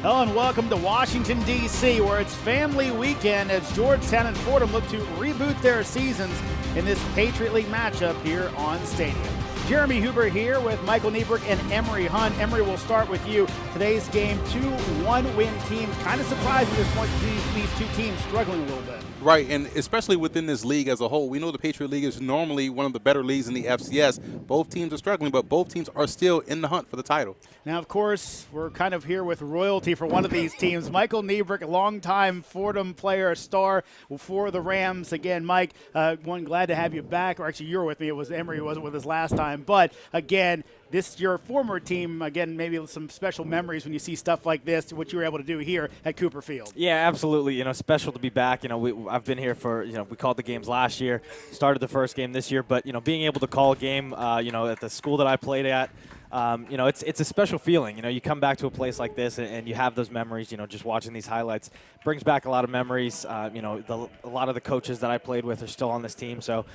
Hello and welcome to Washington, D.C., where it's family weekend as Georgetown and Fordham look to reboot their seasons in this Patriot League matchup here on Stadium. Jeremy Huber here with Michael Niebrick and Emery Hunt. Emery, we'll start with you. Today's game, 2 one-win teams. Kind of surprised at this point to see these two teams struggling a little bit. Right, and especially within this league as a whole. We know the Patriot League is normally one of the better leagues in the FCS. Both teams are struggling, but both teams are still in the hunt for the title. Now, of course, we're kind of here with royalty for one of these teams. Michael Niebrick, a longtime Fordham player, a star for the Rams. Again, Mike, glad to have you back. Or actually, you were with me. It was Emery who wasn't with us last time. But, again, this your former team, again, maybe some special memories when you see stuff like this, what you were able to do here at Cooper Field. Yeah, absolutely. Special to be back. I've been here for, we called the games last year, started the first game this year, but, being able to call a game, at the school that I played at, it's a special feeling. You come back to a place like this and you have those memories, just watching these highlights brings back a lot of memories. A lot of the coaches that I played with are still on this team. So,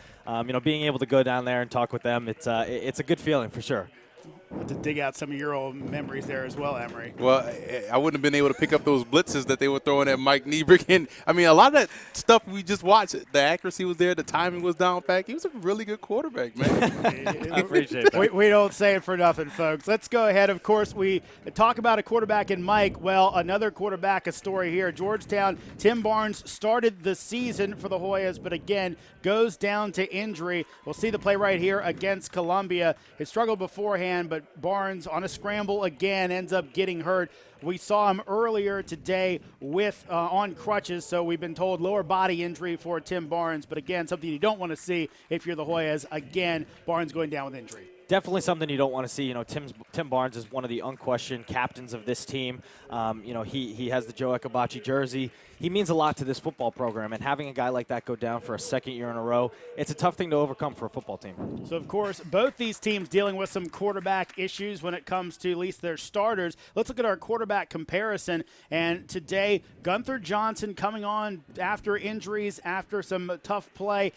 being able to go down there and talk with them, it's a good feeling for sure. To dig out some of your old memories there as well, Emery. Well, I wouldn't have been able to pick up those blitzes that they were throwing at Mike Niebrick. And, a lot of that stuff we just watched, the accuracy was there, the timing was down pat. He was a really good quarterback, man. I appreciate that. We don't say it for nothing, folks. Let's go ahead. Of course, we talk about a quarterback in Mike. Well, another quarterback, a story here. Georgetown, Tim Barnes started the season for the Hoyas, but again, goes down to injury. We'll see the play right here against Columbia. It struggled beforehand, but Barnes on a scramble again ends up getting hurt. We saw him earlier today with on crutches, so we've been told lower body injury for Tim Barnes. But again, something you don't want to see if you're the Hoyas. Again, Barnes going down with injury. Definitely something you don't want to see. Tim Barnes is one of the unquestioned captains of this team. He has the Joe Ekabachi jersey. He means a lot to this football program, and having a guy like that go down for a second year in a row, it's a tough thing to overcome for a football team. So, of course, both these teams dealing with some quarterback issues when it comes to at least their starters. Let's look at our quarterback comparison. And today, Gunther Johnson coming on after injuries, after some tough play.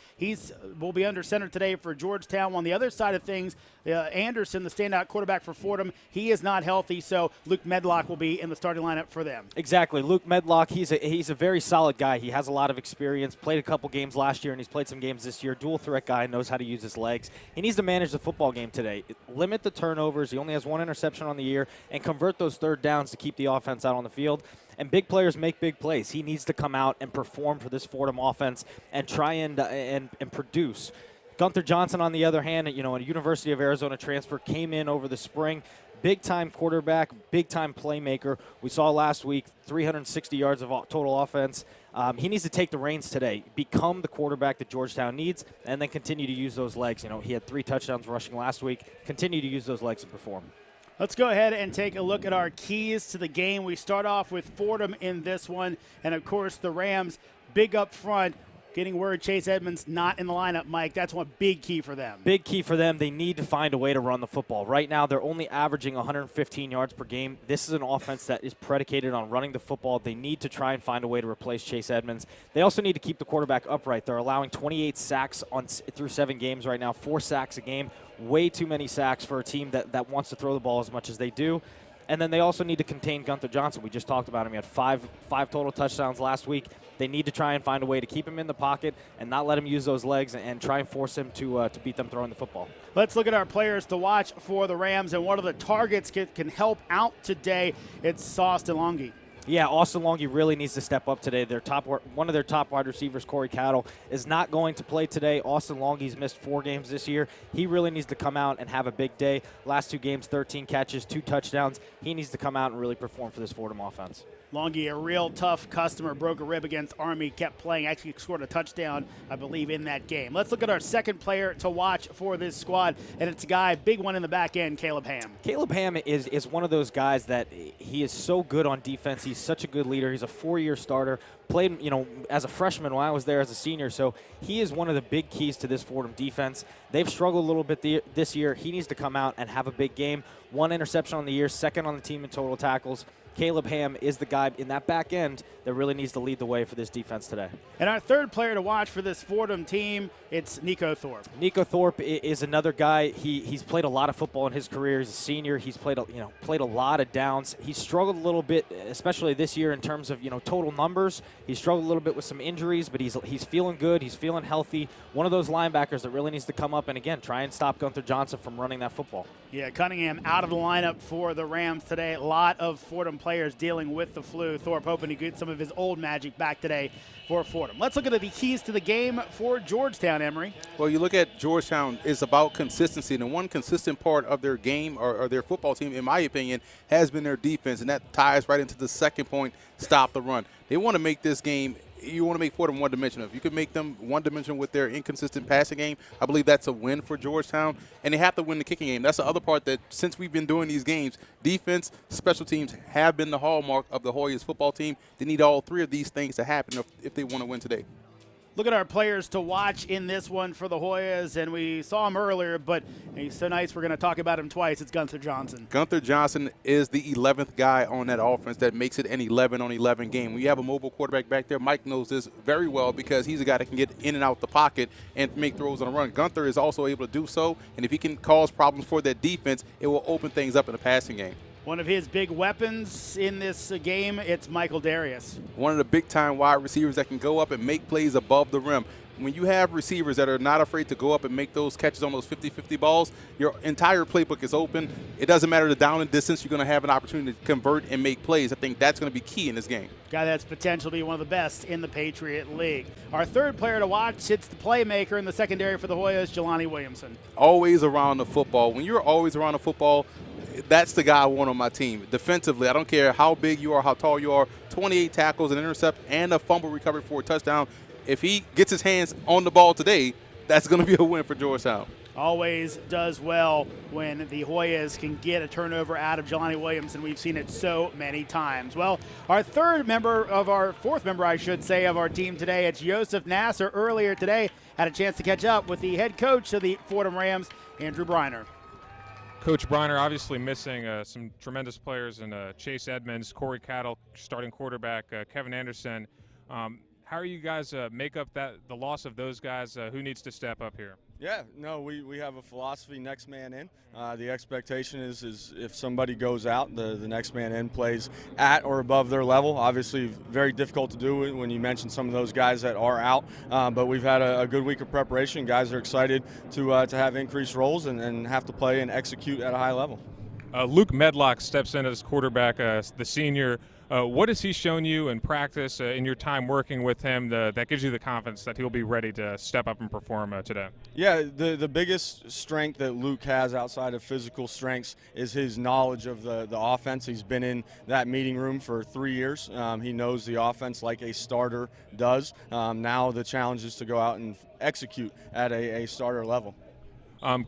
Will be under center today for Georgetown. On the other side of things, Anderson, the standout quarterback for Fordham, he is not healthy, so Luke Medlock will be in the starting lineup for them. Exactly. Luke Medlock, he's a very solid guy. He has a lot of experience, played a couple games last year, and he's played some games this year. Dual threat guy, knows how to use his legs. He needs to manage the football game today. Limit the turnovers. He only has 1 interception on the year, and convert those third downs to keep the offense out on the field. And big players make big plays. He needs to come out and perform for this Fordham offense and try and produce. Gunther Johnson, on the other hand, a University of Arizona transfer, came in over the spring. Big-time quarterback, big-time playmaker. We saw last week 360 yards of total offense. He needs to take the reins today, become the quarterback that Georgetown needs, and then continue to use those legs. He had 3 touchdowns rushing last week. Continue to use those legs to perform. Let's go ahead and take a look at our keys to the game. We start off with Fordham in this one, and, of course, the Rams big up front. Getting word Chase Edmonds not in the lineup, Mike. That's one big key for them. Big key for them. They need to find a way to run the football. Right now, they're only averaging 115 yards per game. This is an offense that is predicated on running the football. They need to try and find a way to replace Chase Edmonds. They also need to keep the quarterback upright. They're allowing 28 sacks through 7 games right now, 4 sacks a game. Way too many sacks for a team that wants to throw the ball as much as they do. And then they also need to contain Gunther Johnson. We just talked about him. He had five total touchdowns last week. They need to try and find a way to keep him in the pocket and not let him use those legs and try and force him to beat them throwing the football. Let's look at our players to watch for the Rams, and one of the targets can help out today. It's Austin Longy. Yeah, Austin Longy really needs to step up today. One of their top wide receivers, Corey Cattle, is not going to play today. Austin Longy's missed 4 games this year. He really needs to come out and have a big day. Last 2 games, 13 catches, 2 touchdowns. He needs to come out and really perform for this Fordham offense. Longy, a real tough customer, broke a rib against Army, kept playing, actually scored a touchdown, I believe, in that game. Let's look at our second player to watch for this squad, and it's a guy, big one in the back end, Caleb Ham. Caleb Ham is one of those guys that he is so good on defense. He's such a good leader. He's a 4-year starter. Played, as a freshman when I was there as a senior, so he is one of the big keys to this Fordham defense. They've struggled a little bit this year. He needs to come out and have a big game. 1 interception on the year, 2nd on the team in total tackles. Caleb Ham is the guy in that back end that really needs to lead the way for this defense today. And our third player to watch for this Fordham team, it's Nico Thorpe. Nico Thorpe is another guy. He's played a lot of football in his career. He's a senior. He's played a lot of downs. He struggled a little bit, especially this year in terms of total numbers. He struggled a little bit with some injuries, but he's feeling good. He's feeling healthy. One of those linebackers that really needs to come up and again try and stop Gunther Johnson from running that football. Yeah, Cunningham out of the lineup for the Rams today. A lot of Fordham players dealing with the flu. Thorpe hoping to get some of his old magic back today for Fordham. Let's look at the keys to the game for Georgetown, Emery. Well, you look at Georgetown, it's about consistency. And one consistent part of their game or their football team, in my opinion, has been their defense. And that ties right into the second point, stop the run. They want to make this game, you want to make Fordham one-dimensional. If you can make them one-dimensional with their inconsistent passing game, I believe that's a win for Georgetown. And they have to win the kicking game. That's the other part that since we've been doing these games, defense, special teams have been the hallmark of the Hoyas football team. They need all three of these things to happen if they want to win today. Look at our players to watch in this one for the Hoyas, and we saw him earlier, but he's so nice we're going to talk about him twice. It's Gunther Johnson. Gunther Johnson is the 11th guy on that offense that makes it an 11-on-11 game. When you have a mobile quarterback back there, Mike knows this very well because he's a guy that can get in and out the pocket and make throws on a run. Gunther is also able to do so, and if he can cause problems for that defense, it will open things up in the passing game. One of his big weapons in this game, it's Michael Darius. One of the big-time wide receivers that can go up and make plays above the rim. When you have receivers that are not afraid to go up and make those catches on those 50-50 balls, your entire playbook is open. It doesn't matter the down and distance. You're going to have an opportunity to convert and make plays. I think that's going to be key in this game. Guy that's potential to be one of the best in the Patriot League. Our third player to watch, it's the playmaker in the secondary for the Hoyas, Jelani Williamson. Always around the football. When you're always around the football, that's the guy I want on my team. Defensively, I don't care how big you are, how tall you are, 28 tackles, an intercept, and a fumble recovery for a touchdown. If he gets his hands on the ball today, that's going to be a win for Georgetown. Always does well when the Hoyas can get a turnover out of Jelani Williamson. We've seen it so many times. Well, our fourth member, I should say, of our team today, it's Joseph Nasser. Earlier today, had a chance to catch up with the head coach of the Fordham Rams, Andrew Briner. Coach Briner obviously missing some tremendous players in Chase Edmonds, Corey Cattle, starting quarterback, Kevin Anderson. How are you guys make up the loss of those guys? Who needs to step up here? Yeah, no, we have a philosophy, next man in. The expectation is if somebody goes out, the next man in plays at or above their level. Obviously, very difficult to do when you mention some of those guys that are out. But we've had a good week of preparation. Guys are excited to have increased roles and have to play and execute at a high level. Luke Medlock steps in as quarterback, the senior. What has he shown you in practice in your time working with him that gives you the confidence that he'll be ready to step up and perform today? Yeah, the biggest strength that Luke has outside of physical strengths is his knowledge of the offense. He's been in that meeting room for 3 years. He knows the offense like a starter does. Now the challenge is to go out and execute at a starter level.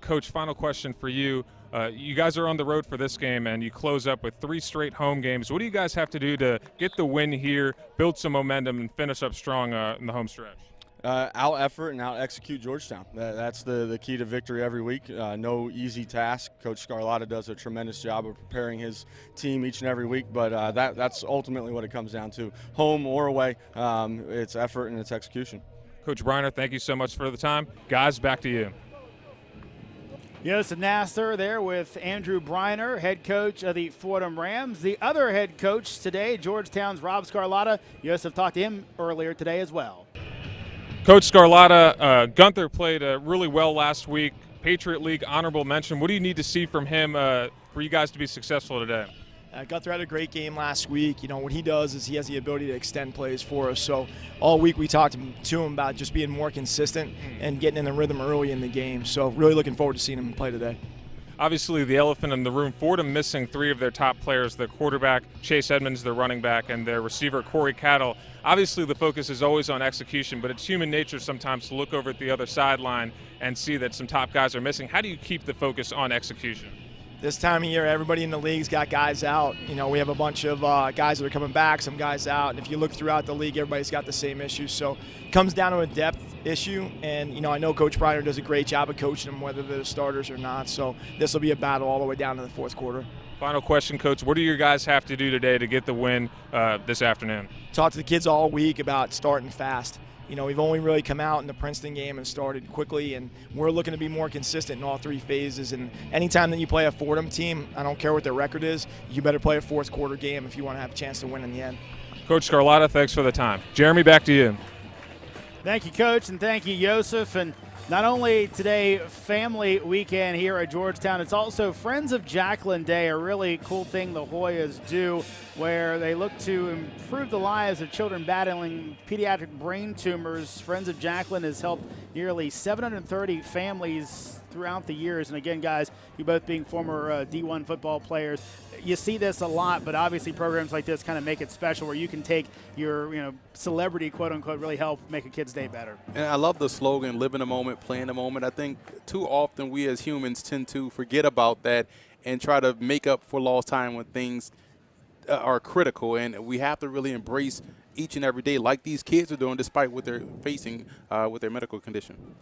Coach, final question for you. You guys are on the road for this game, and you close up with 3 straight home games. What do you guys have to do to get the win here, build some momentum, and finish up strong in the home stretch? Out effort and out execute Georgetown. That's the key to victory every week. No easy task. Coach Scarlatta does a tremendous job of preparing his team each and every week, but that's ultimately what it comes down to. Home or away, it's effort and it's execution. Coach Briner, thank you so much for the time. Guys, back to you. Joseph Nasser there with Andrew Briner, head coach of the Fordham Rams. The other head coach today, Georgetown's Rob Scarlatta. Joseph talked to him earlier today as well. Coach Scarlatta, Gunther played really well last week. Patriot League honorable mention. What do you need to see from him for you guys to be successful today? Gunther had a great game last week. You know, what he does is he has the ability to extend plays for us. So all week we talked to him about just being more consistent and getting in the rhythm early in the game. So really looking forward to seeing him play today. Obviously, the elephant in the room, Fordham missing 3 of their top players, their quarterback, Chase Edmonds, their running back, and their receiver, Corey Cattle. Obviously, the focus is always on execution, but it's human nature sometimes to look over at the other sideline and see that some top guys are missing. How do you keep the focus on execution? This time of year, everybody in the league's got guys out. You know, we have a bunch of guys that are coming back, some guys out. And if you look throughout the league, everybody's got the same issues. So it comes down to a depth issue. And, you know, I know Coach Briner does a great job of coaching them, whether they're starters or not. So this will be a battle all the way down to the fourth quarter. Final question, Coach. What do your guys have to do today to get the win this afternoon? Talked to the kids all week about starting fast. You know, we've only really come out in the Princeton game and started quickly, and we're looking to be more consistent in all three phases. And anytime that you play a Fordham team, I don't care what their record is, you better play a fourth quarter game if you want to have a chance to win in the end. Coach Scarlatta, thanks for the time. Jeremy, back to you. Thank you, Coach, and thank you, Joseph. And not only today, family weekend here at Georgetown, it's also Friends of Jacqueline Day, a really cool thing the Hoyas do where they look to improve the lives of children battling pediatric brain tumors. Friends of Jacqueline has helped nearly 730 families throughout the years. And again, guys, you both being former D1 football players, you see this a lot, but obviously programs like this kind of make it special where you can take your, celebrity, quote unquote, really help make a kid's day better. And I love the slogan, live in the moment, play in the moment. I think too often we as humans tend to forget about that and try to make up for lost time when things are critical. And we have to really embrace each and every day like these kids are doing despite what they're facing with their medical condition.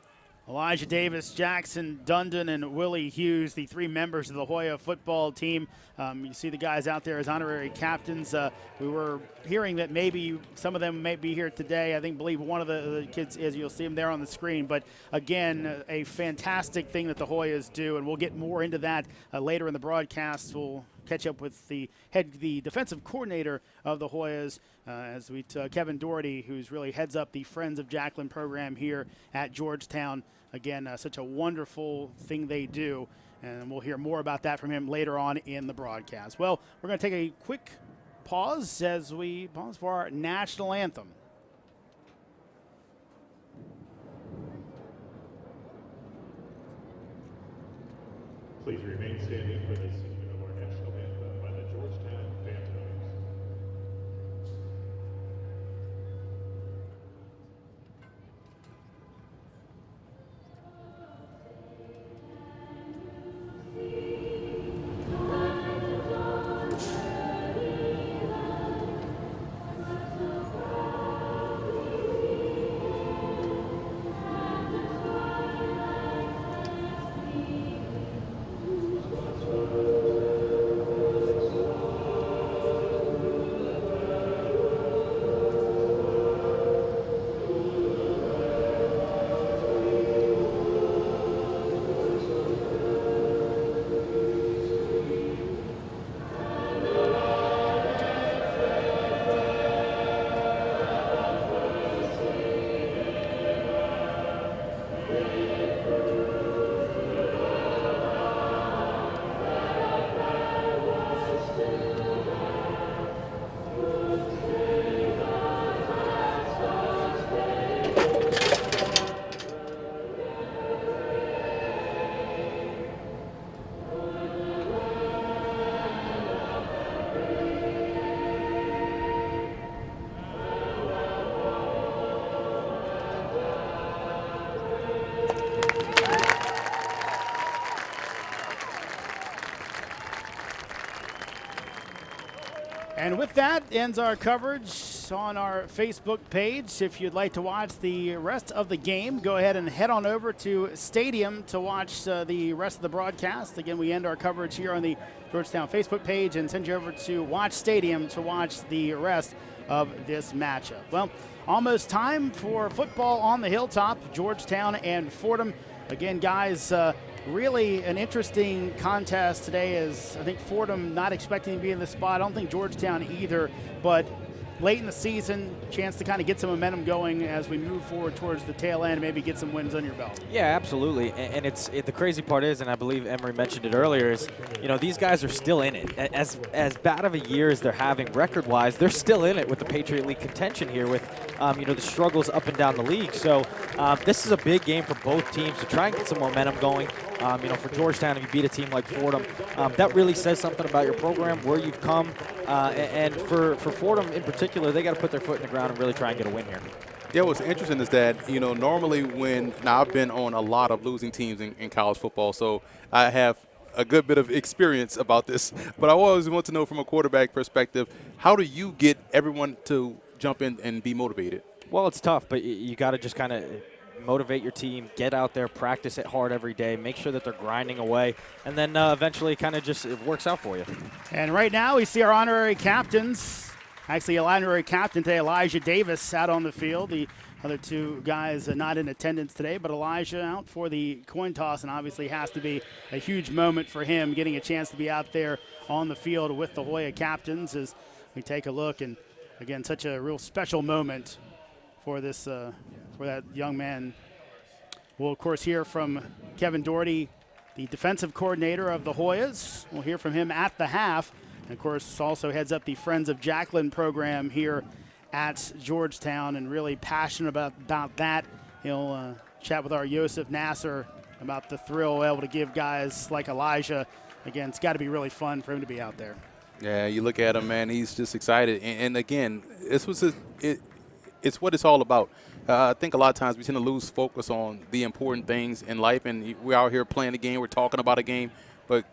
Elijah Davis, Jackson Dundon, and Willie Hughes, the three members of the Hoya football team. You see the guys out there as honorary captains. We were hearing that maybe some of them may be here today. I believe one of the kids is. You'll see them there on the screen. But, again, a fantastic thing that the Hoyas do, and we'll get more into that later in the broadcast. We'll catch up with the defensive coordinator of the Hoyas, Kevin Doherty, who's really heads up the Friends of Jacqueline program here at Georgetown. Again, such a wonderful thing they do, and we'll hear more about that from him later on in the broadcast. Well, we're going to take a quick pause as we pause for our national anthem. Please remain standing for the singing of our national anthem by the Georgetown Phantoms. And with that ends our coverage on our Facebook page. If you'd like to watch the rest of the game, go ahead and head on over to Stadium to watch the rest of the broadcast. Again, we end our coverage here on the Georgetown Facebook page and send you over to Watch Stadium to watch the rest of this matchup. Well, almost time for football on the Hilltop, Georgetown and Fordham. Again, guys, really an interesting contest today, as I think Fordham not expecting to be in the spot. I don't think Georgetown either, but late in the season, chance to kind of get some momentum going as we move forward towards the tail end and maybe get some wins on your belt. Yeah, absolutely. And the crazy part is, and I believe Emery mentioned it earlier, is, these guys are still in it. As bad of a year as they're having record-wise, they're still in it with the Patriot League contention here with, the struggles up and down the league. So this is a big game for both teams to try and get some momentum going. For Georgetown, if you beat a team like Fordham, that really says something about your program, where you've come. And for Fordham in particular, they got to put their foot in the ground and really try and get a win here. Yeah, what's interesting is that, normally now I've been on a lot of losing teams in college football, so I have a good bit of experience about this. But I always want to know from a quarterback perspective, how do you get everyone to jump in and be motivated? Well, it's tough, but you got to just kind of motivate your team, get out there, practice it hard every day, make sure that they're grinding away, and then eventually kind of just it works out for you. And right now we see our honorary captains. Actually, a honorary captain today, Elijah Davis, out on the field. The other two guys not in attendance today, but Elijah out for the coin toss, and obviously has to be a huge moment for him getting a chance to be out there on the field with the Hoya captains as we take a look. And, again, such a real special moment for this for that young man. We'll, of course, hear from Kevin Doherty, the defensive coordinator of the Hoyas. We'll hear from him at the half. And, of course, also heads up the Friends of Jacqueline program here at Georgetown, and really passionate about that. He'll chat with our Yosef Nasser about the thrill able to give guys like Elijah. Again, it's got to be really fun for him to be out there. Yeah, you look at him, man, he's just excited. And again, it's what it's all about. I think a lot of times we tend to lose focus on the important things in life, and we're out here playing a game, we're talking about a game, but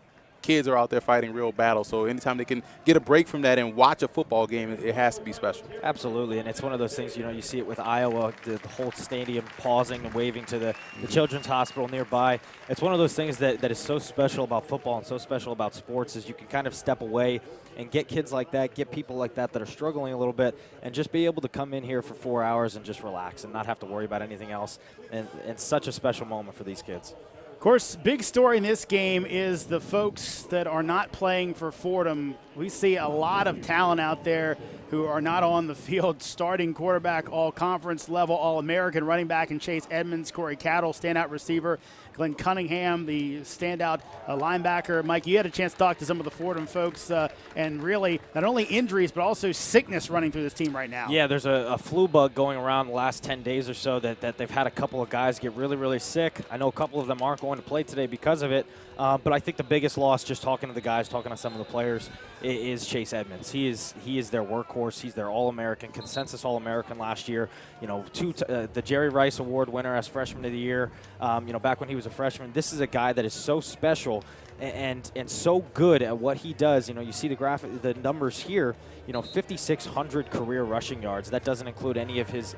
kids are out there fighting real battles. So anytime they can get a break from that and watch a football game, it has to be special. Absolutely, and it's one of those things, you see it with Iowa, the whole stadium pausing and waving to the Children's Hospital nearby. It's one of those things that is so special about football and so special about sports is you can kind of step away and get kids like that, get people like that are struggling a little bit, and just be able to come in here for 4 hours and just relax and not have to worry about anything else. And it's such a special moment for these kids. Of course, big story in this game is the folks that are not playing for Fordham. We see a lot of talent out there who are not on the field. Starting quarterback, all-conference level, all-American running back, and Chase Edmonds, Corey Cattle, standout receiver, Glenn Cunningham, the standout linebacker. Mike, you had a chance to talk to some of the Fordham folks, and really not only injuries but also sickness running through this team right now. Yeah, there's a flu bug going around the last 10 days or so that they've had a couple of guys get really, really sick. I know a couple of them aren't going to play today because of it, but I think the biggest loss, just talking to the guys, talking to some of the players, is Chase Edmonds. He is their workhorse. He's their All-American, consensus All-American last year. The Jerry Rice Award winner as Freshman of the Year. Back when he was a freshman. This is a guy that is so special and so good at what he does. You see the numbers here. 5,600 career rushing yards. That doesn't include any of his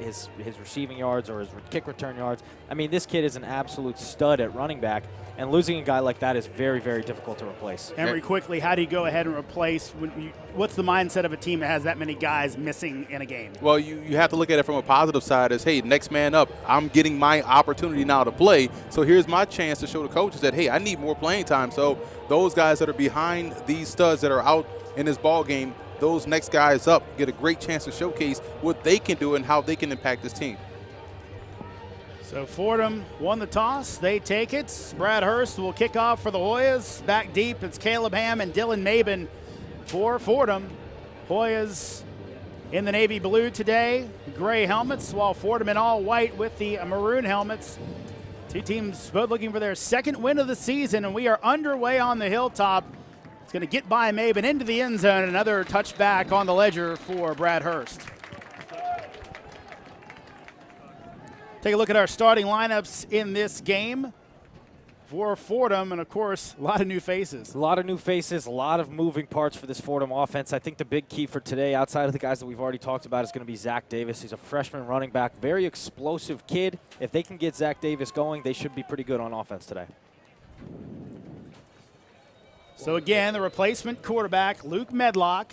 receiving yards or his kick return yards. I mean, this kid is an absolute stud at running back, and losing a guy like that is very, very difficult to replace. Emory, quickly, how do you go ahead and replace? What's the mindset of a team that has that many guys missing in a game? Well, you have to look at it from a positive side as, hey, next man up. I'm getting my opportunity now to play, so here's my chance to show the coaches that, hey, I need more playing time. So those guys that are behind these studs that are out in this ball game, those next guys up get a great chance to showcase what they can do and how they can impact this team. So Fordham won the toss. They take it. Brad Hurst will kick off for the Hoyas. Back deep, it's Caleb Ham and Dylan Mabin for Fordham. Hoyas in the navy blue today, gray helmets, while Fordham in all white with the maroon helmets. Two teams both looking for their second win of the season, and we are underway on the hilltop. It's going to get by Mabin into the end zone. Another touchback on the ledger for Brad Hurst. Take a look at our starting lineups in this game for Fordham, and of course, a lot of new faces. A lot of new faces, a lot of moving parts for this Fordham offense. I think the big key for today, outside of the guys that we've already talked about, is going to be Zach Davis. He's a freshman running back, very explosive kid. If they can get Zach Davis going, they should be pretty good on offense today. So again, the replacement quarterback, Luke Medlock,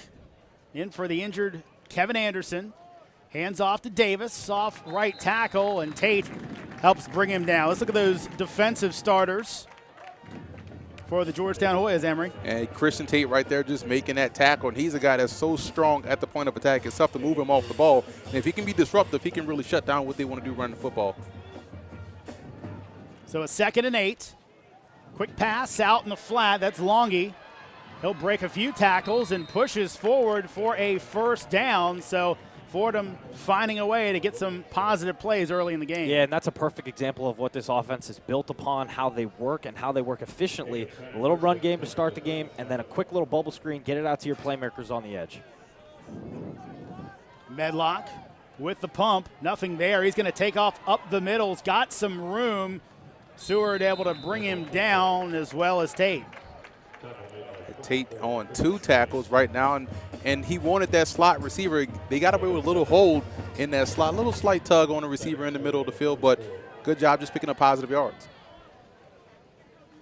in for the injured Kevin Anderson. Hands off to Davis, off right tackle, and Tate helps bring him down. Let's look at those defensive starters for the Georgetown Hoyas, Emory. And Christian Tate right there just making that tackle. And he's a guy that's so strong at the point of attack. It's tough to move him off the ball. And if he can be disruptive, he can really shut down what they want to do running the football. So a 2nd and 8. Quick pass out in the flat. That's Longy. He'll break a few tackles and pushes forward for a first down. So Fordham finding a way to get some positive plays early in the game. Yeah, and that's a perfect example of what this offense is built upon, how they work and how they work efficiently. A little run game to start the game, and then a quick little bubble screen, get it out to your playmakers on the edge. Medlock with the pump. Nothing there. He's going to take off up the middle. He's got some room. Seward able to bring him down as well as Tate. Tate on 2 tackles right now, and he wanted that slot receiver. They got away with a little hold in that slot, a little slight tug on the receiver in the middle of the field, but good job just picking up positive yards.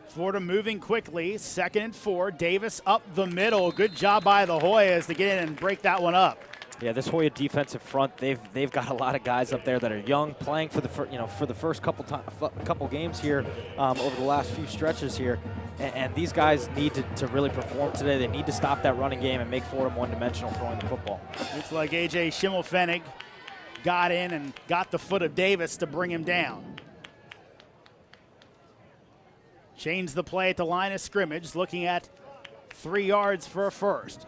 Fordham moving quickly, 2nd and 4. Davis up the middle. Good job by the Hoyas to get in and break that one up. Yeah, this Hoya defensive front, they've got a lot of guys up there that are young, playing for the first couple games here over the last few stretches here, and these guys need to really perform today. They need to stop that running game and make Fordham one-dimensional throwing the football. Looks like A.J. Schimmelfennig got in and got the foot of Davis to bring him down. Change the play at the line of scrimmage, looking at 3 yards for a first.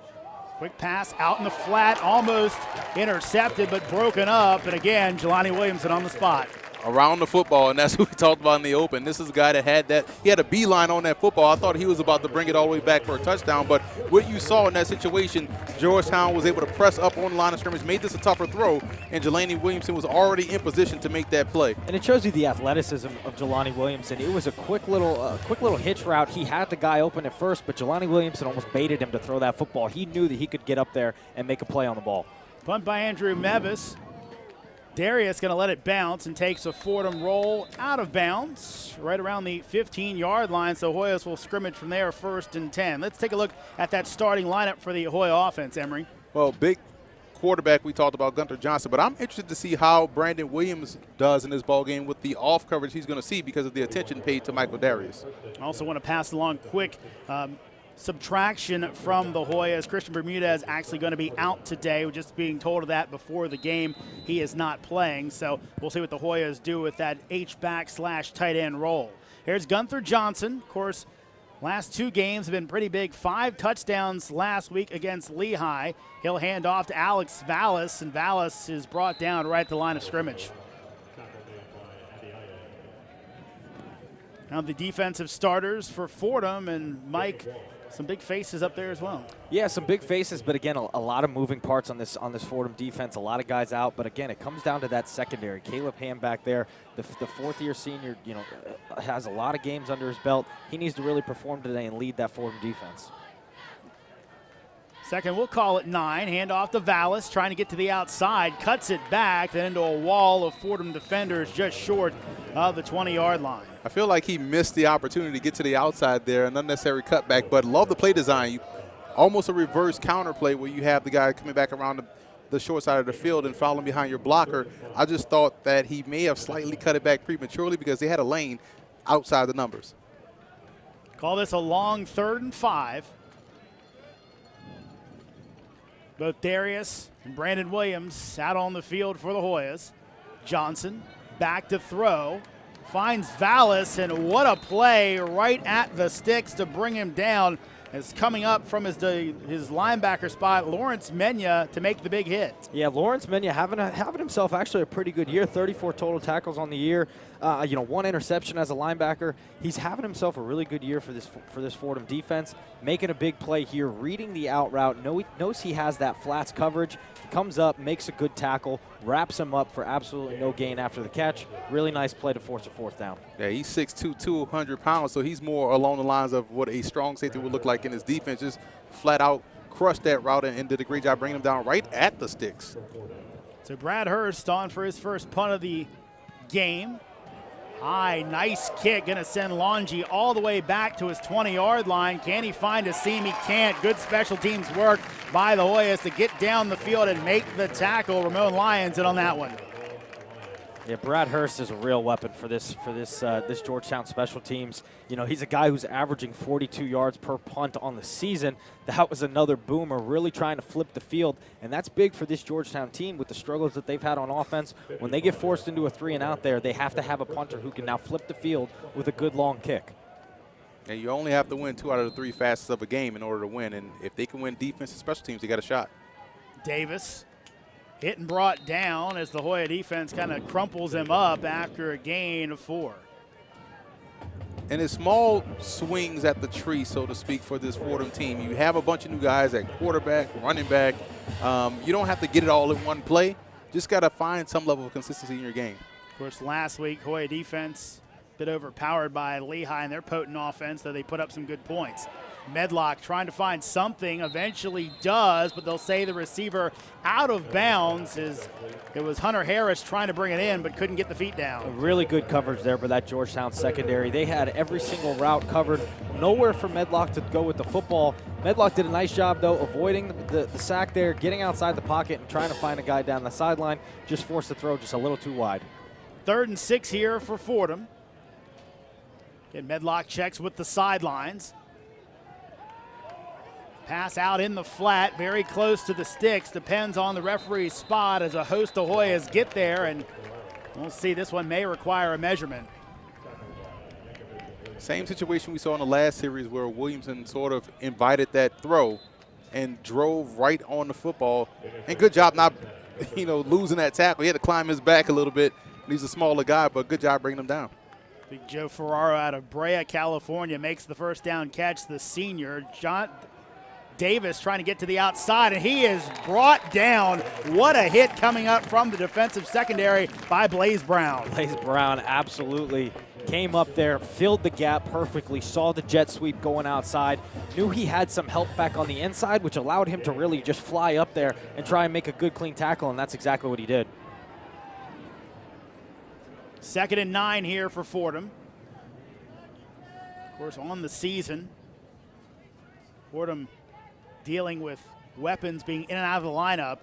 Quick pass out in the flat, almost intercepted, but broken up. And again, Jelani Williamson on the spot. Around the football, and that's what we talked about in the open. This is a guy that he had a beeline on that football. I thought he was about to bring it all the way back for a touchdown, but what you saw in that situation, Georgetown was able to press up on the line of scrimmage, made this a tougher throw, and Jelani Williamson was already in position to make that play. And it shows you the athleticism of Jelani Williamson. It was a quick little hitch route. He had the guy open at first, but Jelani Williamson almost baited him to throw that football. He knew that he could get up there and make a play on the ball. Punt by Andrew Mevis. Darius going to let it bounce and takes a Fordham roll out of bounds right around the 15-yard line. So Hoyas will scrimmage from there, 1st and 10. Let's take a look at that starting lineup for the Hoya offense, Emery. Well, big quarterback, we talked about Gunther Johnson, but I'm interested to see how Brandon Williams does in this ball game with the off coverage he's going to see because of the attention paid to Michael Darius. I also want to pass along quick subtraction from the Hoyas. Christian Bermudez actually going to be out today. We're just being told of that before the game. He is not playing, so we'll see what the Hoyas do with that H-back / tight end role. Here's Gunther Johnson. Of course, last 2 games have been pretty big. 5 touchdowns last week against Lehigh. He'll hand off to Alex Vallis, and Vallis is brought down right at the line of scrimmage. Now the defensive starters for Fordham, and Mike, some big faces up there as well. Yeah, some big faces, but again, a lot of moving parts on this Fordham defense. A lot of guys out, but again, it comes down to that secondary. Caleb Ham back there, the 4th-year senior, has a lot of games under his belt. He needs to really perform today and lead that Fordham defense. Second, we'll call it 9. Hand off to Vallis, trying to get to the outside. Cuts it back, then into a wall of Fordham defenders just short of the 20-yard line. I feel like he missed the opportunity to get to the outside there, an unnecessary cutback, but love the play design. Almost a reverse counter play where you have the guy coming back around the short side of the field and following behind your blocker. I just thought that he may have slightly cut it back prematurely because they had a lane outside the numbers. Call this a long 3rd and 5. Both Darius and Brandon Williams out on the field for the Hoyas. Johnson back to throw. Finds Vallis, and what a play right at the sticks to bring him down. Is coming up from his linebacker spot, Lawrence Menya, to make the big hit. Yeah, Lawrence Menya having himself actually a pretty good year. 34 total tackles on the year. 1 interception as a linebacker. He's having himself a really good year for this Fordham defense. Making a big play here, reading the out route. Knows he has that flats coverage. Comes up, makes a good tackle, wraps him up for absolutely no gain after the catch. Really nice play to force a 4th down. Yeah, he's 6'2", 200 pounds, so he's more along the lines of what a strong safety would look like in his defense. Just flat out crushed that route and did a great job bringing him down right at the sticks. So Brad Hurst on for his first punt of the game. High, nice kick, gonna send Longy all the way back to his 20-yard line. Can he find a seam? He can't. Good special teams work by the Hoyas to get down the field and make the tackle. Ramon Lyons in on that one. Yeah, Brad Hurst is a real weapon for this Georgetown special teams. He's a guy who's averaging 42 yards per punt on the season. That was another boomer, really trying to flip the field, and that's big for this Georgetown team with the struggles that they've had on offense. When they get forced into a 3 and out there, they have to have a punter who can now flip the field with a good long kick. And you only have to win 2 out of the 3 fastest of a game in order to win, and if they can win defense and special teams, they got a shot. Davis hit and brought down as the Hoya defense kind of crumples him up after a gain of 4. And it's small swings at the tree, so to speak, for this Fordham team. You have a bunch of new guys at quarterback, running back. You don't have to get it all in one play. Just got to find some level of consistency in your game. Of course, last week, Hoya defense a bit overpowered by Lehigh and their potent offense, though they put up some good points. Medlock trying to find something, eventually does, but they'll say the receiver out of bounds. It was Hunter Harris trying to bring it in, but couldn't get the feet down. Really good coverage there by that Georgetown secondary. They had every single route covered. Nowhere for Medlock to go with the football. Medlock did a nice job, though, avoiding the sack there, getting outside the pocket and trying to find a guy down the sideline. Just forced the throw just a little too wide. 3rd and 6 here for Fordham. Again, Medlock checks with the sidelines. Pass out in the flat, very close to the sticks. Depends on the referee's spot as a host of Hoyas get there, and we'll see. This one may require a measurement. Same situation we saw in the last series where Williamson sort of invited that throw and drove right on the football. And good job not, losing that tackle. He had to climb his back a little bit. He's a smaller guy, but good job bringing him down. Big Joe Ferraro out of Brea, California makes the first down catch. The senior, John Davis, trying to get to the outside, and he is brought down. What a hit coming up from the defensive secondary by Blaze Brown. Blaze Brown absolutely came up there, filled the gap perfectly, saw the jet sweep going outside, knew he had some help back on the inside, which allowed him to really just fly up there and try and make a good, clean tackle, and that's exactly what he did. 2nd and 9 here for Fordham. Of course, on the season, Fordham dealing with weapons being in and out of the lineup.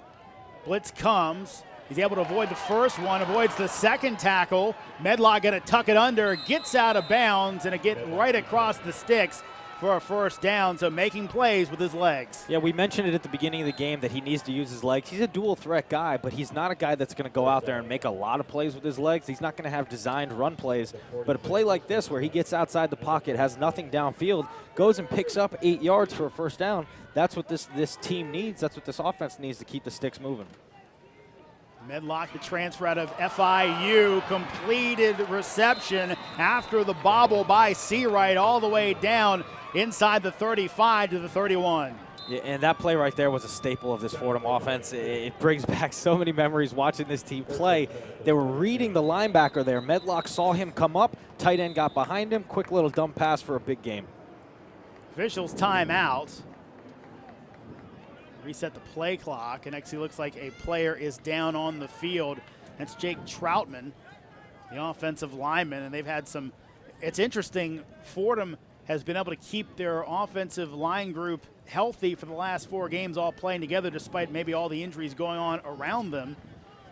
Blitz comes. He's able to avoid the first one, avoids the second tackle. Medlock going to tuck it under, gets out of bounds, and it get right across the sticks for a first down, so making plays with his legs. Yeah, we mentioned it at the beginning of the game that he needs to use his legs. He's a dual threat guy, but he's not a guy that's going to go out there and make a lot of plays with his legs. He's not going to have designed run plays, but a play like this where he gets outside the pocket, has nothing downfield, goes and picks up 8 yards for a first down, that's what this team needs. That's what this offense needs to keep the sticks moving. Medlock, the transfer out of FIU, completed reception after the bobble by Seawright all the way down inside the 35 to the 31. Yeah, and that play right there was a staple of this Fordham offense. It brings back so many memories watching this team play. They were reading the linebacker there. Medlock saw him come up, tight end got behind him, quick little dump pass for a big game. Officials timeout. Reset the play clock, and actually looks like a player is down on the field. That's Jake Troutman, the offensive lineman, and they've had some. It's interesting, Fordham has been able to keep their offensive line group healthy for the last 4 games, all playing together despite maybe all the injuries going on around them.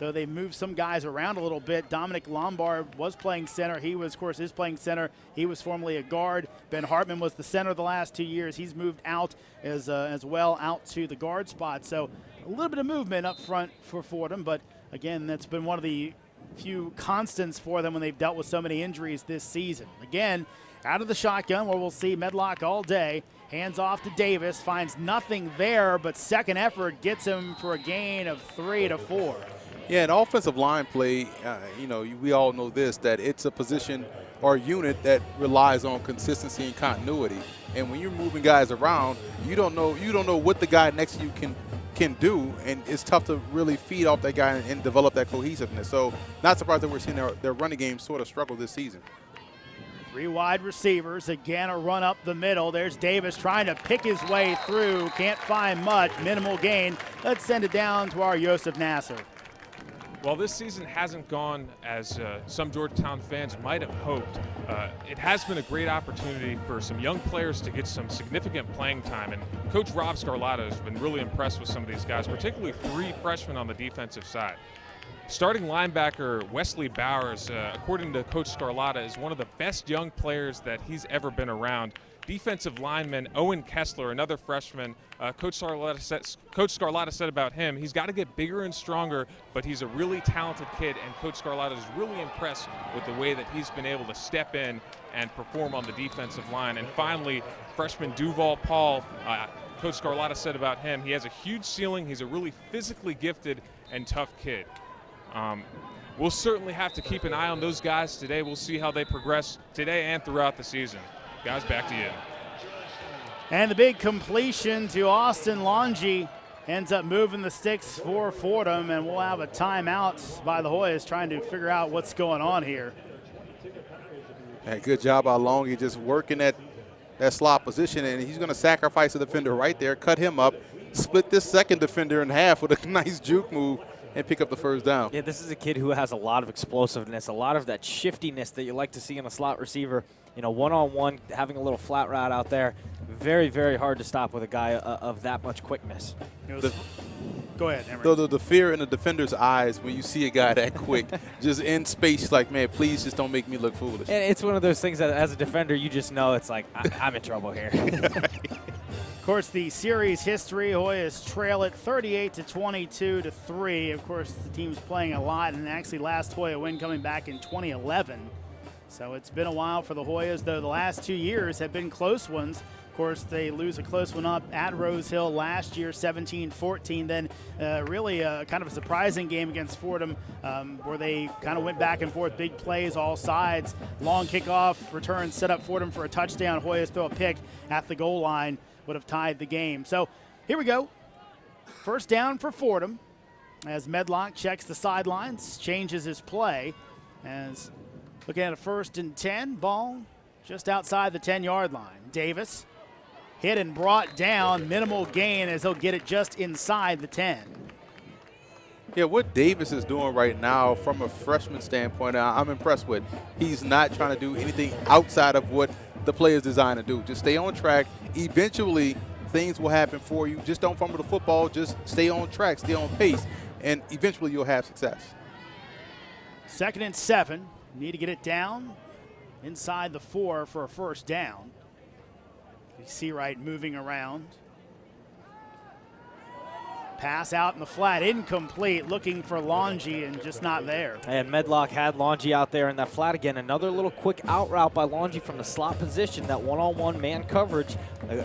Though they moved some guys around a little bit. Dominic Lombard was playing center. He was, of course, is playing center. He was formerly a guard. Ben Hartman was the center the last 2 years. He's moved out as well out to the guard spot. So a little bit of movement up front for Fordham. But, again, that's been one of the few constants for them when they've dealt with so many injuries this season. Again, out of the shotgun where we'll see Medlock all day. Hands off to Davis. Finds nothing there, but second effort gets him for a gain of 3 to 4. Yeah, an offensive line play, we all know this, that it's a position or unit that relies on consistency and continuity. And when you're moving guys around, you don't know what the guy next to you can do, and it's tough to really feed off that guy and develop that cohesiveness. So not surprised that we're seeing their running game sort of struggle this season. 3 wide receivers, again a run up the middle. There's Davis trying to pick his way through, can't find much, minimal gain. Let's send it down to our Yosef Nasser. Well, this season hasn't gone as some Georgetown fans might have hoped. It has been a great opportunity for some young players to get some significant playing time, and Coach Rob Scarlatta has been really impressed with some of these guys, particularly 3 freshmen on the defensive side. Starting linebacker Wesley Bowers, according to Coach Scarlatta, is one of the best young players that he's ever been around. Defensive lineman Owen Kessler, another freshman, Coach Scarlatta said about him, he's got to get bigger and stronger, but he's a really talented kid, and Coach Scarlatta is really impressed with the way that he's been able to step in and perform on the defensive line. And finally, freshman Duval Paul, Coach Scarlatta said about him, he has a huge ceiling, he's a really physically gifted and tough kid. We'll certainly have to keep an eye on those guys today. We'll see how they progress today and throughout the season. Guys, back to you. And the big completion to Austin Longy ends up moving the sticks for Fordham, and we'll have a timeout by the Hoyas trying to figure out what's going on here. Hey, good job by Longy, just working that that slot position, and he's going to sacrifice the defender right there, cut him up, split this second defender in half with a nice juke move, and pick up the first down. Yeah, this is a kid who has a lot of explosiveness, a lot of that shiftiness that you like to see in a slot receiver. You know, one-on-one, having a little flat route out there. Very, very hard to stop with a guy of that much quickness. Go ahead, Emery. The fear in the defender's eyes when you see a guy that quick, just in space, like, man, please just don't make me look foolish. And it's one of those things that as a defender, you just know it's like, I'm in trouble here. Of course, the series history, Hoyas trail it 38-22-3. Of course, the team's playing a lot, and actually last Hoya win coming back in 2011. So it's been a while for the Hoyas, though the last 2 years have been close ones. Of course, they lose a close one up at Rose Hill last year, 17-14. Then really kind of a surprising game against Fordham where they kind of went back and forth, big plays, all sides. Long kickoff, return, set up Fordham for a touchdown. Hoyas throw a pick at the goal line, would have tied the game. So here we go. First down for Fordham as Medlock checks the sidelines, changes his play. As looking at a 1st and 10, ball just outside the 10-yard line. Davis hit and brought down, minimal gain as he'll get it just inside the 10. Yeah, what Davis is doing right now from a freshman standpoint, I'm impressed with. He's not trying to do anything outside of what the play is designed to do. Just stay on track. Eventually, things will happen for you. Just don't fumble the football. Just stay on track, stay on pace, and eventually you'll have success. 2nd and 7. Need to get it down inside the 4 for a first down. You see right moving around. Pass out in the flat, incomplete, looking for Longy and just not there. And Medlock had Longy out there in that flat again. Another little quick out route by Longy from the slot position, that one-on-one man coverage.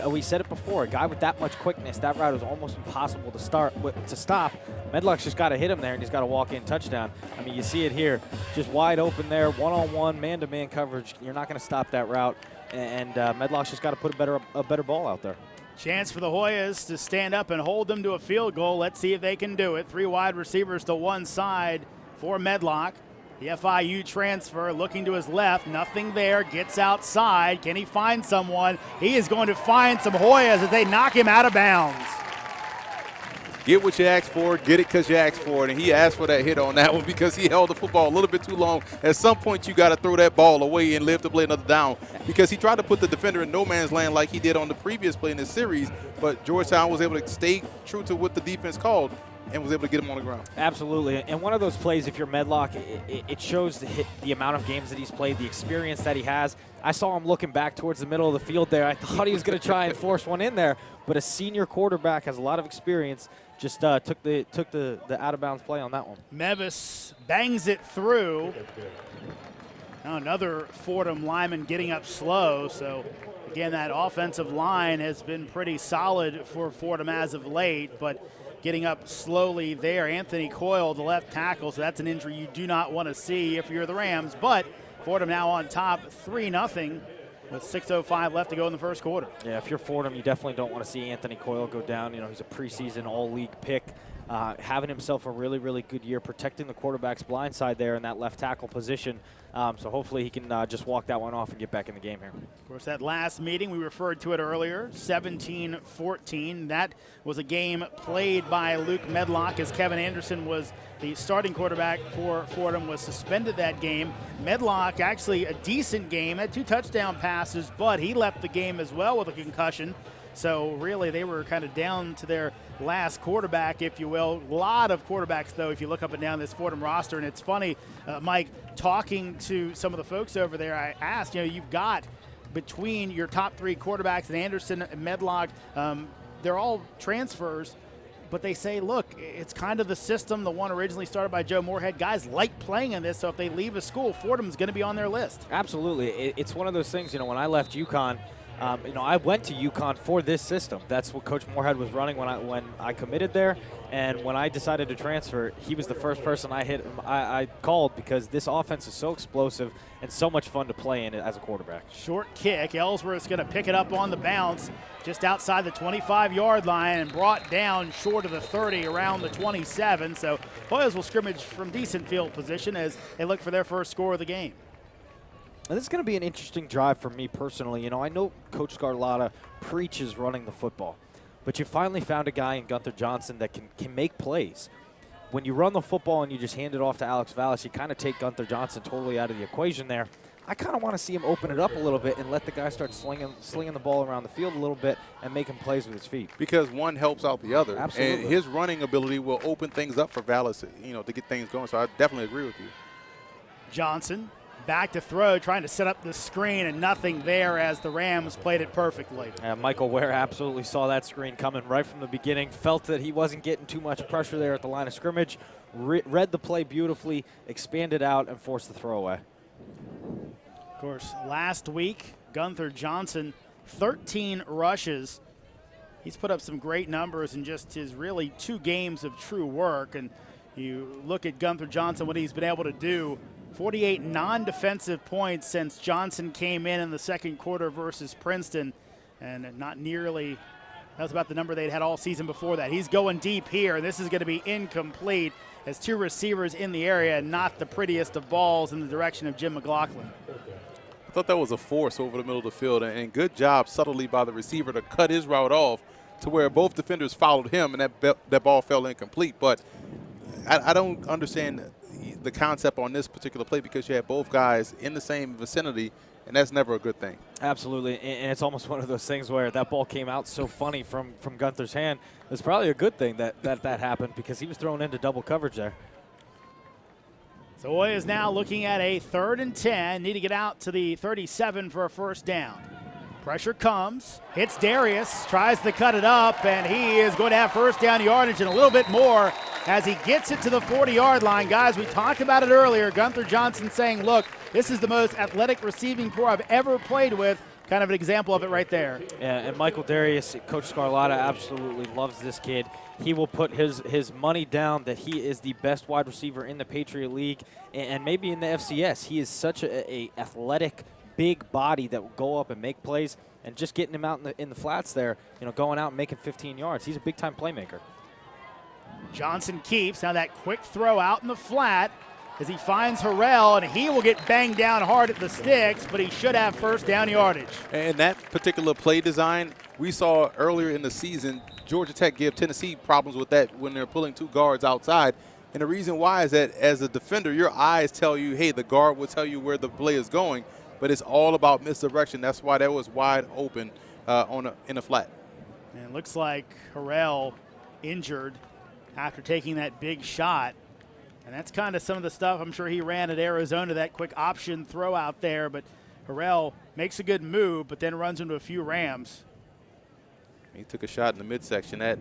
We said it before, a guy with that much quickness, that route is almost impossible to stop. Medlock's just got to hit him there, and he's got a walk-in touchdown. I mean, you see it here, just wide open there, one-on-one, man-to-man coverage. You're not going to stop that route, and Medlock's just got to put a better ball out there. Chance for the Hoyas to stand up and hold them to a field goal. Let's see if they can do it. 3 wide receivers to one side for Medlock. The FIU transfer looking to his left. Nothing there. Gets outside. Can he find someone? He is going to find some Hoyas as they knock him out of bounds. Get what you asked for, get it because you asked for it. And he asked for that hit on that one because he held the football a little bit too long. At some point, you got to throw that ball away and live to play another down because he tried to put the defender in no man's land like he did on the previous play in this series. But Georgetown was able to stay true to what the defense called and was able to get him on the ground. Absolutely. And one of those plays, if you're Medlock, it shows the amount of games that he's played, the experience that he has. I saw him looking back towards the middle of the field there. I thought he was going to try and force one in there, but a senior quarterback has a lot of experience. Just took the out-of-bounds play on that one. Mevis bangs it through. Now another Fordham lineman getting up slow. So, again, that offensive line has been pretty solid for Fordham as of late, but getting up slowly there. Anthony Coyle, the left tackle, so that's an injury you do not want to see if you're the Rams. But Fordham now on top 3-0 with 6:05 left to go in the first quarter. Yeah, if you're Fordham, you definitely don't want to see Anthony Coyle go down. You know, he's a preseason all-league pick, having himself a really, really good year, protecting the quarterback's blind side there in that left tackle position. So hopefully he can just walk that one off and get back in the game here. Of course, that last meeting, we referred to it earlier, 17-14. That was a game played by Luke Medlock as Kevin Anderson was the starting quarterback for Fordham, was suspended that game. Medlock, actually a decent game, had 2 touchdown passes, but he left the game as well with a concussion. So really they were kind of down to their last quarterback, if you will. A lot of quarterbacks, though, if you look up and down this Fordham roster. And it's funny, Mike, talking to some of the folks over there, I asked, you know, you've got between your top 3 quarterbacks and Anderson and Medlock, they're all transfers. But they say, look, it's kind of the system, the one originally started by Joe Moorhead. Guys like playing in this, so if they leave a school, Fordham's going to be on their list. Absolutely. It's one of those things, you know, when I left UConn, you know, I went to UConn for this system. That's what Coach Moorhead was running when I committed there. And when I decided to transfer, he was the first person I called because this offense is so explosive and so much fun to play in as a quarterback. Short kick. Ellsworth's going to pick it up on the bounce just outside the 25-yard line and brought down short of the 30 around the 27. So Hoyas will scrimmage from decent field position as they look for their first score of the game. And this is going to be an interesting drive for me personally. You know, I know Coach Scarlotta preaches running the football, but you finally found a guy in Gunther Johnson that can make plays. When you run the football and you just hand it off to Alex Vallis, you kind of take Gunther Johnson totally out of the equation there. I kind of want to see him open it up a little bit and let the guy start slinging the ball around the field a little bit and making plays with his feet. Because one helps out the other. Absolutely. And his running ability will open things up for Vallis, you know, to get things going. So I definitely agree with you. Johnson back to throw, trying to set up the screen, and nothing there as the Rams played it perfectly. Michael Ware absolutely saw that screen coming right from the beginning, felt that he wasn't getting too much pressure there at the line of scrimmage, read the play beautifully, expanded out, and forced the throwaway. Of course, last week, Gunther Johnson, 13 rushes. He's put up some great numbers in just his really 2 games of true work. And you look at Gunther Johnson, what he's been able to do, 48 non-defensive points since Johnson came in the second quarter versus Princeton. And not nearly, that was about the number they'd had all season before that. He's going deep here, and this is going to be incomplete as 2 receivers in the area and not the prettiest of balls in the direction of Jim McLaughlin. I thought that was a force over the middle of the field, and good job subtly by the receiver to cut his route off to where both defenders followed him, and that ball fell incomplete. But I don't understand the concept on this particular play because you had both guys in the same vicinity, and that's never a good thing. Absolutely, and it's almost one of those things where that ball came out so funny from Gunther's hand. It's probably a good thing that happened because he was thrown into double coverage there. So Hoya is now looking at a 3rd and 10. Need to get out to the 37 for a first down. Pressure comes, hits Darius, tries to cut it up, and he is going to have first down yardage and a little bit more as he gets it to the 40-yard line. Guys, we talked about it earlier. Gunther Johnson saying, look, this is the most athletic receiving core I've ever played with. Kind of an example of it right there. Yeah, and Michael Darius, Coach Scarlotta absolutely loves this kid. He will put his money down that he is the best wide receiver in the Patriot League and maybe in the FCS. He is such a athletic, big body that will go up and make plays, and just getting him out in the flats there, you know, going out and making 15 yards. He's a big-time playmaker. Johnson keeps. Now that quick throw out in the flat as he finds Harrell, and he will get banged down hard at the sticks, but he should have first down yardage. And that particular play design, we saw earlier in the season, Georgia Tech give Tennessee problems with that when they're pulling 2 guards outside. And the reason why is that as a defender, your eyes tell you, hey, the guard will tell you where the play is going, but it's all about misdirection. That's why that was wide open in a flat. And it looks like Harrell injured after taking that big shot. And that's kind of some of the stuff I'm sure he ran at Arizona, that quick option throw out there. But Harrell makes a good move, but then runs into a few Rams. He took a shot in the midsection. That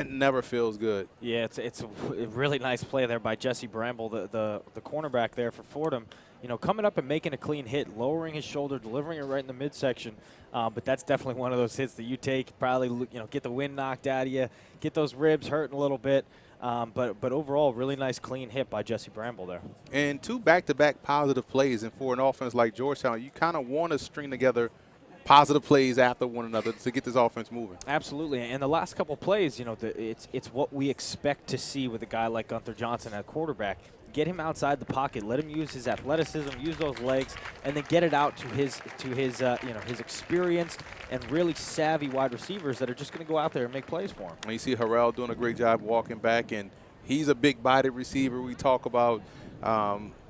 never feels good. Yeah, it's a really nice play there by Jesse Bramble, the cornerback there for Fordham. You know, coming up and making a clean hit, lowering his shoulder, delivering it right in the midsection. But that's definitely one of those hits that you take, probably, you know, get the wind knocked out of you, get those ribs hurting a little bit. But overall, really nice clean hit by Jesse Bramble there. And 2 back-to-back positive plays, and for an offense like Georgetown, you kind of want to string together positive plays after one another to get this offense moving. Absolutely, and the last couple plays, you know, it's what we expect to see with a guy like Gunther Johnson at quarterback. Get him outside the pocket, let him use his athleticism, use those legs, and then get it out to his experienced and really savvy wide receivers that are just going to go out there and make plays for him. And you see Harrell doing a great job walking back, and he's a big-bodied receiver. We talk about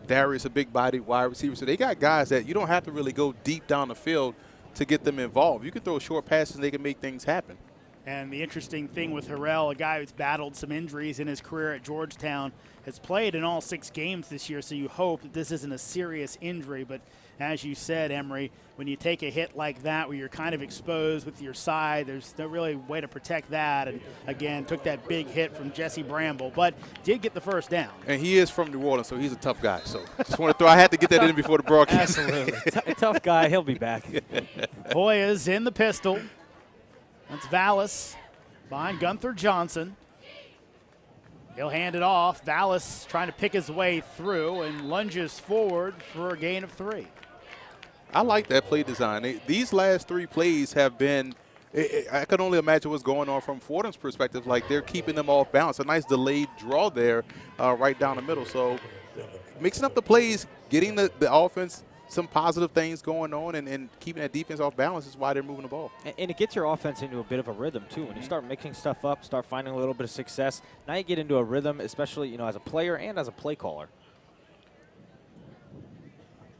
Darius, a big-bodied wide receiver. So they got guys that you don't have to really go deep down the field to get them involved. You can throw short passes and they can make things happen. And the interesting thing with Harrell, a guy who's battled some injuries in his career at Georgetown, has played in all 6 games this year, so you hope that this isn't a serious injury. But as you said, Emery, when you take a hit like that where you're kind of exposed with your side, there's no really way to protect that. And, again, took that big hit from Jesse Bramble, but did get the first down. And he is from New Orleans, so he's a tough guy. So just want to I had to get that in before the broadcast. Absolutely. Tough guy. He'll be back. Hoya's in the pistol. That's Vallis behind Gunther Johnson. He'll hand it off. Vallis trying to pick his way through and lunges forward for a gain of 3. I like that play design. These last 3 plays have been I can only imagine what's going on from Fordham's perspective. Like, they're keeping them off balance. A nice delayed draw there right down the middle. So mixing up the plays, getting the offense some positive things going on, and keeping that defense off balance is why they're moving the ball. And it gets your offense into a bit of a rhythm, too. When you start mixing stuff up, start finding a little bit of success, now you get into a rhythm, especially, you know, as a player and as a play caller.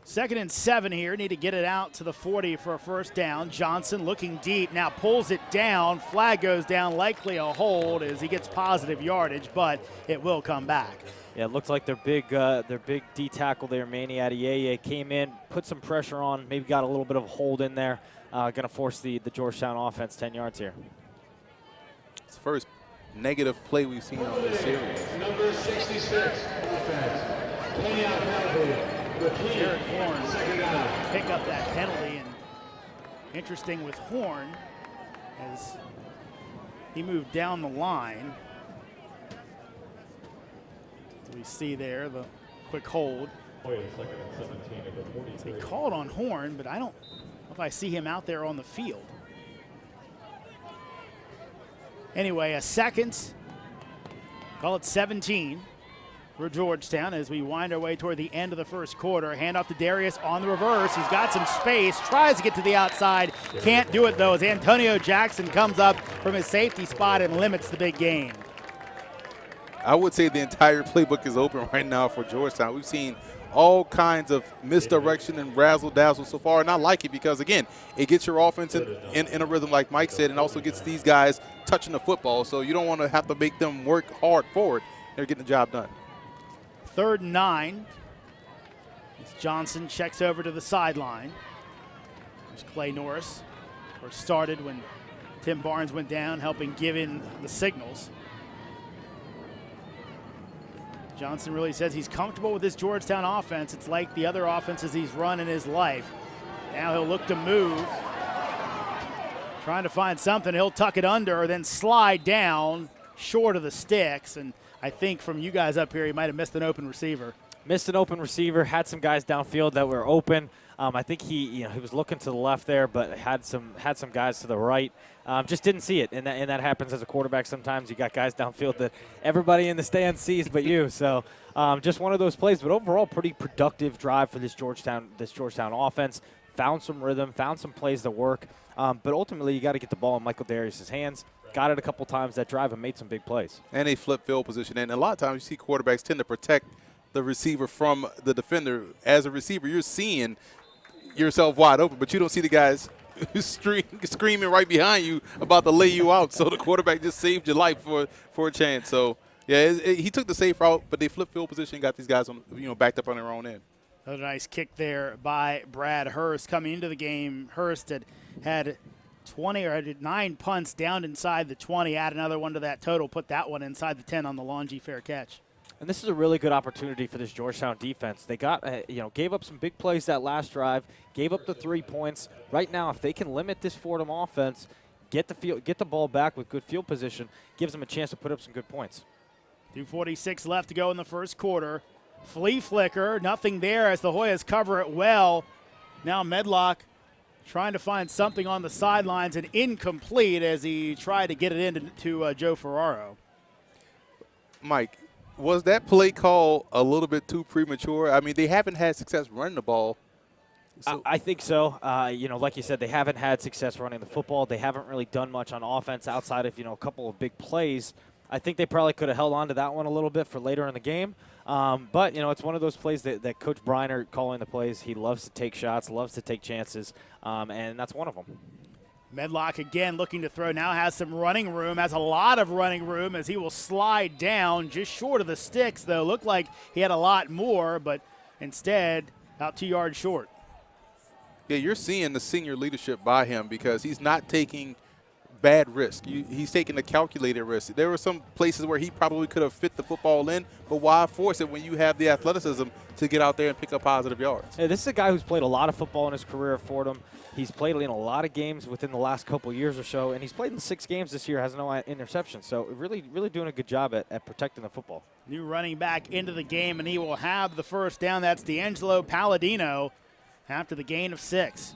2nd and 7 here. Need to get it out to the 40 for a first down. Johnson looking deep. Now pulls it down. Flag goes down. Likely a hold as he gets positive yardage, but it will come back. Yeah, it looks like their big D tackle there, Manny Adieye, came in, put some pressure on, maybe got a little bit of a hold in there. Going to force the Georgetown offense 10 yards here. It's the first negative play we've seen on this series. Number 66, offense. Jared Horn pick up that penalty, and interesting with Horn as he moved down the line. So we see there the quick hold. Second and 17 at the 43. They called on Horn, but I don't know if I see him out there on the field. Anyway, a second, call it 17 for Georgetown as we wind our way toward the end of the first quarter. Hand off to Darius on the reverse. He's got some space, tries to get to the outside. Can't do it, though, as Antonio Jackson comes up from his safety spot and limits the big gain. I would say the entire playbook is open right now for Georgetown. We've seen all kinds of misdirection and razzle-dazzle so far, and I like it because, again, it gets your offense in a rhythm like Mike said, and also gets these guys touching the football, so you don't want to have to make them work hard for it. They're getting the job done. 3rd and 9. As Johnson checks over to the sideline. There's Clay Norris, or started when Tim Barnes went down, helping give in the signals. Johnson really says he's comfortable with this Georgetown offense. It's like the other offenses he's run in his life. Now he'll look to move. Trying to find something. He'll tuck it under, then slide down short of the sticks. And I think from you guys up here, he might have missed an open receiver. Missed an open receiver, had some guys downfield that were open. I think he was looking to the left there, but had some guys to the right. Just didn't see it, and that happens as a quarterback. Sometimes you got guys downfield that everybody in the stands sees, but you. So just one of those plays. But overall, pretty productive drive for this Georgetown offense. Found some rhythm, found some plays that work. But ultimately, you got to get the ball in Michael Darius' hands. Got it a couple times that drive and made some big plays. And a flip field position, and a lot of times you see quarterbacks tend to protect the receiver from the defender. As a receiver, you're seeing yourself wide open, but you don't see the guys screaming right behind you about to lay you out. So the quarterback just saved your life for a chance. So yeah, he took the safe route, but they flip field position, got these guys on backed up on their own end. Another nice kick there by Brad Hurst coming into the game. Hurst had 9 punts down inside the 20. Add another one to that total, put that one inside the 10 on the Longy fair catch. And this is a really good opportunity for this Georgetown defense. They got, gave up some big plays that last drive, gave up the 3 points. Right now, if they can limit this Fordham offense, get the ball back with good field position, gives them a chance to put up some good points. 2:46 left to go in the first quarter. Flea flicker, nothing there as the Hoyas cover it well. Now Medlock trying to find something on the sidelines and incomplete as he tried to get it into Joe Ferraro. Mike, was that play call a little bit too premature? I mean, they haven't had success running the ball. So I think so. Like you said, they haven't had success running the football. They haven't really done much on offense outside of, a couple of big plays. I think they probably could have held on to that one a little bit for later in the game. But, it's one of those plays that Coach Briner calling the plays. He loves to take shots, loves to take chances, and that's one of them. Medlock again looking to throw, now has some running room, has a lot of running room as he will slide down just short of the sticks, though. Looked like he had a lot more, but instead about 2 yards short. Yeah, you're seeing the senior leadership by him because he's not taking bad risk. He's taking a calculated risk. There were some places where he probably could have fit the football in, but why force it when you have the athleticism to get out there and pick up positive yards? Yeah, this is a guy who's played a lot of football in his career at Fordham. He's played in a lot of games within the last couple years or so, and he's played in 6 games this year, has no interceptions. So really, really doing a good job at protecting the football. New running back into the game, and he will have the first down. That's D'Angelo Palladino after the gain of 6.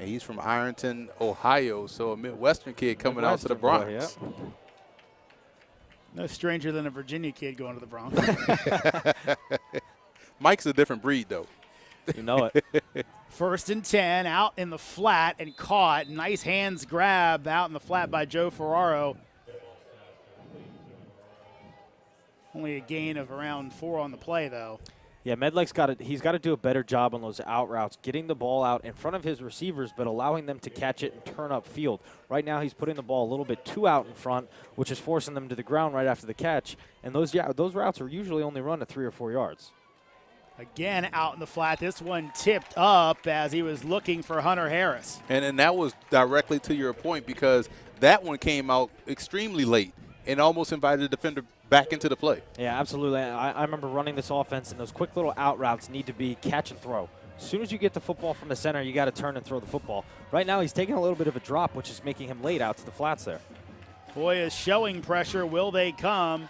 And he's from Ironton, Ohio, so a Midwestern kid coming out to the Bronx. Boy, yeah. No stranger than a Virginia kid going to the Bronx. Mike's a different breed, though. You know it. 1st and 10, out in the flat and caught. Nice hands grab out in the flat by Joe Ferraro. Only a gain of around 4 on the play, though. Yeah, Medlake's he's got to do a better job on those out routes, getting the ball out in front of his receivers, but allowing them to catch it and turn up field. Right now, he's putting the ball a little bit too out in front, which is forcing them to the ground right after the catch. And those routes are usually only run at 3 or 4 yards. Again, out in the flat. This one tipped up as he was looking for Hunter Harris. And that was directly to your point, because that one came out extremely late and almost invited the defender back into the play. Yeah, absolutely. I remember running this offense, and those quick little out routes need to be catch and throw. As soon as you get the football from the center, you got to turn and throw the football. Right now, he's taking a little bit of a drop, which is making him late out to the flats there. Boy is showing pressure. Will they come?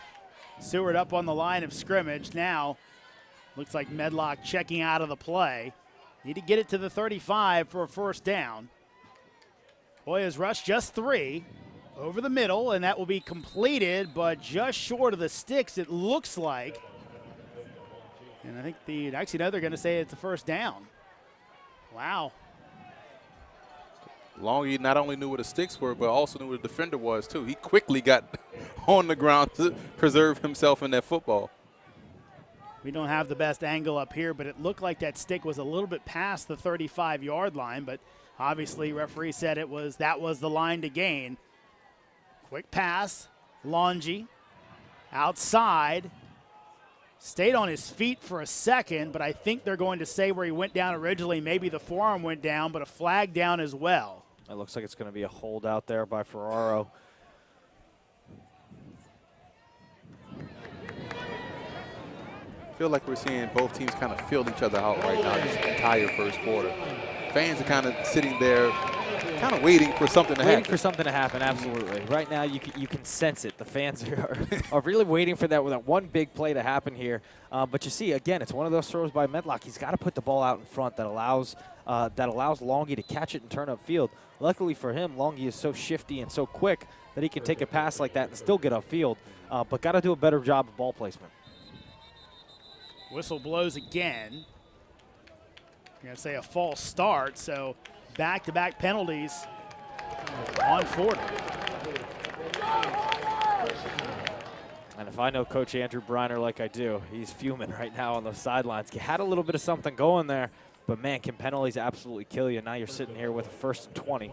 Seward up on the line of scrimmage. Now, looks like Medlock checking out of the play. Need to get it to the 35 for a 1st down. Hoyas rush just 3 over the middle, and that will be completed, but just short of the sticks, it looks like. And I think they're going to say it's a 1st down. Wow. Longy not only knew where the sticks were, but also knew where the defender was, too. He quickly got on the ground to preserve himself in that football. We don't have the best angle up here, but it looked like that stick was a little bit past the 35-yard line, but obviously referee said that was the line to gain. Quick pass, Longy, outside, stayed on his feet for a second, but I think they're going to say where he went down originally. Maybe the forearm went down, but a flag down as well. It looks like it's going to be a hold out there by Ferraro. I feel like we're seeing both teams kind of feel each other out right now this entire 1st quarter. Fans are kind of sitting there kind of waiting for something to happen. Waiting for something to happen, absolutely. Right now, you can sense it. The fans are really waiting for that one big play to happen here. But you see, again, it's one of those throws by Medlock. He's got to put the ball out in front that allows Longy to catch it and turn upfield. Luckily for him, Longy is so shifty and so quick that he can take a pass like that and still get upfield. But got to do a better job of ball placement. Whistle blows again. I'm going to say a false start, so back-to-back penalties on Fordham. And if I know Coach Andrew Briner like I do, he's fuming right now on those sidelines. He had a little bit of something going there, but, man, can penalties absolutely kill you. Now you're sitting here with a 1st and 20.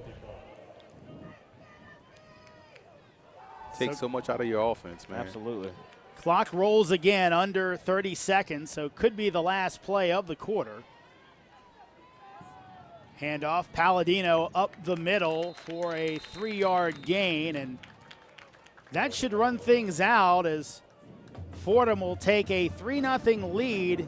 Takes so much out of your offense, man. Absolutely. Clock rolls again under 30 seconds, so could be the last play of the quarter. Handoff, Palladino up the middle for a 3-yard gain, and that should run things out as Fordham will take a 3-0 lead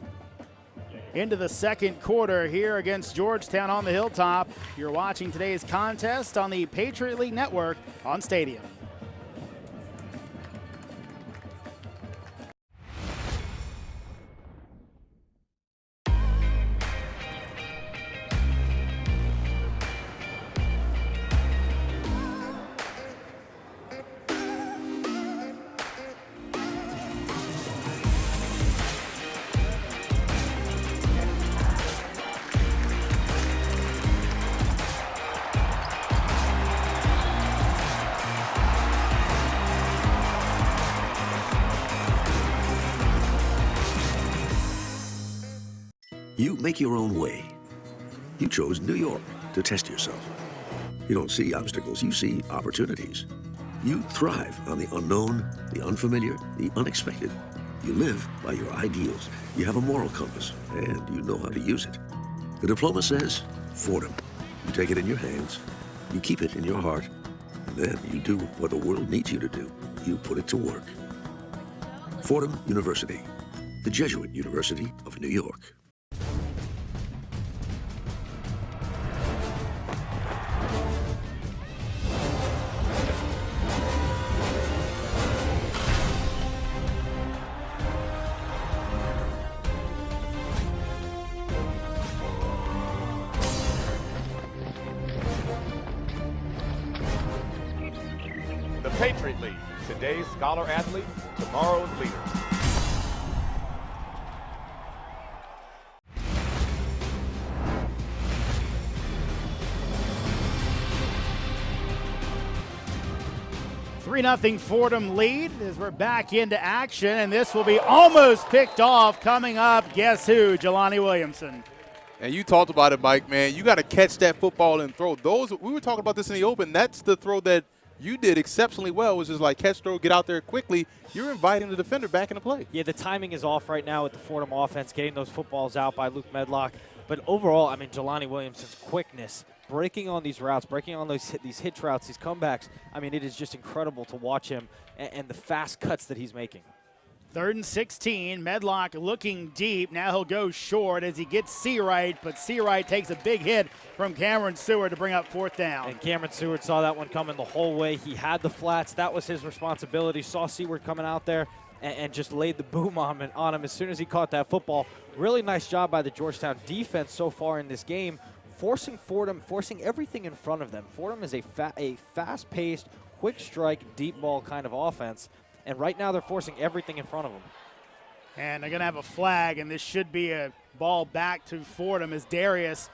into the 2nd quarter here against Georgetown on the Hilltop. You're watching today's contest on the Patriot League Network on Stadium. You make your own way. You chose New York to test yourself. You don't see obstacles, you see opportunities. You thrive on the unknown, the unfamiliar, the unexpected. You live by your ideals. You have a moral compass, and you know how to use it. The diploma says Fordham. You take it in your hands, you keep it in your heart, and then you do what the world needs you to do. You put it to work. Fordham University, the Jesuit University of New York. The Patriot League, today's scholar athlete, tomorrow's leader. Three 0 Fordham lead as we're back into action, and this will be almost picked off. Coming up, guess who? Jelani Williamson. And you talked about it, Mike, man. You got to catch that football and throw. We were talking about this in the open. That's the throw that you did exceptionally well, was just like catch, throw, get out there quickly. You're inviting the defender back into play. Yeah, the timing is off right now with the Fordham offense, getting those footballs out by Luke Medlock. But overall, I mean, Jelani Williamson's quickness, breaking on these routes, breaking on these hitch routes, these comebacks, I mean, it is just incredible to watch him and the fast cuts that he's making. 3rd and 16, Medlock looking deep. Now he'll go short as he gets Seawright, but Seawright takes a big hit from Cameron Seward to bring up 4th down. And Cameron Seward saw that one coming the whole way. He had the flats. That was his responsibility. Saw Seward coming out there and just laid the boom on him as soon as he caught that football. Really nice job by the Georgetown defense so far in this game, forcing Fordham, forcing everything in front of them. Fordham is a fast-paced, quick strike, deep ball kind of offense. And right now they're forcing everything in front of them. And they're going to have a flag, and this should be a ball back to Fordham as Darius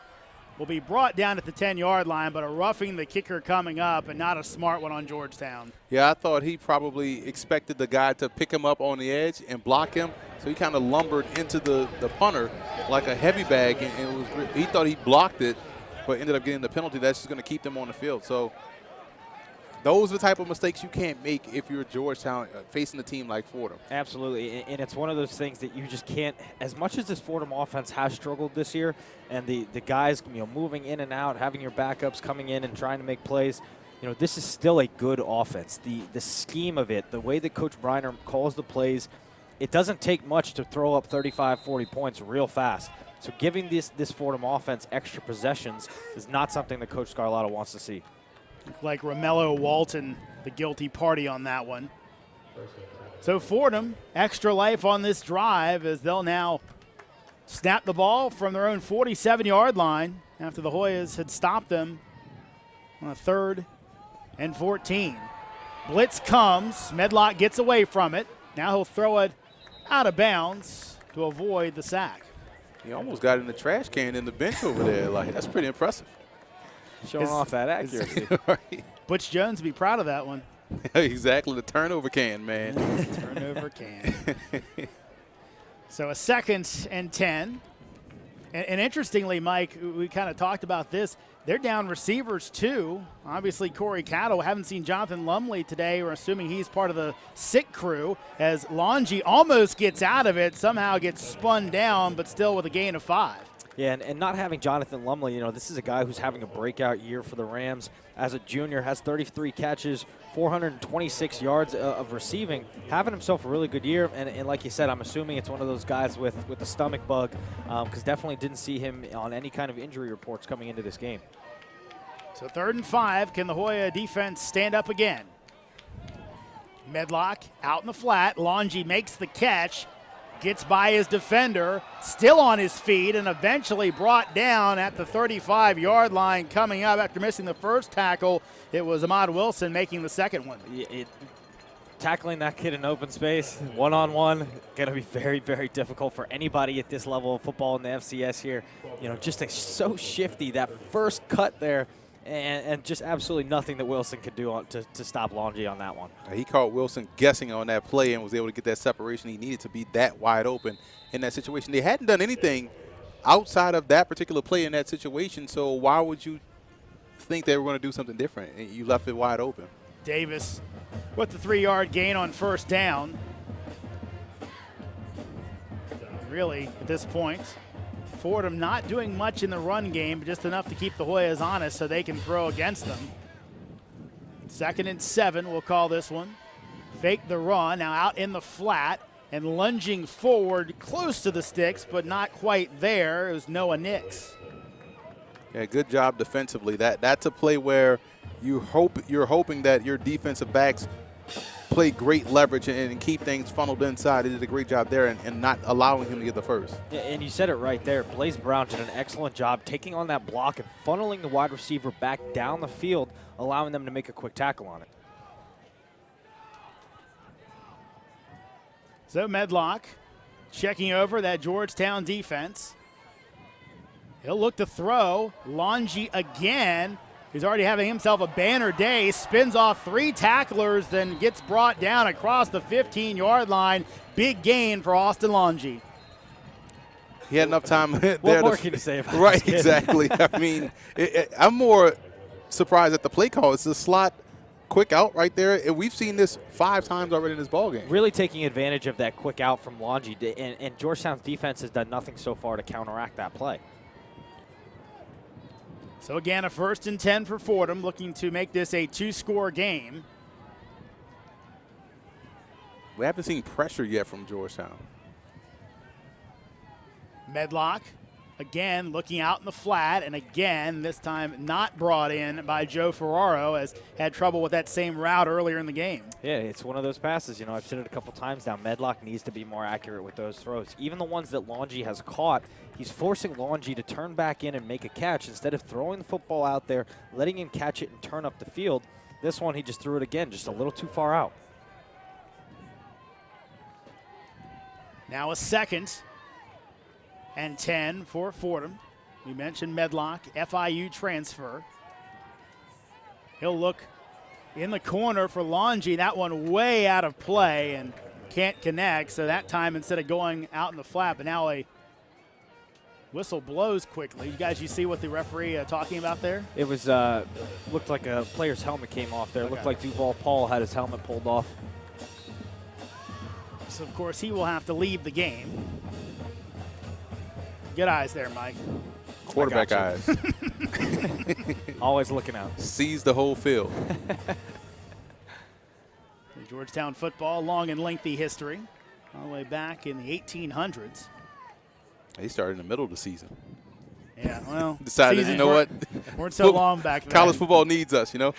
will be brought down at the 10-yard line, but a roughing the kicker coming up and not a smart one on Georgetown. Yeah, I thought he probably expected the guy to pick him up on the edge and block him, so he kind of lumbered into the punter like a heavy bag, and he thought he blocked it, but ended up getting the penalty. That's just going to keep them on the field. So those are the type of mistakes you can't make if you're Georgetown facing a team like Fordham. Absolutely, and it's one of those things that you just can't, as much as this Fordham offense has struggled this year, and the guys moving in and out, having your backups coming in and trying to make plays, this is still a good offense. The scheme of it, the way that Coach Briner calls the plays, it doesn't take much to throw up 35, 40 points real fast. So giving this Fordham offense extra possessions is not something that Coach Scarlato wants to see. Like Romello Walton, the guilty party on that one. So Fordham, extra life on this drive as they'll now snap the ball from their own 47-yard line after the Hoyas had stopped them on a 3rd and 14. Blitz comes. Medlock gets away from it. Now he'll throw it out of bounds to avoid the sack. He almost got in the trash can in the bench over there. Like, that's pretty impressive. Showing off that accuracy. Right. Butch Jones would be proud of that one. Exactly, the turnover can, man. Turnover can. So a 2nd and 10. And interestingly, Mike, we kind of talked about this. They're down receivers, too. Obviously, Corey Cattle. Haven't seen Jonathan Lumley today. We're assuming he's part of the sick crew as Longy almost gets out of it, somehow gets spun down, but still with a gain of 5. Yeah, and not having Jonathan Lumley, this is a guy who's having a breakout year for the Rams. As a junior, has 33 catches, 426 yards of receiving, having himself a really good year. And like you said, I'm assuming it's one of those guys with the stomach bug, because definitely didn't see him on any kind of injury reports coming into this game. So 3rd and 5. Can the Hoya defense stand up again? Medlock out in the flat. Longy makes the catch. Gets by his defender, still on his feet, and eventually brought down at the 35-yard line coming up after missing the first tackle. It was Ahmad Wilson making the second one. Tackling that kid in open space, one-on-one, going to be very, very difficult for anybody at this level of football in the FCS here. Just so shifty, that first cut there, and just absolutely nothing that Wilson could do to stop Longy on that one. He caught Wilson guessing on that play and was able to get that separation he needed to be that wide open in that situation. They hadn't done anything outside of that particular play in that situation, so why would you think they were going to do something different? And you left it wide open. Davis with the 3-yard gain on 1st down. Really, at this point, Fordham not doing much in the run game, but just enough to keep the Hoyas honest so they can throw against them. 2nd and 7, we'll call this one. Fake the run, now out in the flat and lunging forward close to the sticks, but not quite there. It was Noah Nix. Yeah, good job defensively. That's a play where you're hoping that your defensive backs play great leverage and keep things funneled inside. They did a great job there and not allowing him to get the first. Yeah, and you said it right there. Blaze Brown did an excellent job taking on that block and funneling the wide receiver back down the field, allowing them to make a quick tackle on it. So Medlock checking over that Georgetown defense. He'll look to throw. Longy again. He's already having himself a banner day. Spins off 3 tacklers, then gets brought down across the 15-yard line. Big gain for Austin Longy. He had enough time there. What more can you say about Right, this kid? exactly. I mean, I'm more surprised at the play call. It's a slot quick out right there. And we've seen this 5 times already in this ballgame. Really taking advantage of that quick out from Longy. And Georgetown's defense has done nothing so far to counteract that play. So again, a 1st and 10 for Fordham, looking to make this a 2-score game. We haven't seen pressure yet from Georgetown. Medlock again looking out in the flat, and again, this time not brought in by Joe Ferraro, as had trouble with that same route earlier in the game. Yeah, it's one of those passes. You know, I've said it a couple times now. Medlock needs to be more accurate with those throws. Even the ones that Longy has caught, he's forcing Longy to turn back in and make a catch instead of throwing the football out there, letting him catch it and turn up the field. This one, he just threw it again, just a little too far out. Now a 2nd and 10 for Fordham. We mentioned Medlock, FIU transfer. He'll look in the corner for Longy. That one way out of play and can't connect. So that time, instead of going out in the flat, but now a whistle blows quickly. You see what the referee talking about there? It was looked like a player's helmet came off there. It looked like Duval Paul had his helmet pulled off. So, of course, he will have to leave the game. Good eyes there, Mike. Quarterback eyes. Always looking out. Sees the whole field. Georgetown football, long and lengthy history, all the way back in the 1800s. He started in the middle of the season. Yeah, well, decided, you know what? Weren't so long back then. College football needs us, you know.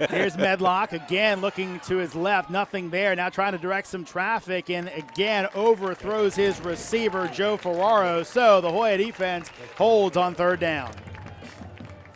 Here's Medlock again looking to his left. Nothing there. Now trying to direct some traffic, and again overthrows his receiver, Joe Ferraro. So the Hoya defense holds on 3rd down.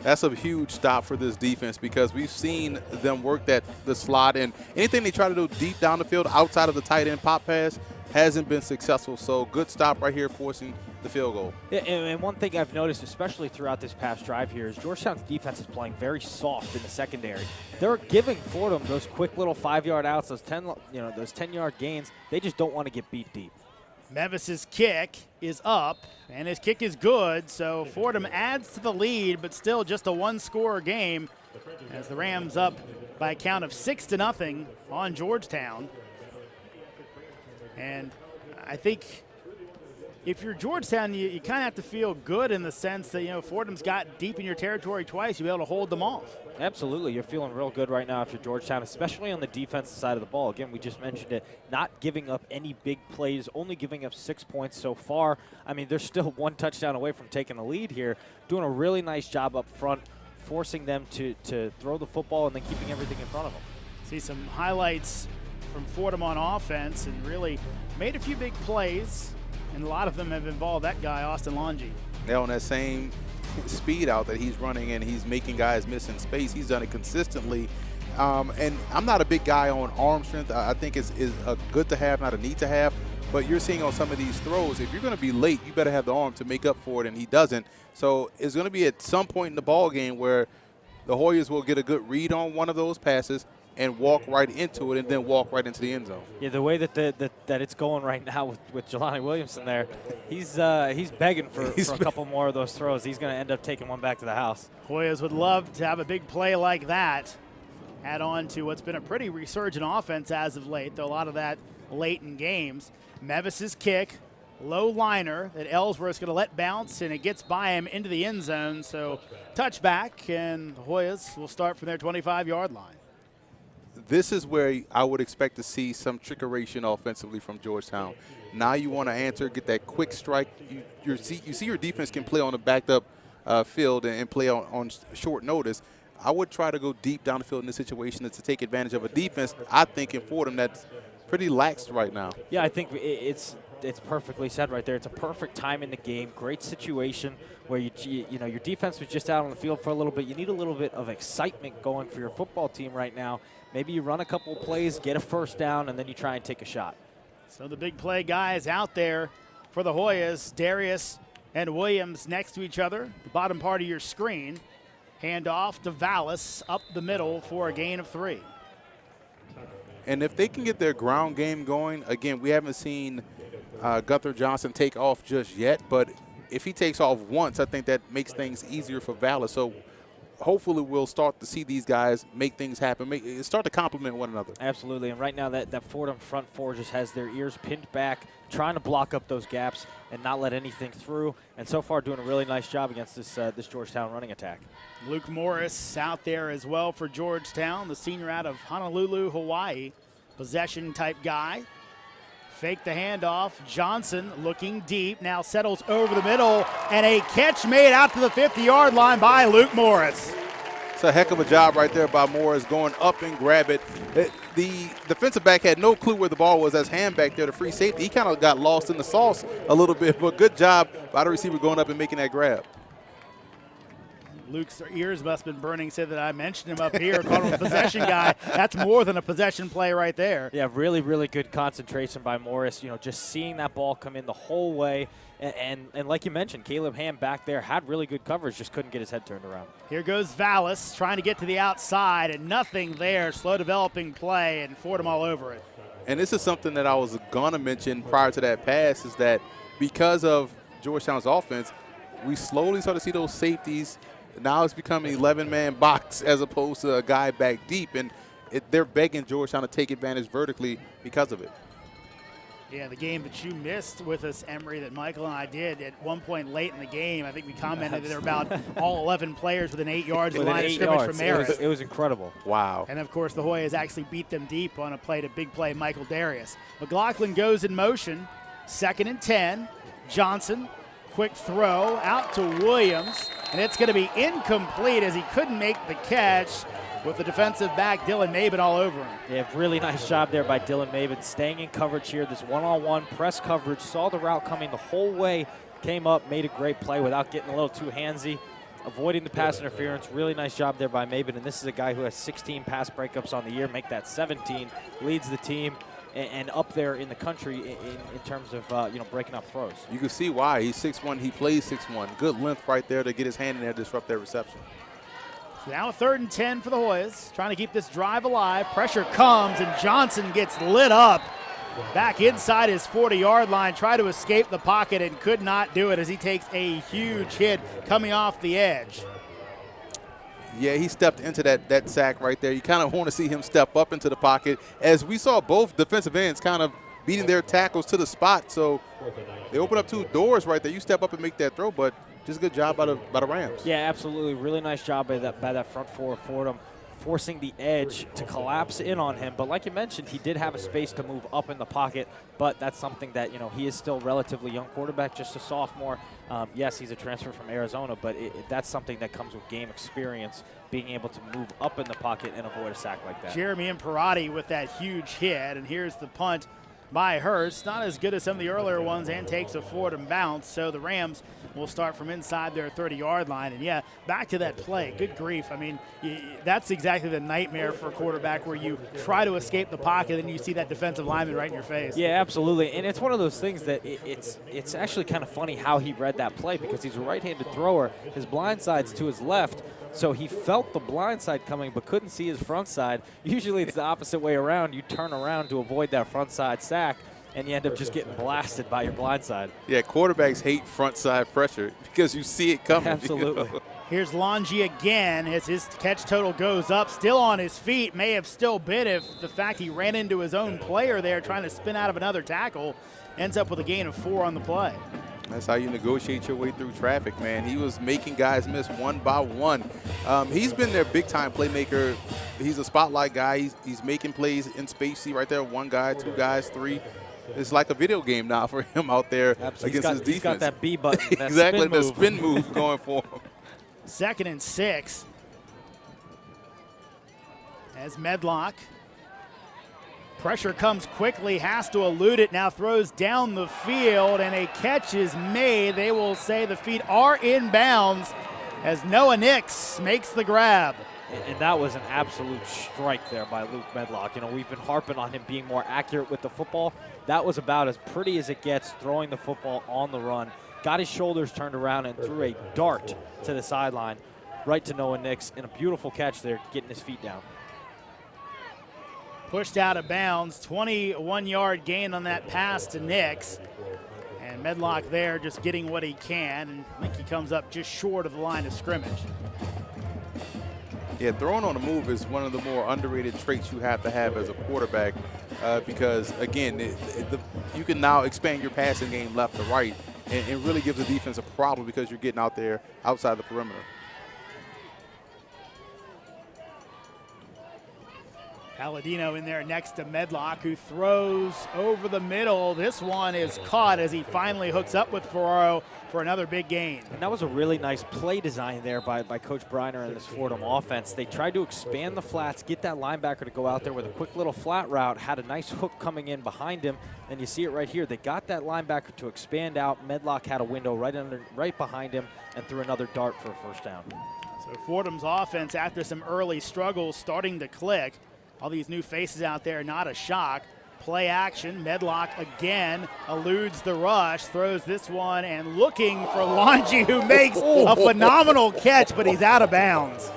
That's a huge stop for this defense, because we've seen them work the slot, and anything they try to do deep down the field outside of the tight end pop pass hasn't been successful. So good stop right here, forcing the field goal. Yeah, and one thing I've noticed, especially throughout this past drive here, is Georgetown's defense is playing very soft in the secondary. They're giving Fordham those quick little 5-yard outs, those 10-yard gains. They just don't want to get beat deep. Mevis's kick is up, and his kick is good, so Fordham adds to the lead, but still just a 1-score game as the Rams up by a count of 6-0 on Georgetown. And I think if you're Georgetown, you kind of have to feel good in the sense that, you know, Fordham's got deep in your territory twice. You'll be able to hold them off. Absolutely. You're feeling real good right now if you're Georgetown, especially on the defensive side of the ball. Again, we just mentioned it, not giving up any big plays, only giving up 6 points so far. I mean, they're still 1 touchdown away from taking the lead here, doing a really nice job up front, forcing them to throw the football and then keeping everything in front of them. See some highlights from Fordham on offense, and really made a few big plays, and a lot of them have involved that guy, Austin Longy. They're on that same speed out that he's running, and he's making guys miss in space. He's done it consistently. And I'm not a big guy on arm strength. I think it's a good to have, not a need to have. But you're seeing on some of these throws, if you're going to be late, you better have the arm to make up for it, and he doesn't. So it's going to be at some point in the ball game where the Hoyas will get a good read on one of those passes and walk right into it, and then walk right into the end zone. Yeah, the way that that it's going right now with Jelani Williamson there, he's begging for a couple more of those throws. He's going to end up taking one back to the house. Hoyas would love to have a big play like that. Add on to what's been a pretty resurgent offense as of late, though a lot of that late in games. Mevis's kick, low liner that Ellsworth's going to let bounce, and it gets by him into the end zone. So touchback, and the Hoyas will start from their 25-yard line. This is where I would expect to see some trickeration offensively from Georgetown. Now you want to answer, get that quick strike. You see your defense can play on a backed up field and play on short notice. I would try to go deep down the field in this situation to take advantage of a defense, I think, in Fordham that's pretty lax right now. Yeah, I think it's perfectly said right there. It's a perfect time in the game, great situation where you know your defense was just out on the field for a little bit. You need a little bit of excitement going for your football team right now. Maybe you run a couple of plays, get a first down, and then you try and take a shot. So the big play guys out there for the Hoyas, Darius and Williams next to each other, the bottom part of your screen. Hand off to Vallis up the middle for a gain of 3. And if they can get their ground game going, again, we haven't seen Guthrie Johnson take off just yet, but if he takes off once, I think that makes things easier for Vallis. So hopefully we'll start to see these guys make things happen, start to complement one another. Absolutely, and right now that Fordham front four just has their ears pinned back, trying to block up those gaps and not let anything through, and so far doing a really nice job against this Georgetown running attack. Luke Morris out there as well for Georgetown, the senior out of Honolulu, Hawaii. Possession type guy. Fake the handoff. Johnson looking deep, now settles over the middle, and a catch made out to the 50-yard line by Luke Morris. It's a heck of a job right there by Morris, going up and grab it. The defensive back had no clue where the ball was as hand back there, the free safety. He kind of got lost in the sauce a little bit, but good job by the receiver going up and making that grab. Luke's ears must have been burning, said that I mentioned him up here, called him a possession guy. That's more than a possession play right there. Yeah, really, really good concentration by Morris. You know, just seeing that ball come in the whole way. And like you mentioned, Caleb Ham back there had really good coverage, just couldn't get his head turned around. Here goes Vallis trying to get to the outside, and nothing there. Slow developing play, and Fordham all over it. And this is something that I was going to mention prior to that pass, is that because of Georgetown's offense, we slowly start to see those safeties. Now it's becoming an 11-man box as opposed to a guy back deep, and they're begging Georgetown to take advantage vertically because of it. Yeah, the game that you missed with us, Emery, that Michael and I did at one point late in the game, I think we commented that there were about all 11 players within 8 yards of the line of scrimmage from Merritt. It was incredible. Wow. And, of course, the Hoyas actually beat them deep on a play to big play Michael Darius. McLaughlin goes in motion, 2nd and 10. Johnson, quick throw out to Williams, and it's going to be incomplete as he couldn't make the catch with the defensive back Dylan Maben all over him. Yeah, really nice job there by Dylan Maben, staying in coverage here, this one-on-one press coverage, saw the route coming the whole way, came up, made a great play without getting a little too handsy, avoiding the pass interference. Really nice job there by Maben, and this is a guy who has 16 pass breakups on the year, make that 17, leads the team, and up there in the country in terms of breaking up throws. You can see why. He's 6'1", he plays 6'1". Good length right there to get his hand in there, disrupt their reception. So now 3rd and 10 for the Hoyas, trying to keep this drive alive. Pressure comes, and Johnson gets lit up back inside his 40-yard line. Tried to escape the pocket and could not do it as he takes a huge hit coming off the edge. Yeah, he stepped into that sack right there. You kind of want to see him step up into the pocket, as we saw both defensive ends kind of beating their tackles to the spot. So they open up 2 doors right there. You step up and make that throw, but just a good job by the Rams. Yeah, absolutely. Really nice job by that front four of Fordham, forcing the edge to collapse in on him. But like you mentioned, he did have a space to move up in the pocket, but that's something that, he is still relatively young quarterback, just a sophomore. Yes, he's a transfer from Arizona, but that's something that comes with game experience, being able to move up in the pocket and avoid a sack like that. Jeremy Imparati with that huge hit, and here's the punt by Hurst. Not as good as some of the earlier ones, and takes a Fordham bounce. So the Rams will start from inside their 30-yard line. And, yeah, back to that play. Good grief. I mean, that's exactly the nightmare for a quarterback, where you try to escape the pocket and you see that defensive lineman right in your face. Yeah, absolutely. And it's one of those things that it's actually kind of funny how he read that play, because he's a right-handed thrower. His blind side's to his left. So he felt the blind side coming but couldn't see his front side. Usually it's the opposite way around. You turn around to avoid that front side sack, and you end up just getting blasted by your blind side. Yeah, quarterbacks hate front side pressure because you see it coming. Absolutely. Here's Longy again as his catch total goes up. Still on his feet. May have still been if the fact he ran into his own player there trying to spin out of another tackle. Ends up with a gain of 4 on the play. That's how you negotiate your way through traffic, man. He was making guys miss one by one. He's been their big-time playmaker. He's a spotlight guy. He's making plays in space. See right there, 1 guy, 2 guys, 3. It's like a video game now for him out there against his defense. He's got that B button, that exactly, spin move. the spin move going for him. 2nd and 6. As Medlock. Pressure comes quickly, has to elude it, now throws down the field, and a catch is made. They will say the feet are in bounds as Noah Nix makes the grab. And that was an absolute strike there by Luke Medlock. You know, we've been harping on him being more accurate with the football. That was about as pretty as it gets, throwing the football on the run. Got his shoulders turned around and threw a dart to the sideline, right to Noah Nix, and a beautiful catch there, getting his feet down. Pushed out of bounds, 21-yard gain on that pass to Nix. And Medlock there just getting what he can, and I think he comes up just short of the line of scrimmage. Yeah, throwing on the move is one of the more underrated traits you have to have as a quarterback because, again, you can now expand your passing game left to right and really gives the defense a problem because you're getting out there outside the perimeter. Palladino in there next to Medlock, who throws over the middle. This one is caught as he finally hooks up with Ferraro for another big gain. And that was a really nice play design there by Coach Briner and this Fordham offense. They tried to expand the flats, get that linebacker to go out there with a quick little flat route, had a nice hook coming in behind him, and you see it right here. They got that linebacker to expand out. Medlock had a window right behind him and threw another dart for a first down. So Fordham's offense, after some early struggles, starting to click. All these new faces out there, not a shock. Play action, Medlock again eludes the rush, throws this one, and looking for Longy, who makes a phenomenal catch, but he's out of bounds.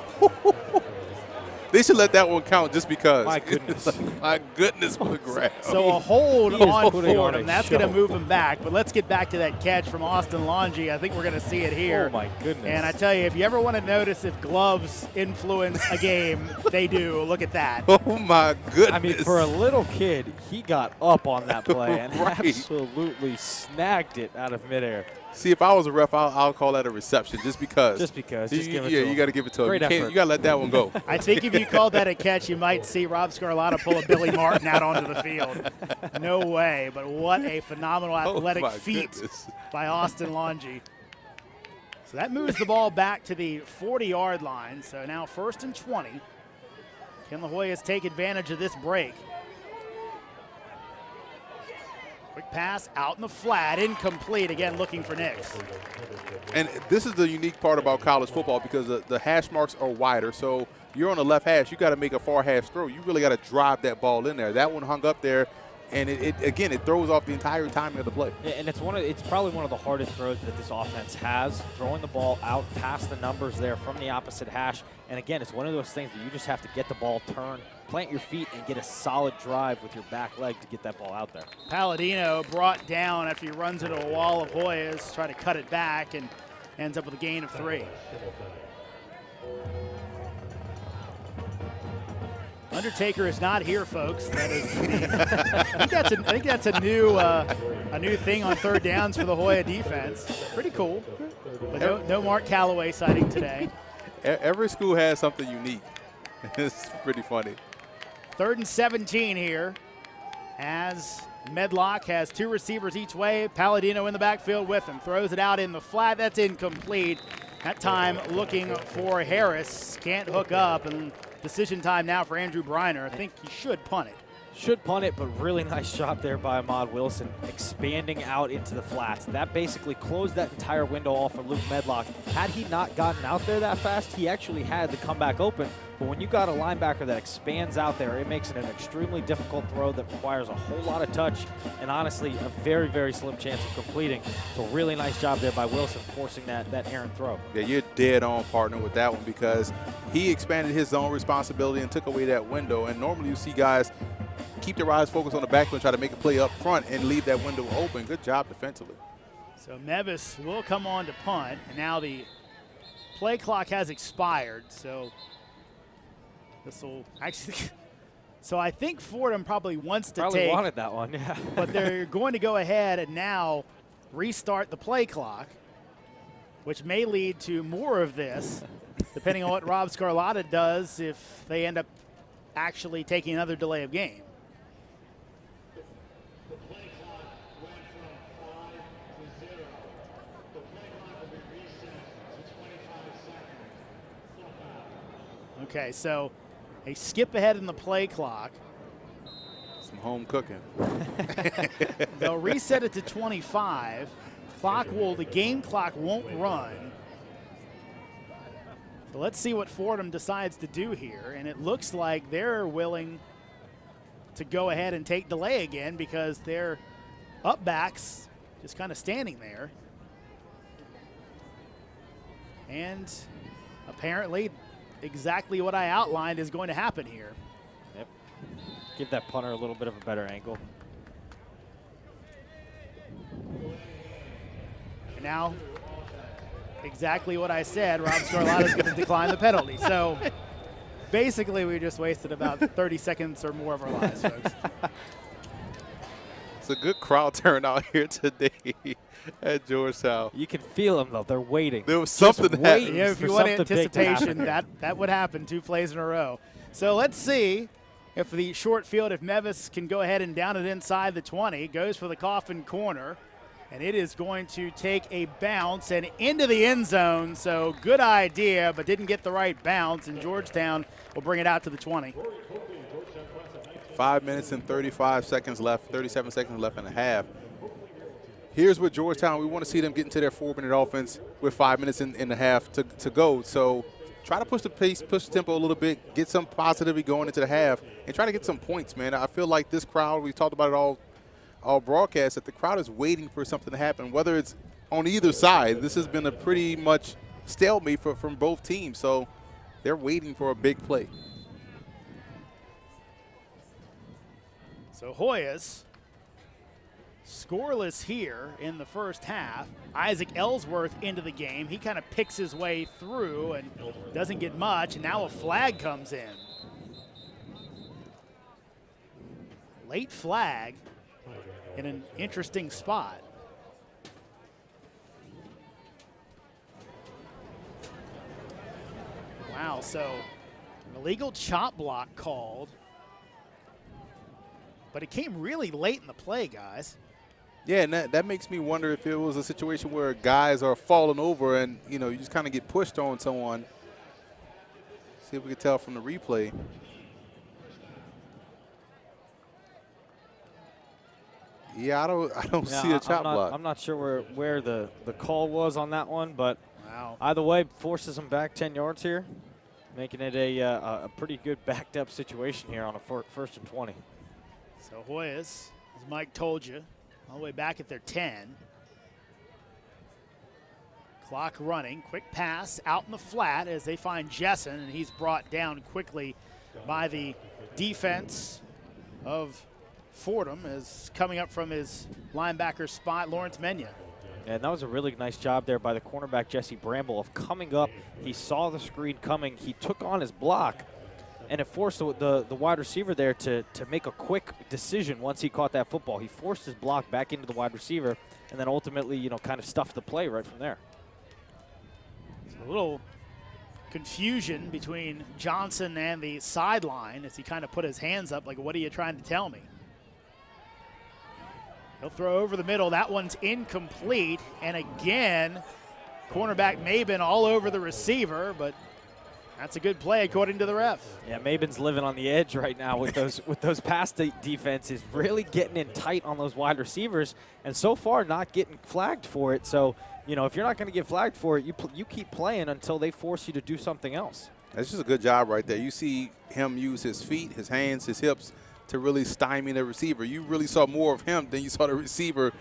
They should let that one count just because. My goodness. My goodness, what a grab. So a hold on putting on Fordham. a That's show. going to move him back. But let's get back to that catch from Austin Longy. I think we're going to see it here. Oh, my goodness. And I tell you, if you ever want to notice if gloves influence a game, they do. Look at that. Oh, my goodness. I mean, for a little kid, he got up on that play and Right. absolutely snagged it out of midair. See, if I was a ref, I'll call that a reception just because. Just because. You, Just give it yeah, to you him. got to give it to him. Great You effort. got to let that one go. I think if you called that a catch, you might see Rob Scarlatta pull a Billy Martin out onto the field. No way, but what a phenomenal athletic my feat goodness. by Austin Longy. So that moves the ball back to the 40-yard line. So now 1st and 20. Can La Jolla's take advantage of this break? Quick pass out in the flat, incomplete. Again, looking for Nix. And this is the unique part about college football because the hash marks are wider. So you're on the left hash, you got to make a far hash throw. You really got to drive that ball in there. That one hung up there, and it throws off the entire timing of the play. And it's probably one of the hardest throws that this offense has, throwing the ball out past the numbers there from the opposite hash. And again, it's one of those things that you just have to get the ball turned, plant your feet, and get a solid drive with your back leg to get that ball out there. Palladino brought down after he runs into a wall of Hoyas, try to cut it back, and ends up with a gain of 3. Undertaker is not here, folks. That is, I think that's a new thing on 3rd downs for the Hoya defense. Pretty cool. But no Mark Callaway sighting today. Every school has something unique. It's pretty funny. 3rd and 17 here, as Medlock has 2 receivers each way. Palladino in the backfield with him. Throws it out in the flat. That's incomplete. That time looking for Harris. Can't hook up, and decision time now for Andrew Briner. I think he should punt it. Should punt it, but really nice job there by Ahmad Wilson, expanding out into the flats. That basically closed that entire window off for Luke Medlock. Had he not gotten out there that fast, he actually had the comeback open. But when you got a linebacker that expands out there, it makes it an extremely difficult throw that requires a whole lot of touch and honestly a very, very slim chance of completing. So really nice job there by Wilson forcing that errant throw. Yeah, you're dead on, partner, with that one because he expanded his own responsibility and took away that window. And normally you see guys keep their eyes focused on the backfield, try to make a play up front and leave that window open. Good job defensively. So Mevis will come on to punt, and now the play clock has expired. So this will actually. So I think Fordham probably wants to Probably take. wanted that one, yeah. But they're going to go ahead and now restart the play clock, which may lead to more of this, depending on what Rob Scarlatta does if they end up actually taking another delay of game. Okay, so a skip ahead in the play clock. Some home cooking. They'll reset it to 25. The game clock won't run. So let's see what Fordham decides to do here. And it looks like they're willing to go ahead and take delay again because their up backs just kind of standing there. And apparently exactly what I outlined is going to happen here. Yep. Give that punter a little bit of a better angle. And now, exactly what I said, Rob Scarlatta is going to decline the penalty. So basically we just wasted about 30 seconds or more of our lives, folks. It's a good crowd turnout here today at Georgetown. You can feel them, though. They're waiting. There was something Just that waiting Yeah, if for you want something big to happen. anticipation, that would happen 2 plays in a row. So let's see if the short field, if Mevis can go ahead and down it inside the 20, goes for the coffin corner, and it is going to take a bounce and into the end zone. So good idea, but didn't get the right bounce, and Georgetown will bring it out to the 20. 5 minutes and 35 seconds left, 37 seconds left in the half. Here's what Georgetown, we want to see them get into their 4-minute offense with 5 minutes in the half to go. So try to push the pace, push the tempo a little bit, get some positivity going into the half, and try to get some points, man. I feel like this crowd, we talked about it all broadcast, that the crowd is waiting for something to happen, whether it's on either side. This has been a pretty much stalemate from both teams, so they're waiting for a big play. So Hoyas scoreless here in the first half. Isaac Ellsworth into the game. He kind of picks his way through and doesn't get much, and now a flag comes in. Late flag in an interesting spot. Wow, so an illegal chop block called. But it came really late in the play, guys. Yeah, and that makes me wonder if it was a situation where guys are falling over and, you know, you just kind of get pushed on someone. See if we can tell from the replay. Yeah, I don't see a chop block. I'm not sure where the call was on that one, but wow. Either way, forces them back 10 yards here, making it a pretty good backed up situation here on a 1st and 20. So Hoyas, as Mike told you, all the way back at their 10. Clock running, quick pass out in the flat as they find Jessen, and he's brought down quickly by the defense of Fordham, as coming up from his linebacker spot, Lawrence Menya. And that was a really nice job there by the cornerback, Jesse Bramble, of coming up. He saw the screen coming. He took on his block, and it forced the wide receiver there to make a quick decision once he caught that football. He forced his block back into the wide receiver, and then ultimately, you know, kind of stuffed the play right from there. A little confusion between Johnson and the sideline as he kind of put his hands up like, what are you trying to tell me? He'll throw over the middle. That one's incomplete. And again, cornerback Mabin all over the receiver, but that's a good play according to the ref. Yeah, Mabin's living on the edge right now with those pass defenses, really getting in tight on those wide receivers, and so far not getting flagged for it. So, you know, if you're not going to get flagged for it, you keep playing until they force you to do something else. That's just a good job right there. You see him use his feet, his hands, his hips to really stymie the receiver. You really saw more of him than you saw the receiver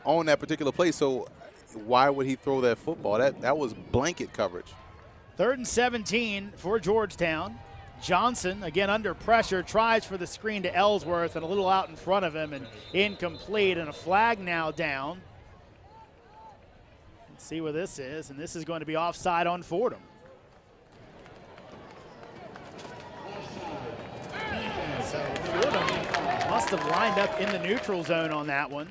on that particular play. So why would he throw that football? That was blanket coverage. 3rd and 17 for Georgetown. Johnson, again under pressure, tries for the screen to Ellsworth and a little out in front of him and incomplete, and a flag now down. Let's see what this is, and this is going to be offside on Fordham. So Fordham must have lined up in the neutral zone on that one.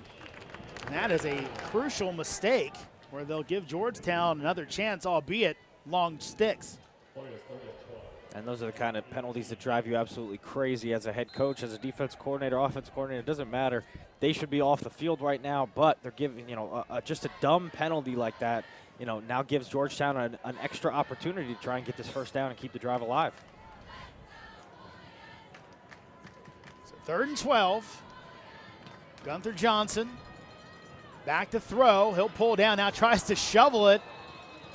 And that is a crucial mistake where they'll give Georgetown another chance, albeit long sticks. And those are the kind of penalties that drive you absolutely crazy as a head coach, as a defense coordinator, offense coordinator. It doesn't matter. They should be off the field right now, but they're giving, you know, just a dumb penalty like that, you know, now gives Georgetown an extra opportunity to try and get this first down and keep the drive alive. So 3rd and 12. Gunther Johnson back to throw. He'll pull down now, tries to shovel it.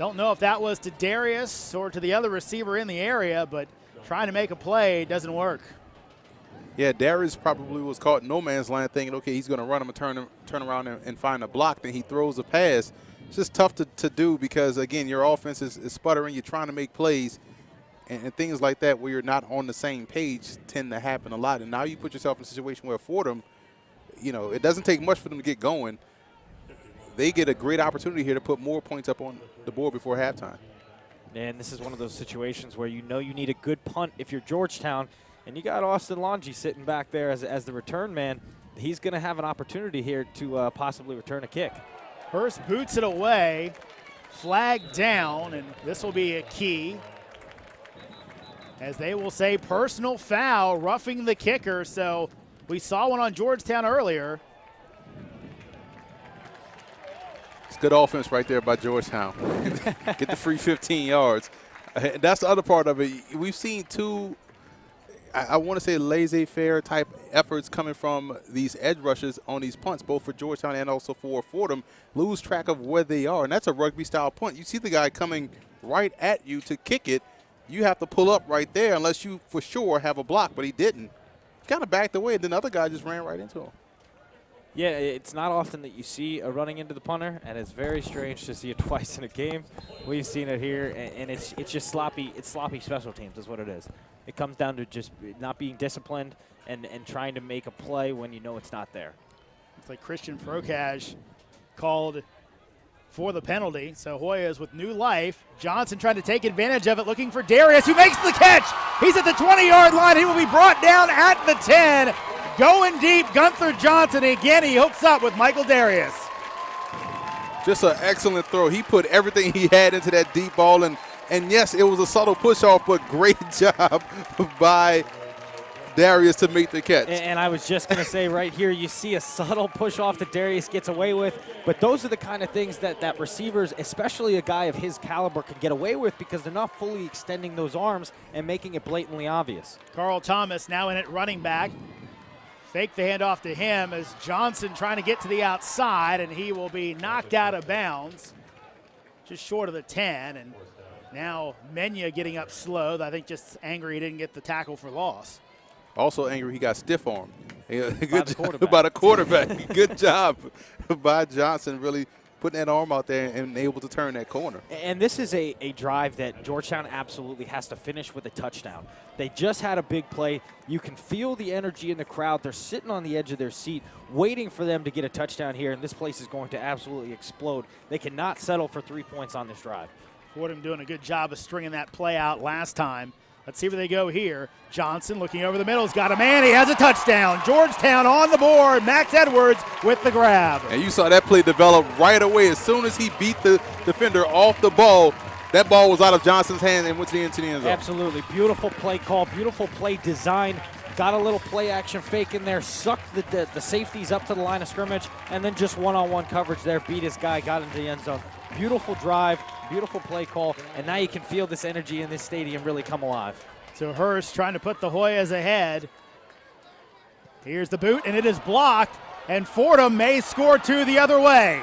Don't know if that was to Darius or to the other receiver in the area, but trying to make a play doesn't work. Yeah, Darius probably was caught in no man's land thinking, okay, he's going to run him and turn around and find a block. Then he throws a pass. It's just tough to do because, again, your offense is sputtering. You're trying to make plays. And things like that where you're not on the same page tend to happen a lot. And now you put yourself in a situation where Fordham, you know, it doesn't take much for them to get going. They get a great opportunity here to put more points up on the board before halftime. And this is one of those situations where you know you need a good punt if you're Georgetown, and you got Austin Longy sitting back there as the return man. He's going to have an opportunity here to possibly return a kick. Hurst boots it away, flag down, and this will be a key, as they will say personal foul, roughing the kicker. So we saw one on Georgetown earlier. It's good offense right there by Georgetown. Get the free 15 yards. That's the other part of it. We've seen two, I want to say, laissez-faire type efforts coming from these edge rushers on these punts, both for Georgetown and also for Fordham, lose track of where they are. And that's a rugby-style punt. You see the guy coming right at you to kick it. You have to pull up right there unless you for sure have a block, but he didn't. He kind of backed away, and then the other guy just ran right into him. Yeah, it's not often that you see a running into the punter, and it's very strange to see it twice in a game. We've seen it here, and it's just sloppy. It's sloppy special teams is what it is. It comes down to just not being disciplined and trying to make a play when you know it's not there. It's like Christian Frokaj called for the penalty. So Hoyas with new life. Johnson trying to take advantage of it, looking for Darius, who makes the catch. He's at the 20-yard line. He will be brought down at the 10. Going deep, Gunther Johnson. Again, he hooks up with Michael Darius. Just an excellent throw. He put everything he had into that deep ball. And yes, it was a subtle push-off, but great job by Darius to make the catch. And I was just going to say right here, you see a subtle push-off that Darius gets away with. But those are the kind of things that receivers, especially a guy of his caliber, can get away with because they're not fully extending those arms and making it blatantly obvious. Carl Thomas now in at running back. Fake the handoff to him as Johnson trying to get to the outside, and he will be knocked out of bounds just short of the 10. And now Menya getting up slow. I think just angry he didn't get the tackle for loss. Also angry he got stiff-armed. By the quarterback. Good job by Johnson, really putting that arm out there and able to turn that corner. And this is a drive that Georgetown absolutely has to finish with a touchdown. They just had a big play. You can feel the energy in the crowd. They're sitting on the edge of their seat waiting for them to get a touchdown here, and this place is going to absolutely explode. They cannot settle for 3 points on this drive. Fordham doing a good job of stringing that play out last time. Let's see where they go here. Johnson looking over the middle. He's got a man. He has a touchdown. Georgetown on the board. Max Edwards with the grab. And you saw that play develop right away. As soon as he beat the defender off the ball, that ball was out of Johnson's hand and went into the end zone. Absolutely. Beautiful play call. Beautiful play design. Got a little play action fake in there. Sucked the safeties up to the line of scrimmage. And then just one-on-one coverage there. Beat his guy. Got into the end zone. Beautiful drive. Beautiful play call, and now you can feel this energy in this stadium really come alive. So Hurst trying to put the Hoyas ahead. Here's the boot, and it is blocked, and Fordham may score 2 the other way.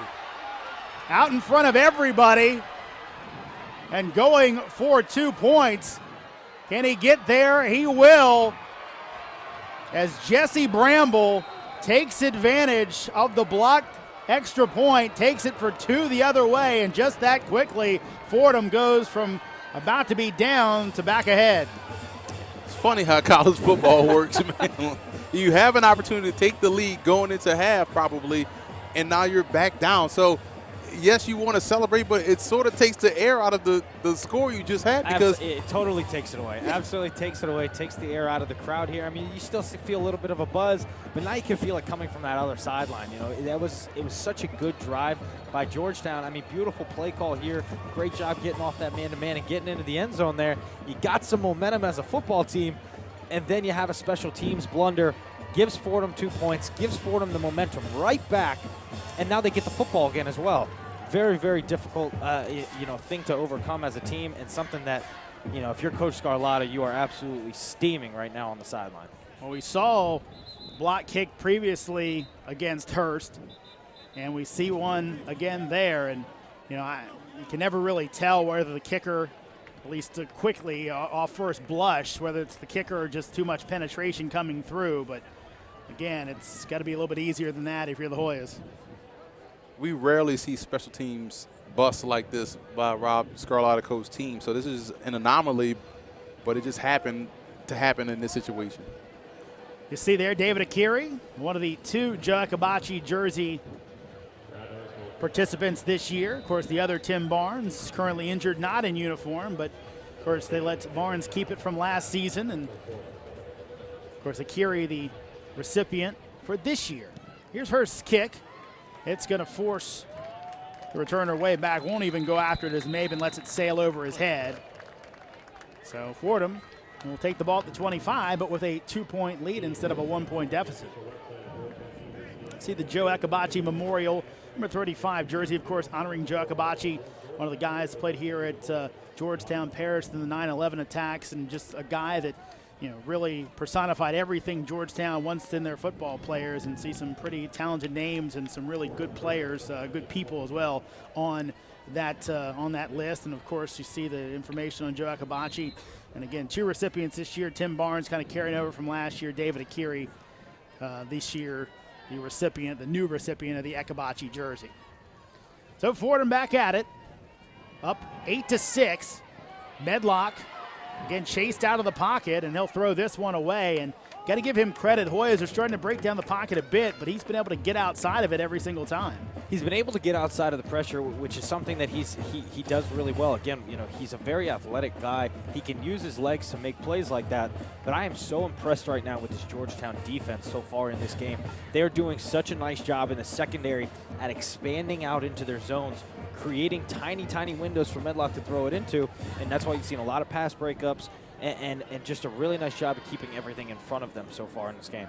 Out in front of everybody and going for 2 points. Can he get there? He will, as Jesse Bramble takes advantage of the blocked extra point, takes it for 2 the other way, and just that quickly, Fordham goes from about to be down to back ahead. It's funny how college football works, man. You have an opportunity to take the lead going into half probably, and now you're back down. So, yes, you want to celebrate, but it sort of takes the air out of the score you just had. Because it totally takes it away. Absolutely takes it away. Takes the air out of the crowd here. I mean, you still feel a little bit of a buzz, but now you can feel it coming from that other sideline. You know, it was such a good drive by Georgetown. I mean, beautiful play call here. Great job getting off that man-to-man and getting into the end zone there. You got some momentum as a football team, and then you have a special teams blunder. Gives Fordham 2 points, gives Fordham the momentum right back, and now they get the football again as well. Very, very difficult, thing to overcome as a team, and something that, if you're Coach Scarlatta, you are absolutely steaming right now on the sideline. Well, we saw block kick previously against Hurst, and we see one again there. And you can never really tell whether the kicker, at least quickly off first blush, whether it's the kicker or just too much penetration coming through. But again, it's got to be a little bit easier than that if you're the Hoyas. We rarely see special teams bust like this by Rob Scarlato's team. So this is an anomaly, but it just happened to happen in this situation. You see there David Akiri, one of the 2 Joe Akabachi jersey participants this year. Of course, the other Tim Barnes, currently injured, not in uniform, but of course they let Barnes keep it from last season. And of course, Akiri, the recipient for this year. Here's Hurst's kick. It's going to force the returner way back. Won't even go after it as Maben lets it sail over his head. So Fordham will take the ball at the 25, but with a 2-point lead instead of a 1-point deficit. See the Joe Akabachi Memorial, number 35 jersey, of course, honoring Joe Akabachi, one of the guys played here at Georgetown Parish in the 9/11 attacks, and just a guy that, you know, really personified everything Georgetown wants in their football players, and see some pretty talented names and some really good players, good people as well on that list. And of course, you see the information on Joe Akabachi. And again, 2 recipients this year. Tim Barnes kind of carrying over from last year. David Akiri this year, the new recipient of the Akabachi jersey. So Fordham back at it, up 8-6. Medlock again chased out of the pocket, and he'll throw this one away. And got to give him credit. Hoyas are starting to break down the pocket a bit, but he's been able to get outside of it every single time. He's been able to get outside of the pressure, which is something that he does really well. Again, you know, he's a very athletic guy. He can use his legs to make plays like that. But I am so impressed right now with this Georgetown defense so far in this game. They're doing such a nice job in the secondary at expanding out into their zones, creating tiny, tiny windows for Medlock to throw it into. And that's why you've seen a lot of pass breakups and just a really nice job of keeping everything in front of them so far in this game.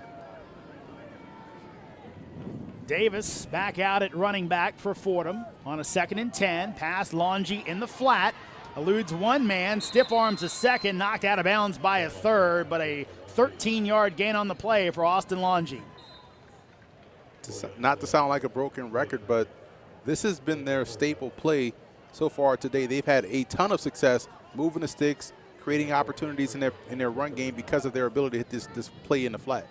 Davis back out at running back for Fordham on a 2nd and 10. Pass Longy in the flat. Eludes one man, stiff arms a second, knocked out of bounds by a third, but a 13-yard gain on the play for Austin Longy. Not to sound like a broken record, but this has been their staple play so far today. They've had a ton of success moving the sticks, creating opportunities in their run game because of their ability to hit this play in the flat.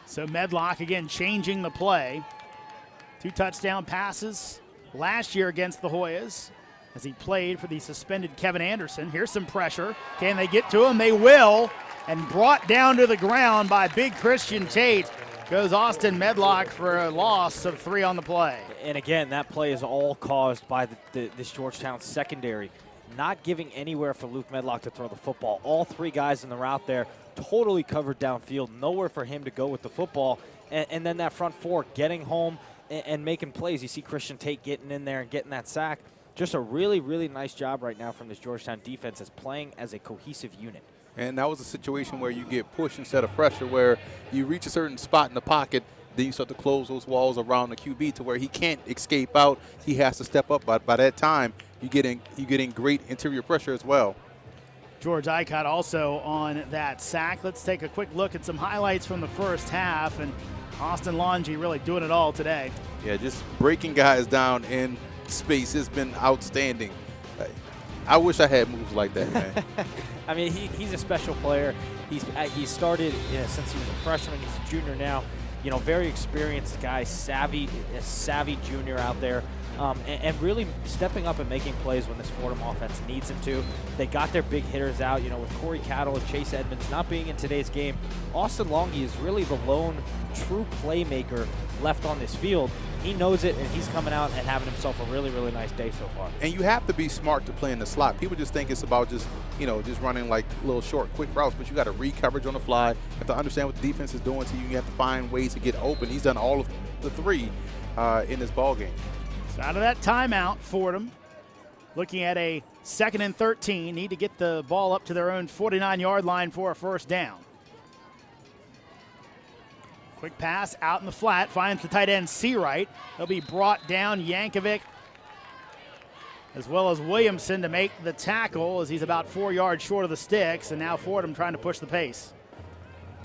So Medlock again changing the play. 2 touchdown passes last year against the Hoyas as he played for the suspended Kevin Anderson. Here's some pressure. Can they get to him? They will. And brought down to the ground by big Christian Tate goes Austin Medlock for a loss of 3 on the play. And again, that play is all caused by this Georgetown secondary not giving anywhere for Luke Medlock to throw the football. All 3 guys in the route there totally covered downfield, nowhere for him to go with the football. And then that front 4 getting home and making plays. You see Christian Tate getting in there and getting that sack. Just a really, really nice job right now from this Georgetown defense as playing as a cohesive unit. And that was a situation where you get push instead of pressure, where you reach a certain spot in the pocket, then you start to close those walls around the QB to where he can't escape out. He has to step up. By that time, you're getting great interior pressure as well. George Icott also on that sack. Let's take a quick look at some highlights from the first half, and Austin Longy really doing it all today. Yeah, just breaking guys down in space has been outstanding. I wish I had moves like that, man. I mean, he's a special player. He's started since he was a freshman. He's a junior now. You know, very experienced guy, savvy junior out there. And really stepping up and making plays when this Fordham offense needs him to. They got their big hitters out, you know, with Corey Cattle and Chase Edmonds not being in today's game. Austin Longy is really the lone true playmaker left on this field. He knows it, and he's coming out and having himself a really, really nice day so far. And you have to be smart to play in the slot. People just think it's about just running like little short, quick routes, but you got to read coverage on the fly. You have to understand what the defense is doing to you. You have to find ways to get open. He's done all of the 3 in this ball game. So out of that timeout, Fordham looking at a 2nd and 13. Need to get the ball up to their own 49-yard line for a first down. Quick pass out in the flat, finds the tight end Seawright. He'll be brought down. Yankovic as well as Williamson to make the tackle as he's about 4 yards short of the sticks, and now Fordham trying to push the pace.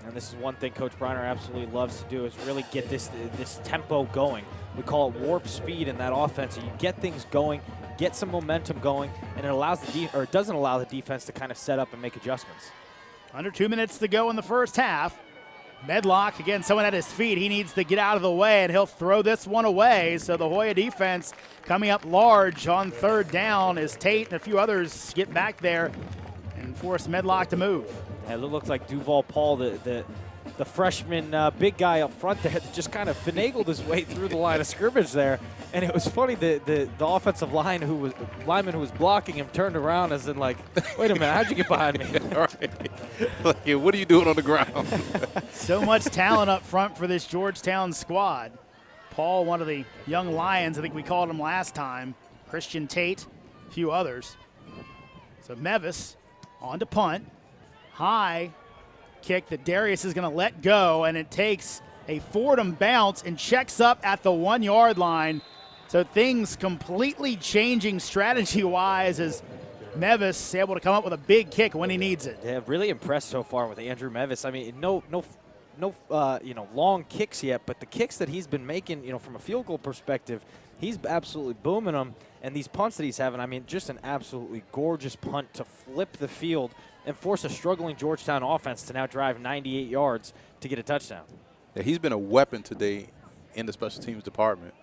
And this is one thing Coach Briner absolutely loves to do, is really get this tempo going. We call it warp speed in that offense. So you get things going, get some momentum going, and it allows it doesn't allow the defense to kind of set up and make adjustments. Under 2 minutes to go in the first half. Medlock, again, someone at his feet. He needs to get out of the way, and he'll throw this one away. So the Hoya defense coming up large on third down as Tate and a few others get back there and force Medlock to move. Yeah, it looked like Duval Paul, the freshman big guy up front there, that just kind of finagled his way through the line of scrimmage there. And it was funny, the offensive lineman who was blocking him turned around as in like, wait a minute, how'd you get behind me? Right. Like, yeah, what are you doing on the ground? So much talent up front for this Georgetown squad. Paul, one of the young Lions, I think we called him last time. Christian Tate, a few others. So Mevis on to punt. High kick that Darius is going to let go, and it takes a Fordham bounce and checks up at the 1 yard line. So things completely changing strategy-wise as Mevis able to come up with a big kick when he needs it. Yeah, really impressed so far with Andrew Mevis. I mean, no long kicks yet, but the kicks that he's been making, from a field goal perspective, he's absolutely booming them. And these punts that he's having, I mean, just an absolutely gorgeous punt to flip the field and force a struggling Georgetown offense to now drive 98 yards to get a touchdown. Yeah, he's been a weapon today in the special teams department.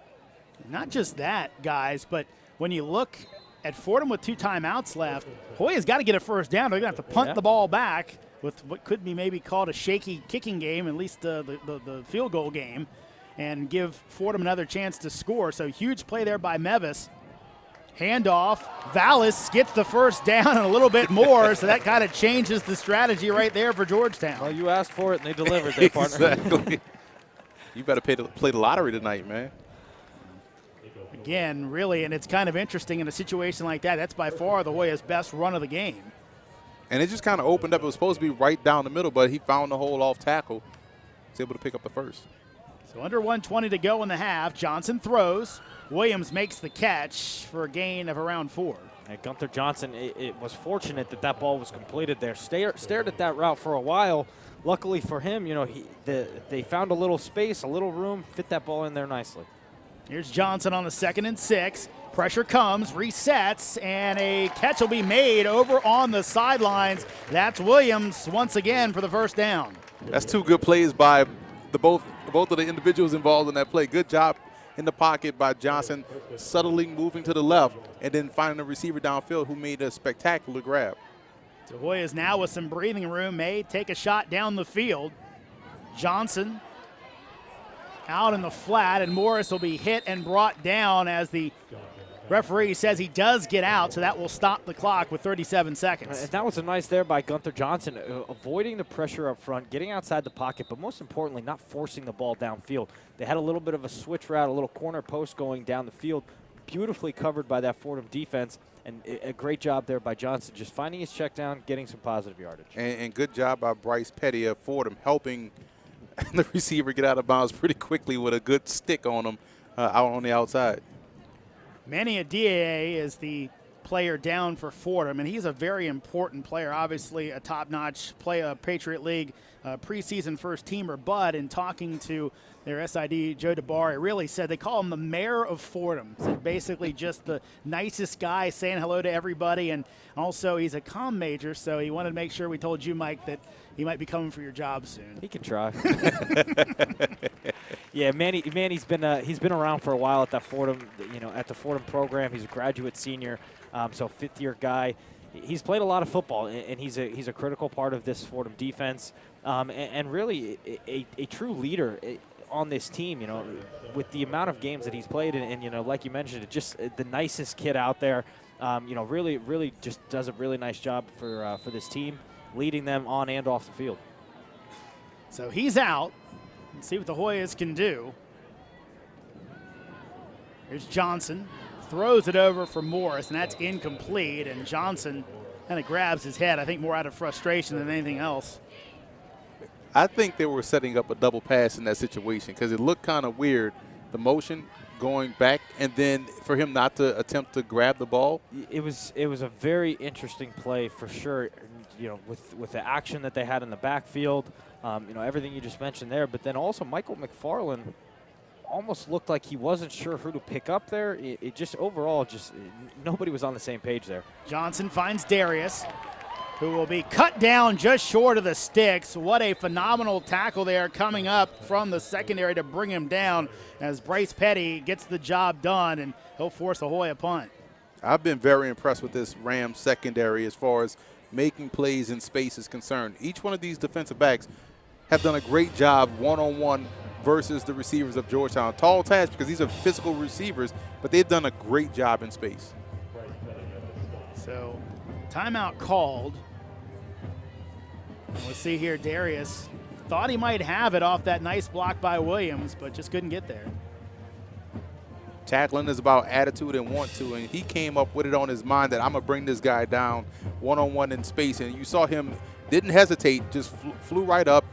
Not just that, guys, but when you look at Fordham with 2 timeouts left, Hoya's got to get a first down. They're going to have to punt the ball back with what could be maybe called a shaky kicking game, at least the field goal game, and give Fordham another chance to score. So huge play there by Mevis. Handoff. Vallis gets the first down and a little bit more, so that kind of changes the strategy right there for Georgetown. Well, you asked for it, and they delivered their partner. Exactly. You better play the lottery tonight, man. Again, really, and it's kind of interesting in a situation like that. That's by far the Hoya's best run of the game. And it just kind of opened up. It was supposed to be right down the middle, but he found the hole off tackle. Was able to pick up the first. So under 1:20 to go in the half. Johnson throws. Williams makes the catch for a gain of around 4. And Gunther Johnson, it was fortunate that ball was completed there. Stared at that route for a while. Luckily for him, they found a little space, a little room, fit that ball in there nicely. Here's Johnson on the 2nd and 6. Pressure comes, resets, and a catch will be made over on the sidelines. That's Williams once again for the first down. That's 2 good plays by both of the individuals involved in that play. Good job in the pocket by Johnson, subtly moving to the left and then finding a receiver downfield who made a spectacular grab. So Hoyas now with some breathing room may take a shot down the field. Johnson out in the flat, and Morris will be hit and brought down as the referee says he does get out, so that will stop the clock with 37 seconds. And that was a nice there by Gunther Johnson, avoiding the pressure up front, getting outside the pocket, but most importantly, not forcing the ball downfield. They had a little bit of a switch route, a little corner post going down the field, beautifully covered by that Fordham defense, and a great job there by Johnson, just finding his check down, getting some positive yardage. And good job by Bryce Petty of Fordham, helping the receiver get out of bounds pretty quickly with a good stick on him out on the outside. Manny Adie is the player down for Fordham, and he's a very important player, obviously a top-notch Patriot League preseason first-teamer, but in talking to their SID, Joe DeBari, really said they call him the mayor of Fordham. So basically just the nicest guy saying hello to everybody, and also he's a comm major, so he wanted to make sure we told you, Mike, that he might be coming for your job soon. He can try. Yeah, Manny's been around for a while at that Fordham, at the Fordham program. He's a graduate senior, so 5th-year guy. He's played a lot of football, and he's a critical part of this Fordham defense, and really a true leader on this team. With the amount of games that he's played, and like you mentioned, just the nicest kid out there. Really just does a really nice job for this team, leading them on and off the field. So he's out. Let's see what the Hoyas can do. Here's Johnson. Throws it over for Morris, and that's incomplete. And Johnson kind of grabs his head, I think more out of frustration than anything else. I think they were setting up a double pass in that situation because it looked kind of weird. The motion going back, and then for him not to attempt to grab the ball? It was a very interesting play for sure. You know, with the action that they had in the backfield, you know, everything you just mentioned there. But then also Michael McFarland almost looked like he wasn't sure who to pick up there. It just overall, nobody was on the same page there. Johnson finds Darius, who will be cut down just short of the sticks. What a phenomenal tackle there coming up from the secondary to bring him down as Bryce Petty gets the job done, and he'll force a Hoya punt. I've been very impressed with this Rams secondary as far as making plays in space is concerned. Each one of these defensive backs have done a great job one-on-one versus the receivers of Georgetown. Tall task because these are physical receivers, but they've done a great job in space. So, timeout called. Let's see here, Darius thought he might have it off that nice block by Williams, but just couldn't get there. Tackling is about attitude and want to, and he came up with it on his mind that I'm going to bring this guy down one-on-one in space, and you saw him didn't hesitate, just flew right up,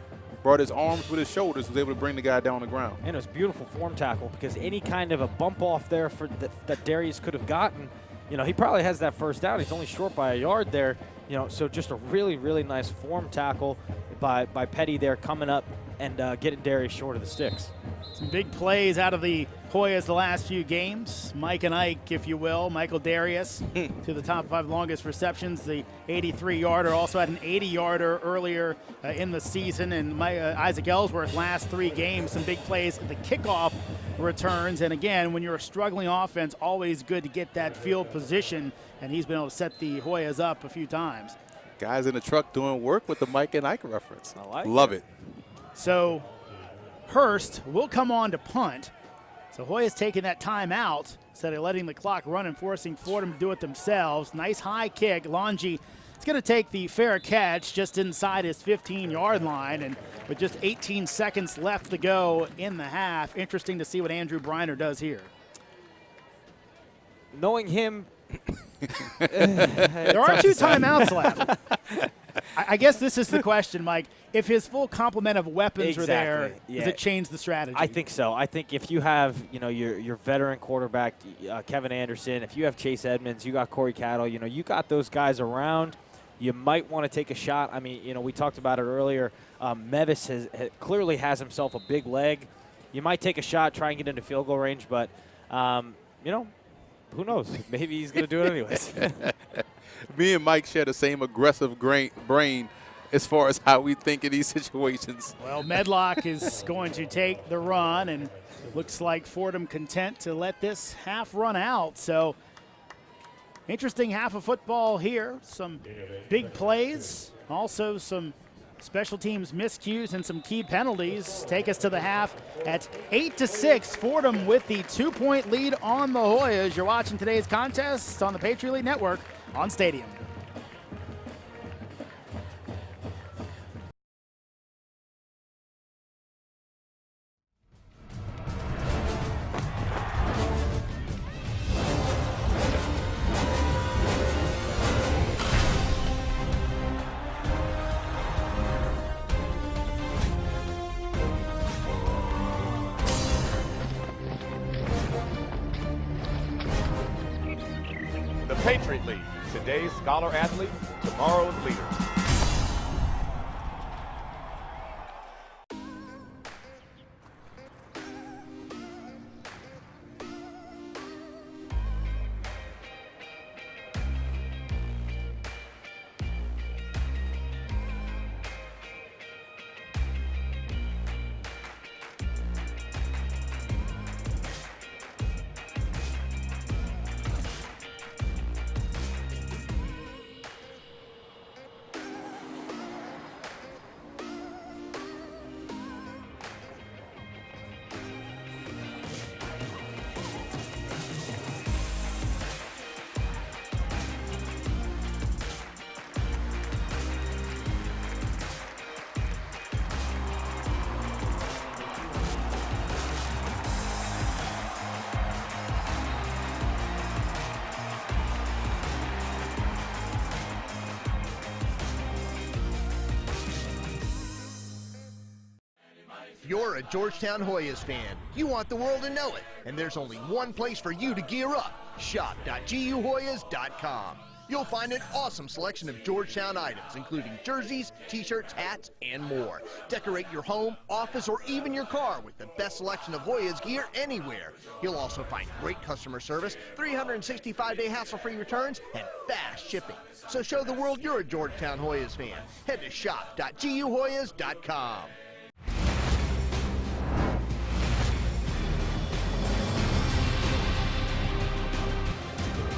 brought his arms with his shoulders, was able to bring the guy down on the ground. And it was beautiful form tackle because any kind of a bump off there that Darius could have gotten, you know, he probably has that first down. He's only short by a yard there, you know, so just a really, really nice form tackle by Petty there coming up and getting Darius short of the sticks. Some big plays out of the Hoyas the last few games. Mike and Ike, if you will. Michael Darius to the top 5 longest receptions. The 83-yarder also had an 80-yarder earlier in the season. And Isaac Ellsworth last 3 games, some big plays at the kickoff returns. And again, when you're a struggling offense, always good to get that field position. And he's been able to set the Hoyas up a few times. Guys in the truck doing work with the Mike and Ike reference. I like Love it. So Hurst will come on to punt. So Hoya's taking that time out instead of letting the clock run and forcing Fordham to do it themselves. Nice high kick. Longy is going to take the fair catch just inside his 15-yard line, and with just 18 seconds left to go in the half. Interesting to see what Andrew Briner does here. Knowing him, there are 2 timeouts left. I guess this is the question, Mike. If his full complement of weapons are there, does it change the strategy? I think so. I think if you have, you know, your veteran quarterback, Kevin Anderson, if you have Chase Edmonds, you got Corey Cattle, you know, you got those guys around, you might want to take a shot. I mean, you know, we talked about it earlier. Mevis clearly has himself a big leg. You might take a shot, try and get into field goal range, but, you know, who knows? Maybe he's going to do it anyways. Me and Mike share the same aggressive brain as far as how we think in these situations. Well, Medlock is going to take the run, and it looks like Fordham content to let this half run out. So interesting half of football here. Some big plays, also some special teams miscues and some key penalties take us to the half at 8-6. Fordham with the 2-point lead on the Hoyas. You're watching today's contest on the Patriot League Network on Stadium. The Patriot League, today's scholar athlete, tomorrow's leader. you're a Georgetown Hoyas fan, you want the world to know it, and there's only one place for you to gear up, shop.guhoyas.com. You'll find an awesome selection of Georgetown items, including jerseys, t-shirts, hats, and more. Decorate your home, office, or even your car with the best selection of Hoyas gear anywhere. You'll also find great customer service, 365-day hassle-free returns, and fast shipping. So show the world you're a Georgetown Hoyas fan. Head to shop.guhoyas.com.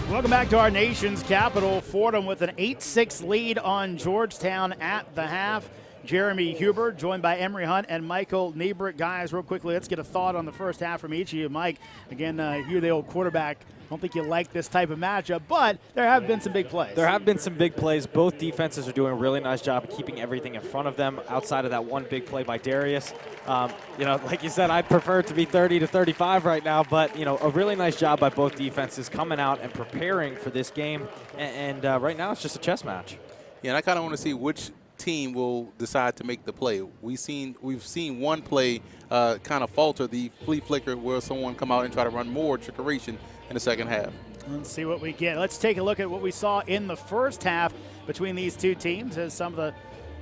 Welcome back to our nation's capital. Fordham with an 8-6 lead on Georgetown at the half. Jeremy Huber joined by Emery Hunt and Michael Niebrick. Guys, real quickly, let's get a thought on the first half from each of you. Mike, again, you're the old quarterback. I don't think you like this type of matchup, but there have been some big plays. There have been some big plays. Both defenses are doing a really nice job of keeping everything in front of them outside of that one big play by Darius. Like you said, I'd prefer it to be 30-35 right now, but, a really nice job by both defenses coming out and preparing for this game. And right now it's just a chess match. Yeah, and I kind of want to see which team will decide to make the play. We've seen one play kind of falter, the flea flicker, where someone come out and try to run more trickeration in the second half. Let's see what we get. Let's take a look at what we saw in the first half between these two teams as some of the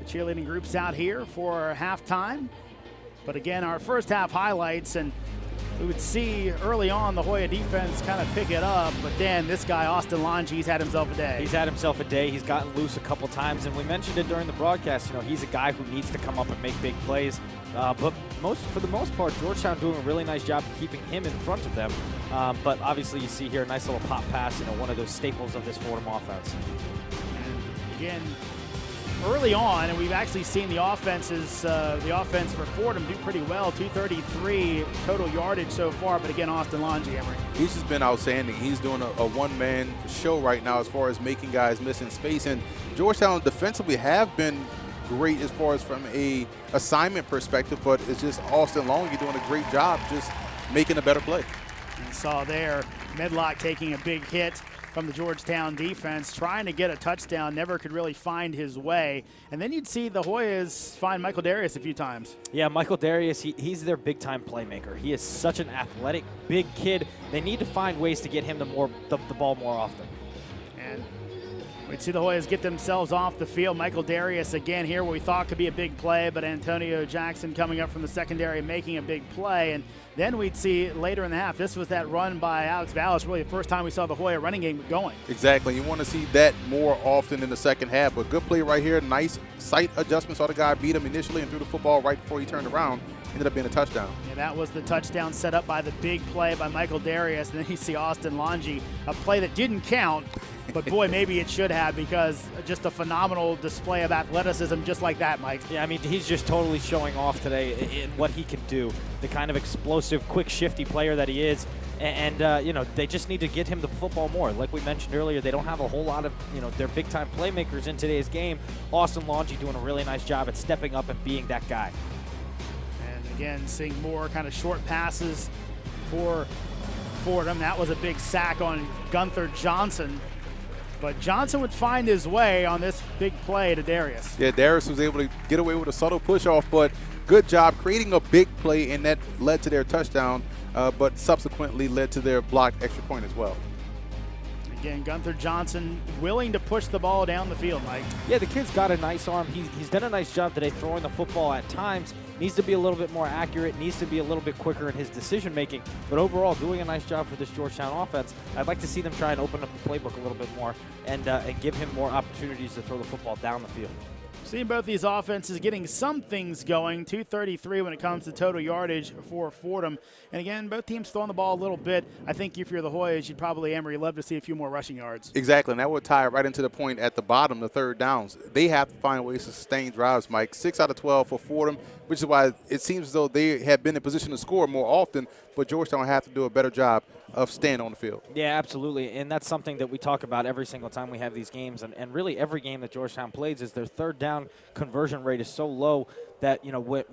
cheerleading groups out here for halftime. But again, our first half highlights, and we would see early on the Hoya defense kind of pick it up, but then this guy, Austin Longe, he's had himself a day. He's had himself a day. He's gotten loose a couple times, and we mentioned it during the broadcast. He's a guy who needs to come up and make big plays. But for the most part, Georgetown doing a really nice job of keeping him in front of them. But obviously, you see here a nice little pop pass, one of those staples of this Fordham offense. And again, early on, and we've actually seen the offense for Fordham do pretty well. 233 total yardage so far, but again, Austin Longe, Emery. He's just been outstanding. He's doing a one-man show right now as far as making guys miss in space. And Georgetown defensively have been great as far as from a assignment perspective, but it's just Austin Longe doing a great job just making a better play. You saw there Medlock taking a big hit from the Georgetown defense, trying to get a touchdown, never could really find his way. And then you'd see the Hoyas find Michael Darius a few times. Yeah, Michael Darius, he's their big-time playmaker. He is such an athletic, big kid. They need to find ways to get him the ball more often. And we'd see the Hoyas get themselves off the field. Michael Darius again here where we thought could be a big play, but Antonio Jackson coming up from the secondary making a big play. And then we'd see later in the half, this was that run by Alex Vallis, really the first time we saw the Hoya running game going. Exactly. You want to see that more often in the second half. But good play right here. Nice sight adjustment. Saw the guy beat him initially and threw the football right before he turned around. Ended up being a touchdown. Yeah, that was the touchdown set up by the big play by Michael Darius. And then you see Austin Longe, a play that didn't count, but boy, maybe it should have, because just a phenomenal display of athleticism just like that, Mike. Yeah, I mean, he's just totally showing off today in what he can do, the kind of explosive, quick, shifty player that he is. And they just need to get him the football more. Like we mentioned earlier, they don't have a whole lot of, their big-time playmakers in today's game. Austin Longe doing a really nice job at stepping up and being that guy. And again, seeing more kind of short passes for Fordham. That was a big sack on Gunther Johnson. But Johnson would find his way on this big play to Darius. Yeah, Darius was able to get away with a subtle push-off, but good job creating a big play, and that led to their touchdown, but subsequently led to their blocked extra point as well. Again, Gunther Johnson willing to push the ball down the field, Mike. Yeah, the kid's got a nice arm. He's done a nice job today throwing the football at times. Needs to be a little bit more accurate, needs to be a little bit quicker in his decision-making. But overall, doing a nice job for this Georgetown offense. I'd like to see them try and open up the playbook a little bit more and give him more opportunities to throw the football down the field. Seeing both these offenses getting some things going, 233 when it comes to total yardage for Fordham. And again, both teams throwing the ball a little bit. I think if you're the Hoyas, you'd probably, Emery, love to see a few more rushing yards. Exactly, and that would tie right into the point at the bottom, the third downs. They have to find ways to sustain drives, Mike. 6 out of 12 for Fordham, which is why it seems as though they have been in position to score more often, but Georgetown have to do a better job of staying on the field. Yeah, absolutely, and that's something that we talk about every single time we have these games, and really every game that Georgetown plays is their third down conversion rate is so low that,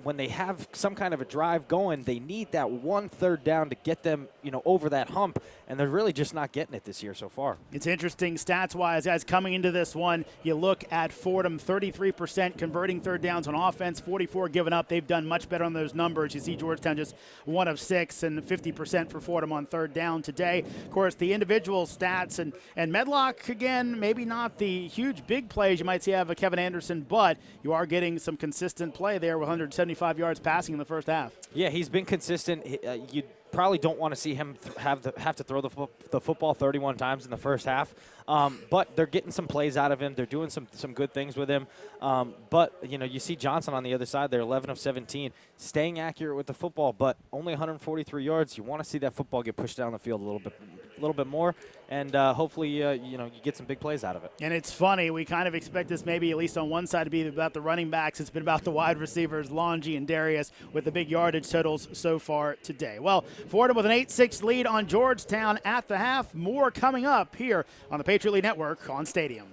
when they have some kind of a drive going, they need that 1 3rd down to get them, over that hump, and they're really just not getting it this year so far. It's interesting stats-wise, as coming into this one, you look at Fordham, 33% converting 3rd downs on offense, 44 given up. They've done much better on those numbers. You see Georgetown just 1 of 6 and 50% for Fordham on 3rd down today. Of course, the individual stats, and Medlock, again, maybe not the huge big plays you might see out of Kevin Anderson, but you are getting some consistent play there with 175 yards passing in the first half. Yeah, he's been consistent. You probably don't want to see him have to throw the football 31 times in the first half, but they're getting some plays out of him. They're doing some good things with him. But you see Johnson on the other side. They're 11 of 17, staying accurate with the football, but only 143 yards. You want to see that football get pushed down the field a little bit more, and hopefully you get some big plays out of it. And it's funny, we kind of expect this maybe at least on one side to be about the running backs. It's been about the wide receivers, Longy and Darius, with the big yardage totals so far today. Well, Fordham with an 8-6 lead on Georgetown at the half. More coming up here on the Patriot League Network on Stadium.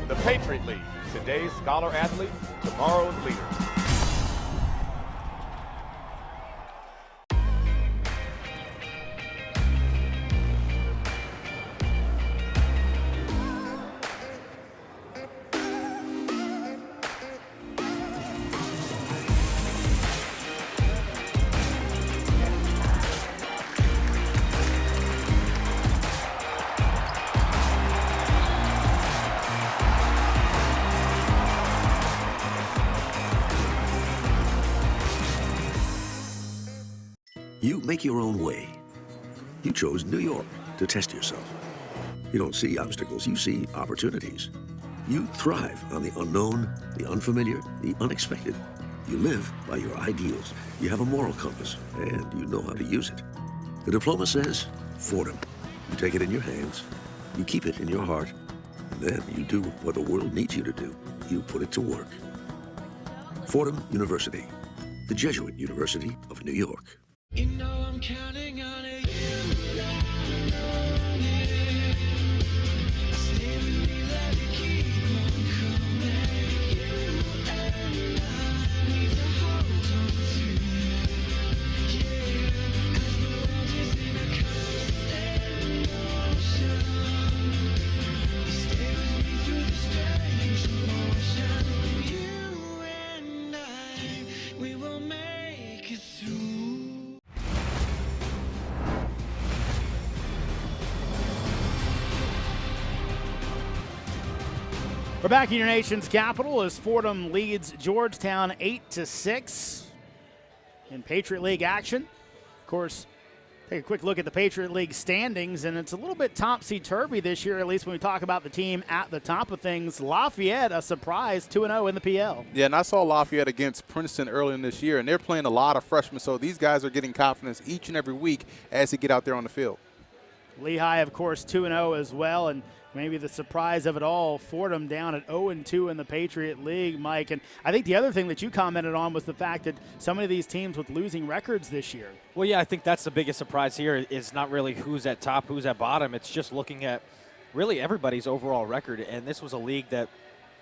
The Patriot League, today's scholar athlete, tomorrow's leader. You make your own way. You chose New York to test yourself. You don't see obstacles, you see opportunities. You thrive on the unknown, the unfamiliar, the unexpected. You live by your ideals. You have a moral compass, and you know how to use it. The diploma says Fordham. You take it in your hands, you keep it in your heart, and then you do what the world needs you to do. You put it to work. Fordham University, the Jesuit University of New York. You know I'm counting on it. Stay with me, let it keep on coming. You and I need to hold on to it. Yeah, as the world is in a constant motion. Stay with me through the strange emotion. You and I, we will make it through. We're back in your nation's capital as Fordham leads Georgetown 8-6 in Patriot League action. Of course, take a quick look at the Patriot League standings, and it's a little bit topsy-turvy this year, at least when we talk about the team at the top of things. Lafayette, a surprise, 2-0 in the PL. Yeah, and I saw Lafayette against Princeton earlier in this year, and they're playing a lot of freshmen, so these guys are getting confidence each and every week as they get out there on the field. Lehigh, of course, 2-0 as well, and maybe the surprise of it all, Fordham down at 0-2 in the Patriot League, Mike. And I think the other thing that you commented on was the fact that so many of these teams with losing records this year. Well, yeah, I think that's the biggest surprise here is not really who's at top, who's at bottom. It's just looking at really everybody's overall record. And this was a league that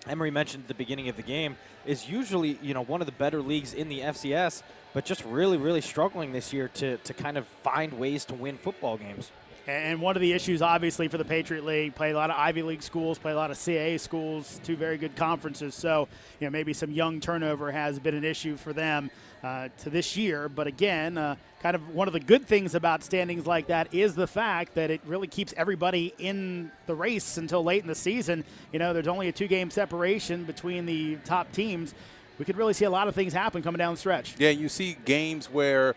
Emery mentioned at the beginning of the game is usually, one of the better leagues in the FCS, but just really, really struggling this year to kind of find ways to win football games. And one of the issues, obviously, for the Patriot League, play a lot of Ivy League schools, play a lot of CAA schools, two very good conferences. So, maybe some young turnover has been an issue for them to this year. But again, kind of one of the good things about standings like that is the fact that it really keeps everybody in the race until late in the season. There's only a 2-game separation between the top teams. We could really see a lot of things happen coming down the stretch. Yeah, you see games where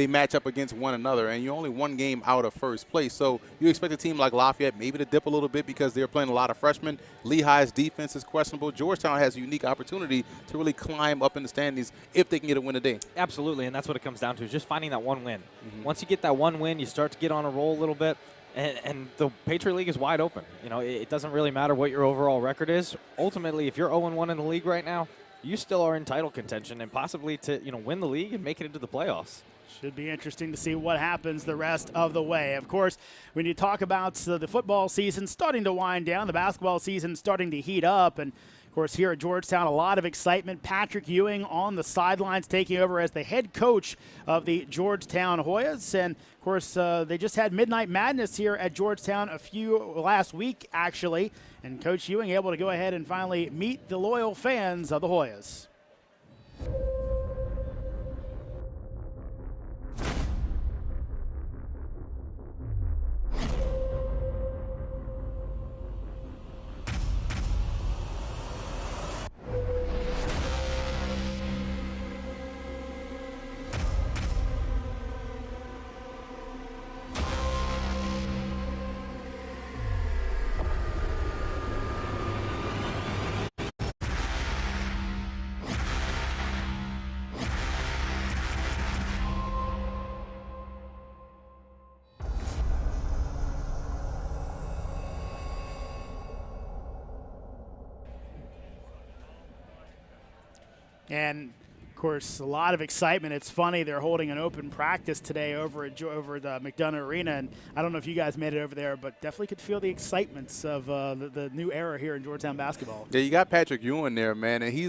they match up against one another, and you're only one game out of first place. So you expect a team like Lafayette maybe to dip a little bit because they're playing a lot of freshmen. Lehigh's defense is questionable. Georgetown has a unique opportunity to really climb up in the standings if they can get a win today. Absolutely, and that's what it comes down to, is just finding that one win. Once you get that one win, you start to get on a roll a little bit, and the Patriot League is wide open. You know, it doesn't really matter what your overall record is. Ultimately, if you're 0-1 in the league right now, you still are in title contention and possibly to, you know, win the league and make it into the playoffs. Should be interesting to see what happens the rest of the way. Of course, when you talk about the football season starting to wind down, the basketball season starting to heat up, and of course, here at Georgetown, a lot of excitement. Patrick Ewing on the sidelines taking over as the head coach of the Georgetown Hoyas. And, of course, they just had Midnight Madness here at Georgetown last week, actually. And Coach Ewing able to go ahead and finally meet the loyal fans of the Hoyas. And, of course, a lot of excitement. It's funny, they're holding an open practice today over at the McDonough Arena. And I don't know if you guys made it over there, but definitely could feel the excitements of the new era here in Georgetown basketball. Yeah, you got Patrick Ewing there, man, and he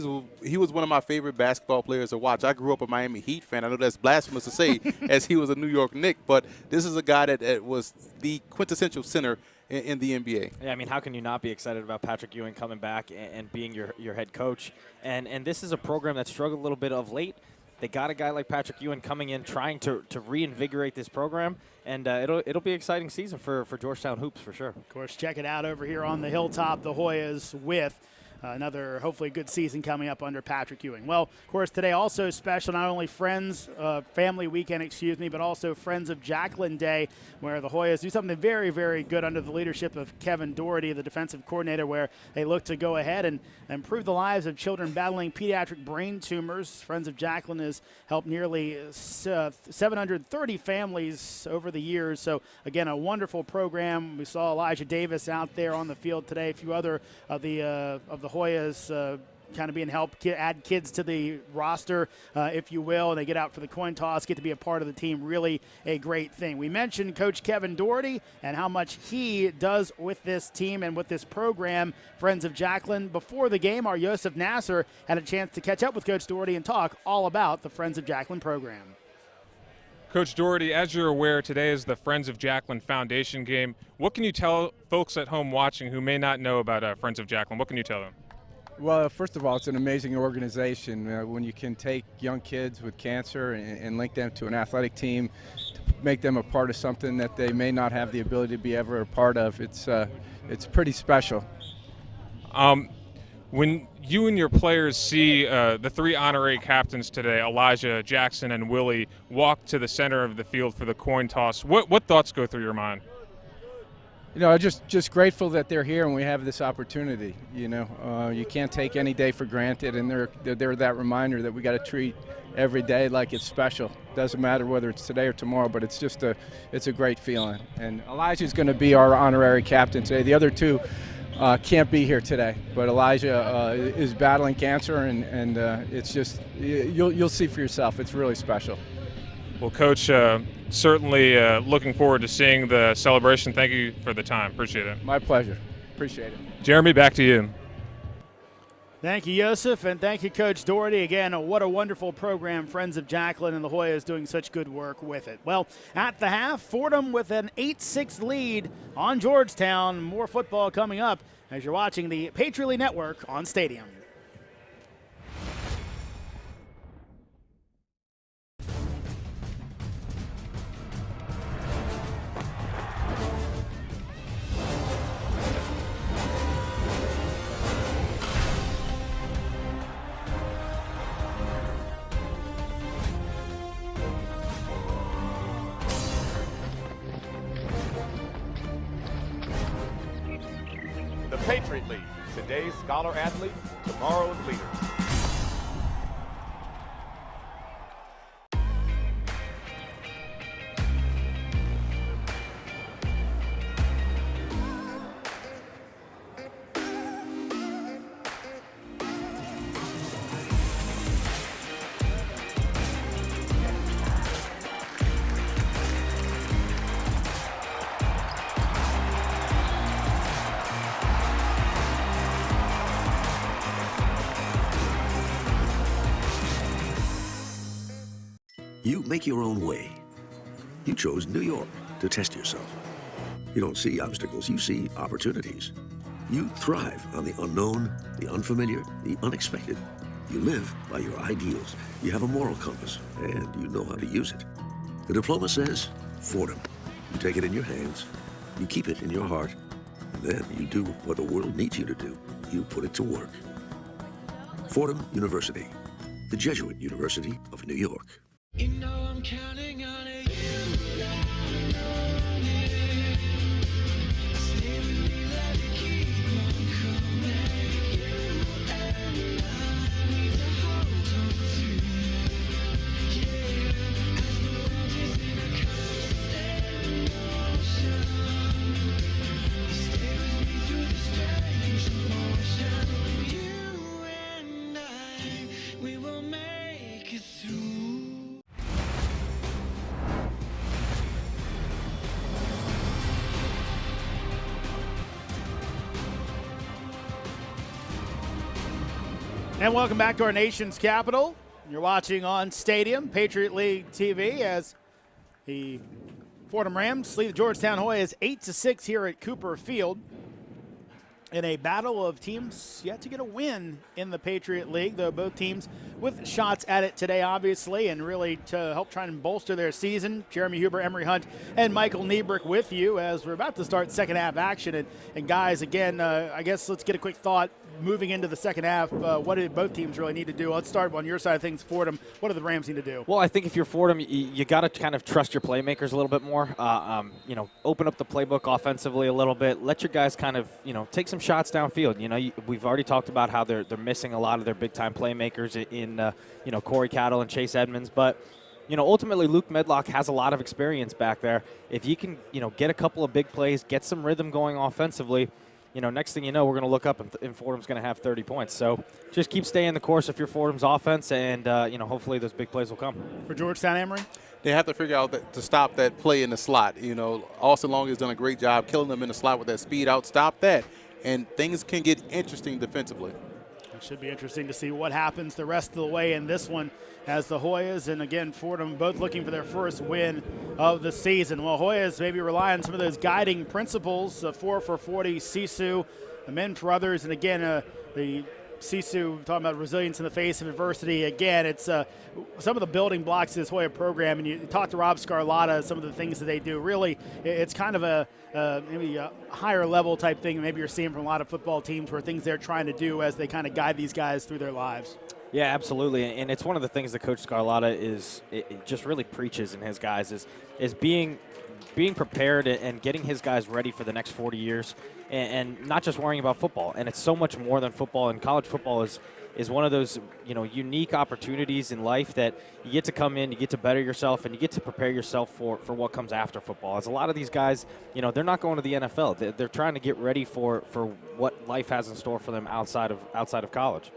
was one of my favorite basketball players to watch. I grew up a Miami Heat fan. I know that's blasphemous to say as he was a New York Knick, but this is a guy that was the quintessential center in the NBA. Yeah, I mean, how can you not be excited about Patrick Ewing coming back and being your head coach? And this is a program that struggled a little bit of late. They got a guy like Patrick Ewing coming in trying to reinvigorate this program, and it'll be an exciting season for Georgetown hoops for sure. Of course, check it out over here on the hilltop, the Hoyas with another hopefully good season coming up under Patrick Ewing. Well, of course, today also special, not only family weekend, but also Friends of Jacqueline Day, where the Hoyas do something very, very good under the leadership of Kevin Doherty, the defensive coordinator, where they look to go ahead and improve the lives of children battling pediatric brain tumors. Friends of Jacqueline has helped nearly 730 families over the years. So, again, a wonderful program. We saw Elijah Davis out there on the field today, a few other of the Hoyas kind of being helped add kids to the roster, if you will, and they get out for the coin toss, get to be a part of the team. Really a great thing. We mentioned Coach Kevin Doherty and how much he does with this team and with this program, Friends of Jacqueline. Before the game, our Yosef Nasser had a chance to catch up with Coach Doherty and talk all about the Friends of Jacqueline program. Coach Doherty, as you're aware, today is the Friends of Jacqueline Foundation game. What can you tell folks at home watching who may not know about Friends of Jacqueline? What can you tell them? Well, first of all, it's an amazing organization. When you can take young kids with cancer and link them to an athletic team, to make them a part of something that they may not have the ability to be ever a part of, it's pretty special. When you and your players see the three honorary captains today, Elijah, Jackson, and Willie, walk to the center of the field for the coin toss, what thoughts go through your mind? You know, just grateful that they're here and we have this opportunity. You know, you can't take any day for granted, and they're that reminder that we got to treat every day like it's special. Doesn't matter whether it's today or tomorrow, but it's a great feeling. And Elijah's going to be our honorary captain today. The other two can't be here today, but Elijah is battling cancer, and it's just you'll see for yourself. It's really special. Well, Coach, certainly looking forward to seeing the celebration. Thank you for the time. Appreciate it. My pleasure. Appreciate it. Jeremy, back to you. Thank you, Yosef, and thank you, Coach Doherty. Again, what a wonderful program, Friends of Jacqueline, and the Hoyas doing such good work with it. Well, at the half, Fordham with an 8-6 lead on Georgetown. More football coming up as you're watching the Patriot League Network on Stadium. Patriot League. Today's scholar athlete, tomorrow's leader. You make your own way. You chose New York to test yourself. You don't see obstacles, you see opportunities. You thrive on the unknown, the unfamiliar, the unexpected. You live by your ideals. You have a moral compass, and you know how to use it. The diploma says Fordham. You take it in your hands, you keep it in your heart, and then you do what the world needs you to do. You put it to work. Fordham University, the Jesuit University of New York. You know I'm counting on it. Stay with me, let it keep on coming. You and I need to hold on to. Yeah, as the world is in a constant motion. Stay with me through the strange emotion. You and I, we will make it through. And welcome back to our nation's capital. You're watching on Stadium, Patriot League TV, as the Fordham Rams lead the Georgetown Hoyas 8-6 here at Cooper Field in a battle of teams yet to get a win in the Patriot League, though both teams with shots at it today, obviously, and really to help try and bolster their season. Jeremy Huber, Emery Hunt, and Michael Niebrick with you as we're about to start second half action. And guys, again, I guess let's get a quick thought moving into the second half. What do both teams really need to do? Let's start on your side of things, Fordham. What do the Rams need to do? Well, I think if you're Fordham, you got to kind of trust your playmakers a little bit more. Open up the playbook offensively a little bit. Let your guys kind of, take some shots downfield. We've already talked about how they're missing a lot of their big-time playmakers in Corey Cattle and Chase Edmonds. But, ultimately Luke Medlock has a lot of experience back there. If you can, get a couple of big plays, get some rhythm going offensively, next thing you know, we're going to look up and Fordham's going to have 30 points. So just keep staying the course if you're Fordham's offense, and, hopefully those big plays will come. For Georgetown, Emery? They have to figure out to stop that play in the slot. Austin Long has done a great job killing them in the slot with that speed out. Stop that, and things can get interesting defensively. It should be interesting to see what happens the rest of the way in this one as the Hoyas and, again, Fordham both looking for their first win of the season. Well, Hoyas maybe rely on some of those guiding principles, 4 for 40, Sisu, the men for others, and, again, the Sisu talking about resilience in the face of adversity. Again, it's some of the building blocks of this Hoya program, and you talk to Rob Scarlatta, some of the things that they do. Really, it's kind of maybe a higher level type thing maybe you're seeing from a lot of football teams, where things they're trying to do as they kind of guide these guys through their lives. Yeah, absolutely, and it's one of the things that Coach Scarlatta just really preaches in his guys is being prepared and getting his guys ready for the next 40 years, and not just worrying about football. And it's so much more than football, and college football is one of those unique opportunities in life that you get to come in, you get to better yourself, and you get to prepare yourself for what comes after football. As a lot of these guys, they're not going to the NFL. They're trying to get ready for what life has in store for them outside of college.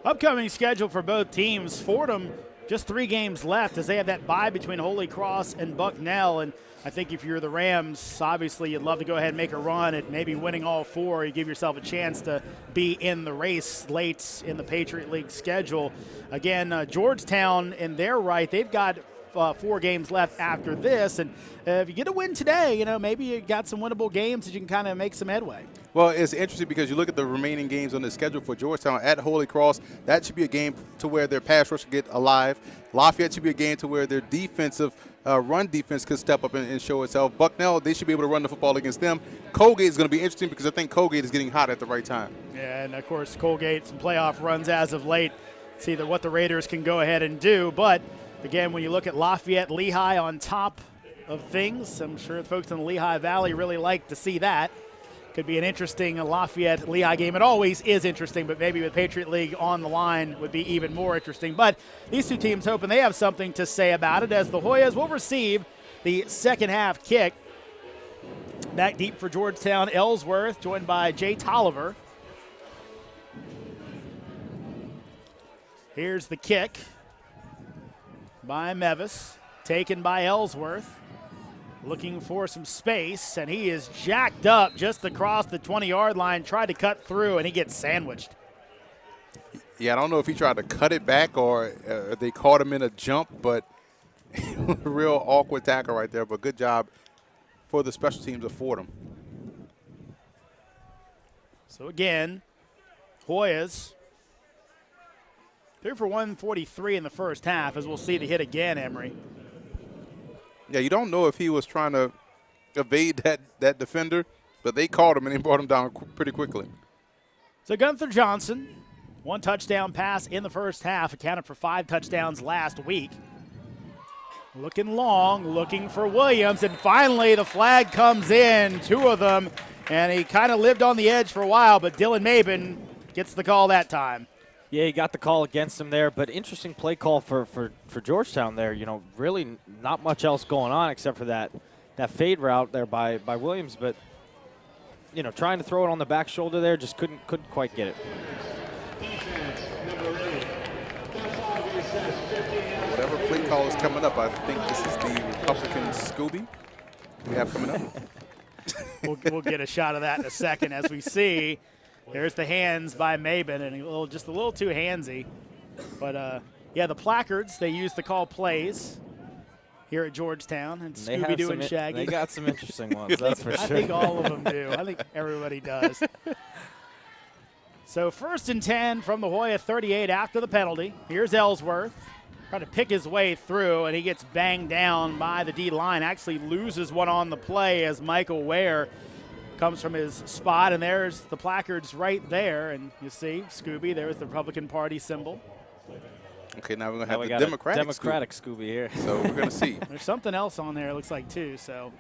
Upcoming schedule for both teams. Fordham, just 3 games left as they have that bye between Holy Cross and Bucknell. And I think if you're the Rams, obviously you'd love to go ahead and make a run at maybe winning all 4. You give yourself a chance to be in the race late in the Patriot League schedule. Again, Georgetown in their right, they've got 4 games left after this. And if you get a win today, maybe you got some winnable games that you can kind of make some headway. Well, it's interesting because you look at the remaining games on the schedule for Georgetown at Holy Cross. That should be a game to where their pass rush will get alive. Lafayette should be a game to where their defensive run defense could step up and show itself. Bucknell, they should be able to run the football against them. Colgate is going to be interesting because I think Colgate is getting hot at the right time. Yeah, and, of course, Colgate, some playoff runs as of late. See what the Raiders can go ahead and do. But, again, when you look at Lafayette, Lehigh on top of things, I'm sure the folks in the Lehigh Valley really like to see that. Could be an interesting Lafayette-Lehigh game. It always is interesting, but maybe with Patriot League on the line would be even more interesting. But these two teams hoping they have something to say about it, as the Hoyas will receive the second half kick. Back deep for Georgetown, Ellsworth, joined by Jay Tolliver. Here's the kick by Mevis, taken by Ellsworth. Looking for some space, and he is jacked up just across the 20-yard line, tried to cut through, and he gets sandwiched. Yeah, I don't know if he tried to cut it back or they caught him in a jump, but real awkward tackle right there, but good job for the special teams of Fordham. So again, Hoyas 3 for 143 in the first half, as we'll see the hit again, Emery. Yeah, you don't know if he was trying to evade that defender, but they caught him and he brought him down pretty quickly. So Gunther Johnson, 1 touchdown pass in the first half, accounted for 5 touchdowns last week. Looking long, looking for Williams, and finally the flag comes in, 2 of them, and he kind of lived on the edge for a while, but Dylan Mabin gets the call that time. Yeah, he got the call against him there, but interesting play call for Georgetown there. You know, really not much else going on except for that fade route there by Williams, but you know, trying to throw it on the back shoulder there, just couldn't quite get it. Whatever play call is coming up, I think this is the Republican Scooby we have coming up. We'll get a shot of that in a second as we see. There's the hands by Mabin, and just a little too handsy. But, yeah, the placards, they use to call plays here at Georgetown. And Scooby-Doo and Shaggy. They got some interesting ones, that's for sure. I think all of them do. I think everybody does. So 1st and 10 from the Hoya 38 after the penalty. Here's Ellsworth trying to pick his way through, and he gets banged down by the D-line. Actually loses one on the play as Michael Ware comes from his spot, and there's the placards right there. And you see, Scooby, there's the Republican Party symbol. Okay, now we're going to have the Democratic Scooby here. So we're going to see. There's something else on there, it looks like, too. So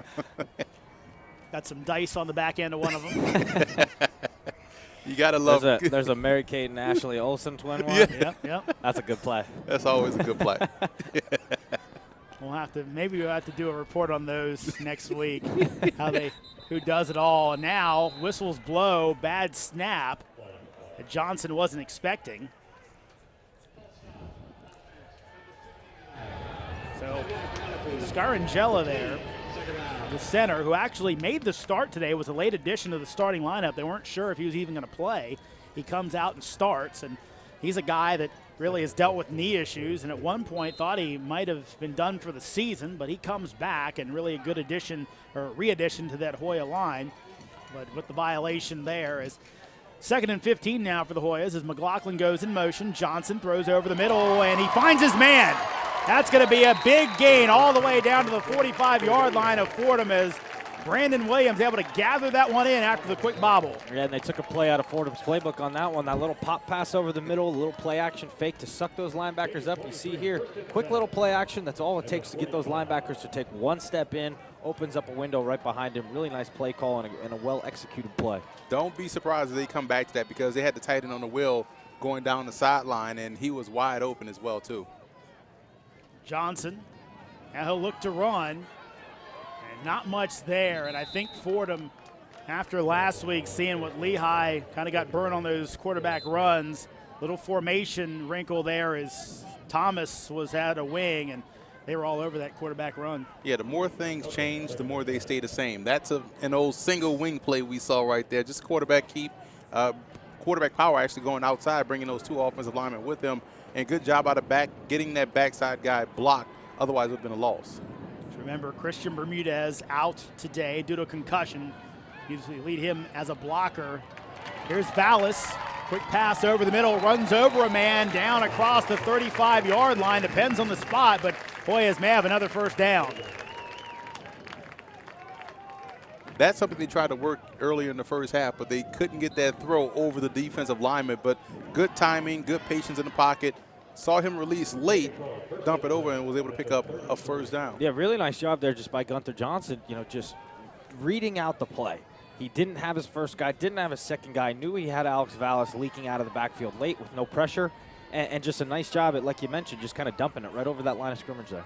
got some dice on the back end of one of them. You got to love it. There's a Mary Kate and Ashley Olsen twin one. Yeah. Yep. That's a good play. That's always a good play. Maybe we'll have to do a report on those next week, who does it all. And now whistles blow, bad snap that Johnson wasn't expecting. So Scarangella there, the center, who actually made the start today, was a late addition to the starting lineup. They weren't sure if he was even going to play. He comes out and starts, and he's a guy that really has dealt with knee issues, and at one point thought he might have been done for the season, but he comes back, and really a good addition or re-addition to that Hoya line. But with the violation there, is 2nd and 15 now for the Hoyas as McLaughlin goes in motion. Johnson throws over the middle, and he finds his man. That's going to be a big gain all the way down to the 45-yard line of Fordham as Brandon Williams able to gather that one in after the quick bobble. Yeah, and they took a play out of Fordham's playbook on that one. That little pop pass over the middle, a little play action fake to suck those linebackers up. You see here, quick little play action. That's all it takes to get those linebackers to take one step in, opens up a window right behind him. Really nice play call and a well-executed play. Don't be surprised if they come back to that, because they had the tight end on the wheel going down the sideline, and he was wide open as well, too. Johnson, now he'll look to run, and not much there. And I think Fordham, after last week, seeing what Lehigh kind of got burned on those quarterback runs, little formation wrinkle there as Thomas was at a wing, and they were all over that quarterback run. Yeah, the more things change, the more they stay the same. That's an old single wing play we saw right there. Just quarterback quarterback power actually going outside, bringing those 2 offensive linemen with him. And good job out of back, getting that backside guy blocked. Otherwise, it would have been a loss. Remember, Christian Bermudez out today due to a concussion. Usually lead him as a blocker. Here's Vallis. Quick pass over the middle, runs over a man down across the 35-yard line. Depends on the spot, but Hoyas may have another first down. That's something they tried to work earlier in the first half, but they couldn't get that throw over the defensive lineman. But good timing, good patience in the pocket. Saw him release late, dump it over, and was able to pick up a first down. Yeah, really nice job there just by Gunther Johnson, you know, just reading out the play. He didn't have his first guy, didn't have his second guy, knew he had Alex Vallis leaking out of the backfield late with no pressure, and just a nice job at, like you mentioned, just kind of dumping it right over that line of scrimmage there.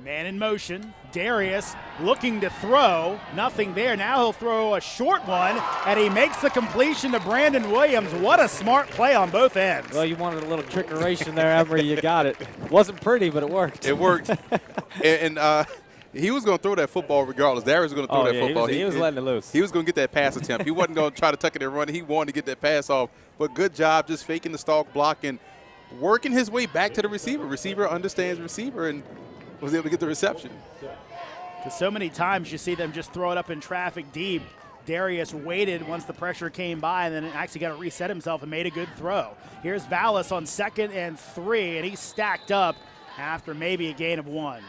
Man in motion. Darius looking to throw. Nothing there. Now he'll throw a short one, and he makes the completion to Brandon Williams. What a smart play on both ends. Well, you wanted a little trickeration there, Emery. You got it. Wasn't pretty, but it worked. It worked. and he was going to throw that football regardless. Darius was going to throw that football. He was letting it loose. He was going to get that pass attempt. He wasn't going to try to tuck it and run. He wanted to get that pass off. But good job just faking the stalk block and working his way back to the receiver. Receiver understands receiver and was able to get the reception. Because so many times you see them just throw it up in traffic deep. Darius waited once the pressure came by and then actually got to reset himself and made a good throw. Here's Vallis on 2nd and 3, and he's stacked up after maybe a gain of 1.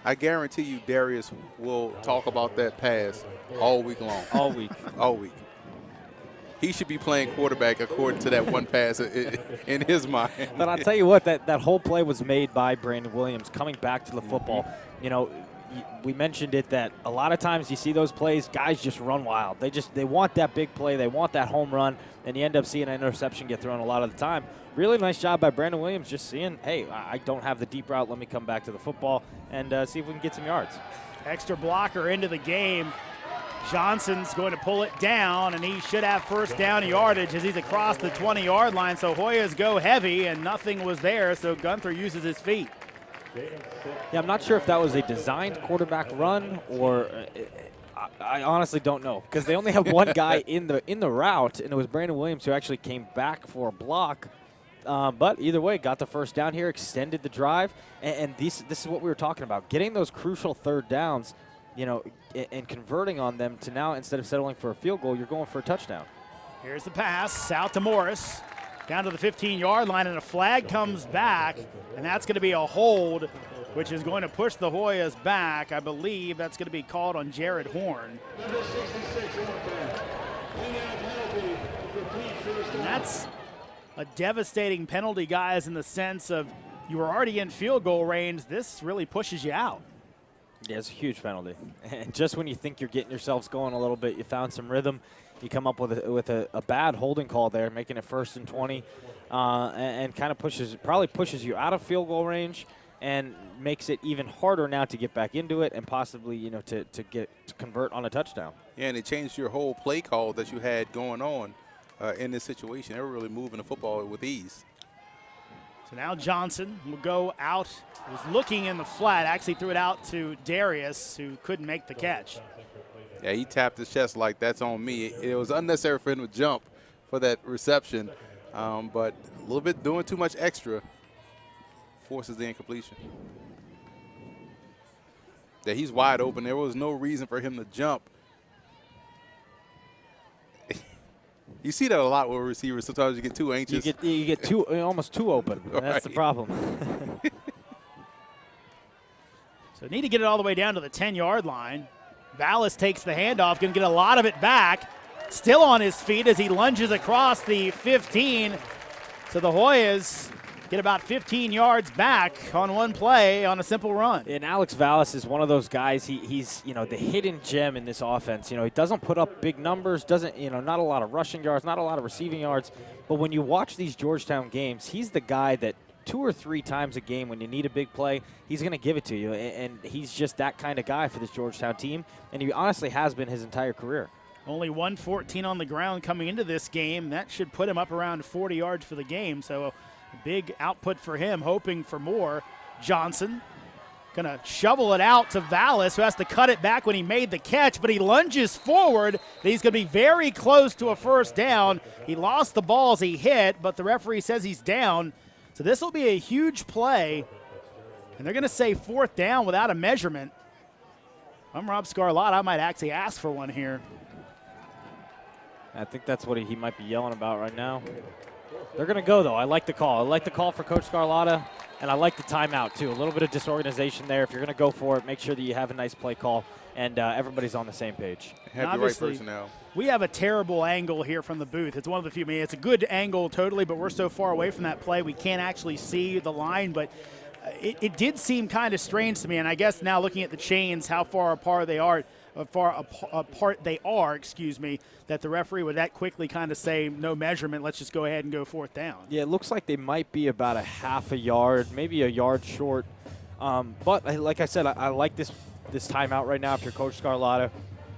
I guarantee you Darius will talk about that pass all week long. All week. All week. He should be playing quarterback according to that one pass in his mind. But I'll tell you what, that whole play was made by Brandon Williams coming back to the football. You know, we mentioned it that a lot of times you see those plays, guys just run wild. They want that big play, they want that home run, and you end up seeing an interception get thrown a lot of the time. Really nice job by Brandon Williams just seeing, hey, I don't have the deep route, let me come back to the football and see if we can get some yards. Extra blocker into the game. Johnson's going to pull it down, and he should have first down yardage as he's across the 20-yard line. So Hoyas go heavy, and nothing was there, so Gunther uses his feet. Yeah, I'm not sure if that was a designed quarterback run or I honestly don't know because they only have one guy in the route, and it was Brandon Williams who actually came back for a block. But either way, got the first down here, extended the drive, and this is what we were talking about, getting those crucial third downs, you know, and converting on them to now instead of settling for a field goal, you're going for a touchdown. Here's the pass out to Morris, down to the 15-yard line, and a flag comes back, and that's going to be a hold, which is going to push the Hoyas back. I believe that's going to be called on Jared Horn. And that's a devastating penalty, guys, in the sense of you were already in field goal range. This really pushes you out. Yeah, it's a huge penalty. And just when you think you're getting yourselves going a little bit, you found some rhythm, you come up with a bad holding call there, making it 1st and 20, and kind of probably pushes you out of field goal range and makes it even harder now to get back into it and possibly, you know, to convert on a touchdown. Yeah, and it changed your whole play call that you had going on in this situation. They were really moving the football with ease. So now Johnson will go out. Was looking in the flat, actually threw it out to Darius, who couldn't make the catch. Yeah, he tapped his chest like that's on me. It was unnecessary for him to jump for that reception, but a little bit doing too much extra forces the incompletion. Yeah, he's wide open. There was no reason for him to jump. You see that a lot with receivers. Sometimes you get too anxious. You get too almost too open. Right. That's the problem. So need to get it all the way down to the 10-yard line. Vallis takes the handoff, going to get a lot of it back. Still on his feet as he lunges across the 15. So the Hoyas get about 15 yards back on one play on a simple run. And Alex Vallis is one of those guys. He's you know, the hidden gem in this offense. You know, he doesn't put up big numbers, doesn't, you know, not a lot of rushing yards, not a lot of receiving yards. But when you watch these Georgetown games, he's the guy that 2 or 3 times a game when you need a big play, he's going to give it to you. And he's just that kind of guy for this Georgetown team. And he honestly has been his entire career. Only 114 on the ground coming into this game. That should put him up around 40 yards for the game. So a big output for him, hoping for more. Johnson going to shovel it out to Vallis, who has to cut it back when he made the catch, but he lunges forward. He's going to be very close to a first down. He lost the ball as he hit, but the referee says he's down. So this will be a huge play, and they're going to say 4th down without a measurement. I'm Rob Scarlotta. I might actually ask for one here. I think that's what he might be yelling about right now. They're going to go, though. I like the call. I like the call for Coach Scarlotta, and I like the timeout, too. A little bit of disorganization there. If you're going to go for it, make sure that you have a nice play call, and everybody's on the same page. Have the right personnel. We have a terrible angle here from the booth. It's one of the few. I mean, it's a good angle totally, but we're so far away from that play we can't actually see the line. But it did seem kind of strange to me, and I guess now looking at the chains, how far apart they are, apart they are, that the referee would that quickly kind of say no measurement, let's just go ahead and go fourth down. Yeah, it looks like they might be about a half a yard, maybe a yard short. But like I said, I like this timeout right now if you're Coach Scarlatta.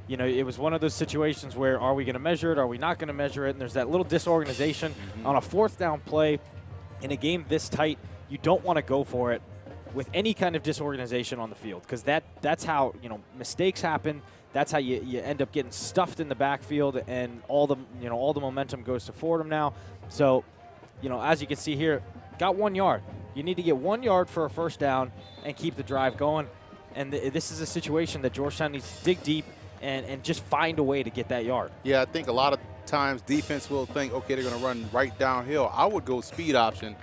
You know, it was one of those situations where are we going to measure it, are we not going to measure it? And there's that little disorganization on a fourth down play in a game this tight. You don't want to go for it with any kind of disorganization on the field, because that's how, you know, mistakes happen. That's how you end up getting stuffed in the backfield, and all the momentum goes to Fordham now. So, you know, as you can see here, got 1 yard. You need to get 1 yard for a first down and keep the drive going. And this is a situation that Georgetown needs to dig deep and just find a way to get that yard. Yeah, I think a lot of times defense will think, okay, they're going to run right downhill. I would go speed option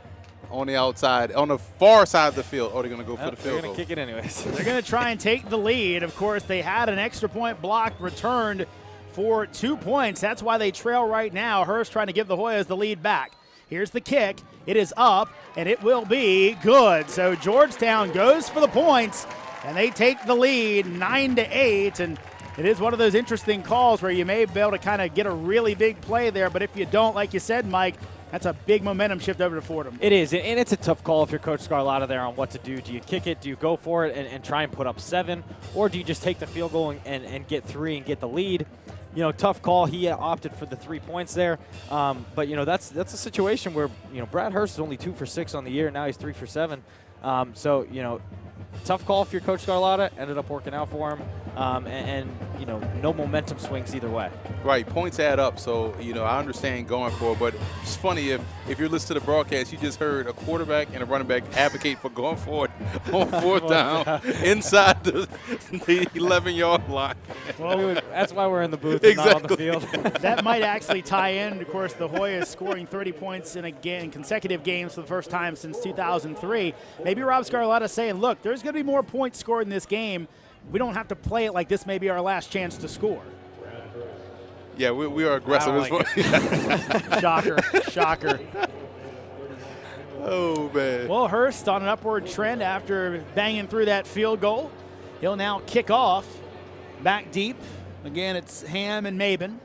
on the outside, on the far side of the field. Oh, they're going to go for the field goal. They're going to kick it anyways. They're going to try and take the lead. Of course, they had an extra point block returned for 2 points. That's why they trail right now. Hurst trying to give the Hoyas the lead back. Here's the kick. It is up, and it will be good. So Georgetown goes for the points, and they take the lead 9-8. And it is one of those interesting calls where you may be able to kind of get a really big play there, but if you don't, like you said, Mike, that's a big momentum shift over to Fordham. It is, and it's a tough call if you're Coach Scarlatta there on what to do. Do you kick it? Do you go for it and try and put up 7? Or do you just take the field goal and get 3 and get the lead? You know, tough call. He opted for the 3 points there. But, you know, that's a situation where, you know, Brad Hurst is only 2 for 6 on the year. Now he's 3 for 7. So, you know, tough call if you're Coach Scarlatta. Ended up working out for him. And, you know, no momentum swings either way. Right, points add up, so, you know, I understand going for it, but it's funny if you're listening to the broadcast, you just heard a quarterback and a running back advocate for going for it on fourth down inside the 11-yard line. Well, that's why we're in the booth and not on the field. That might actually tie in. Of course, the Hoyas scoring 30 points in consecutive games for the first time since 2003. Maybe Rob Scarlatta saying, look, there's going to be more points scored in this game. We don't have to play it like this may be our last chance to score. Yeah, we are aggressive. Shocker. Oh, man. Well, Hurst on an upward trend after banging through that field goal. He'll now kick off back deep. Again, it's Ham and Maben.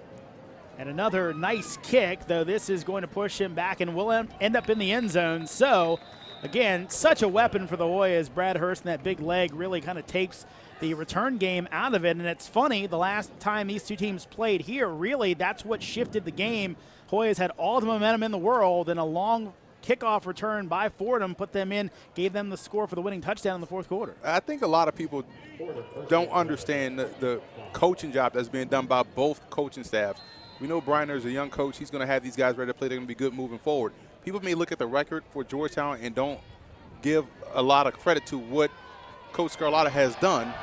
And another nice kick, though this is going to push him back and will end up in the end zone. So, again, such a weapon for the Hoyas. Brad Hurst and that big leg really kind of takes the return game out of it. And it's funny, the last time these two teams played here, really, that's what shifted the game. Hoyas had all the momentum in the world, and a long kickoff return by Fordham put them in, gave them the score for the winning touchdown in the fourth quarter. I think a lot of people don't understand the coaching job that's being done by both coaching staffs. We know Briner is a young coach. He's going to have these guys ready to play. They're going to be good moving forward. People may look at the record for Georgetown and don't give a lot of credit to what Coach Scarlatta has done.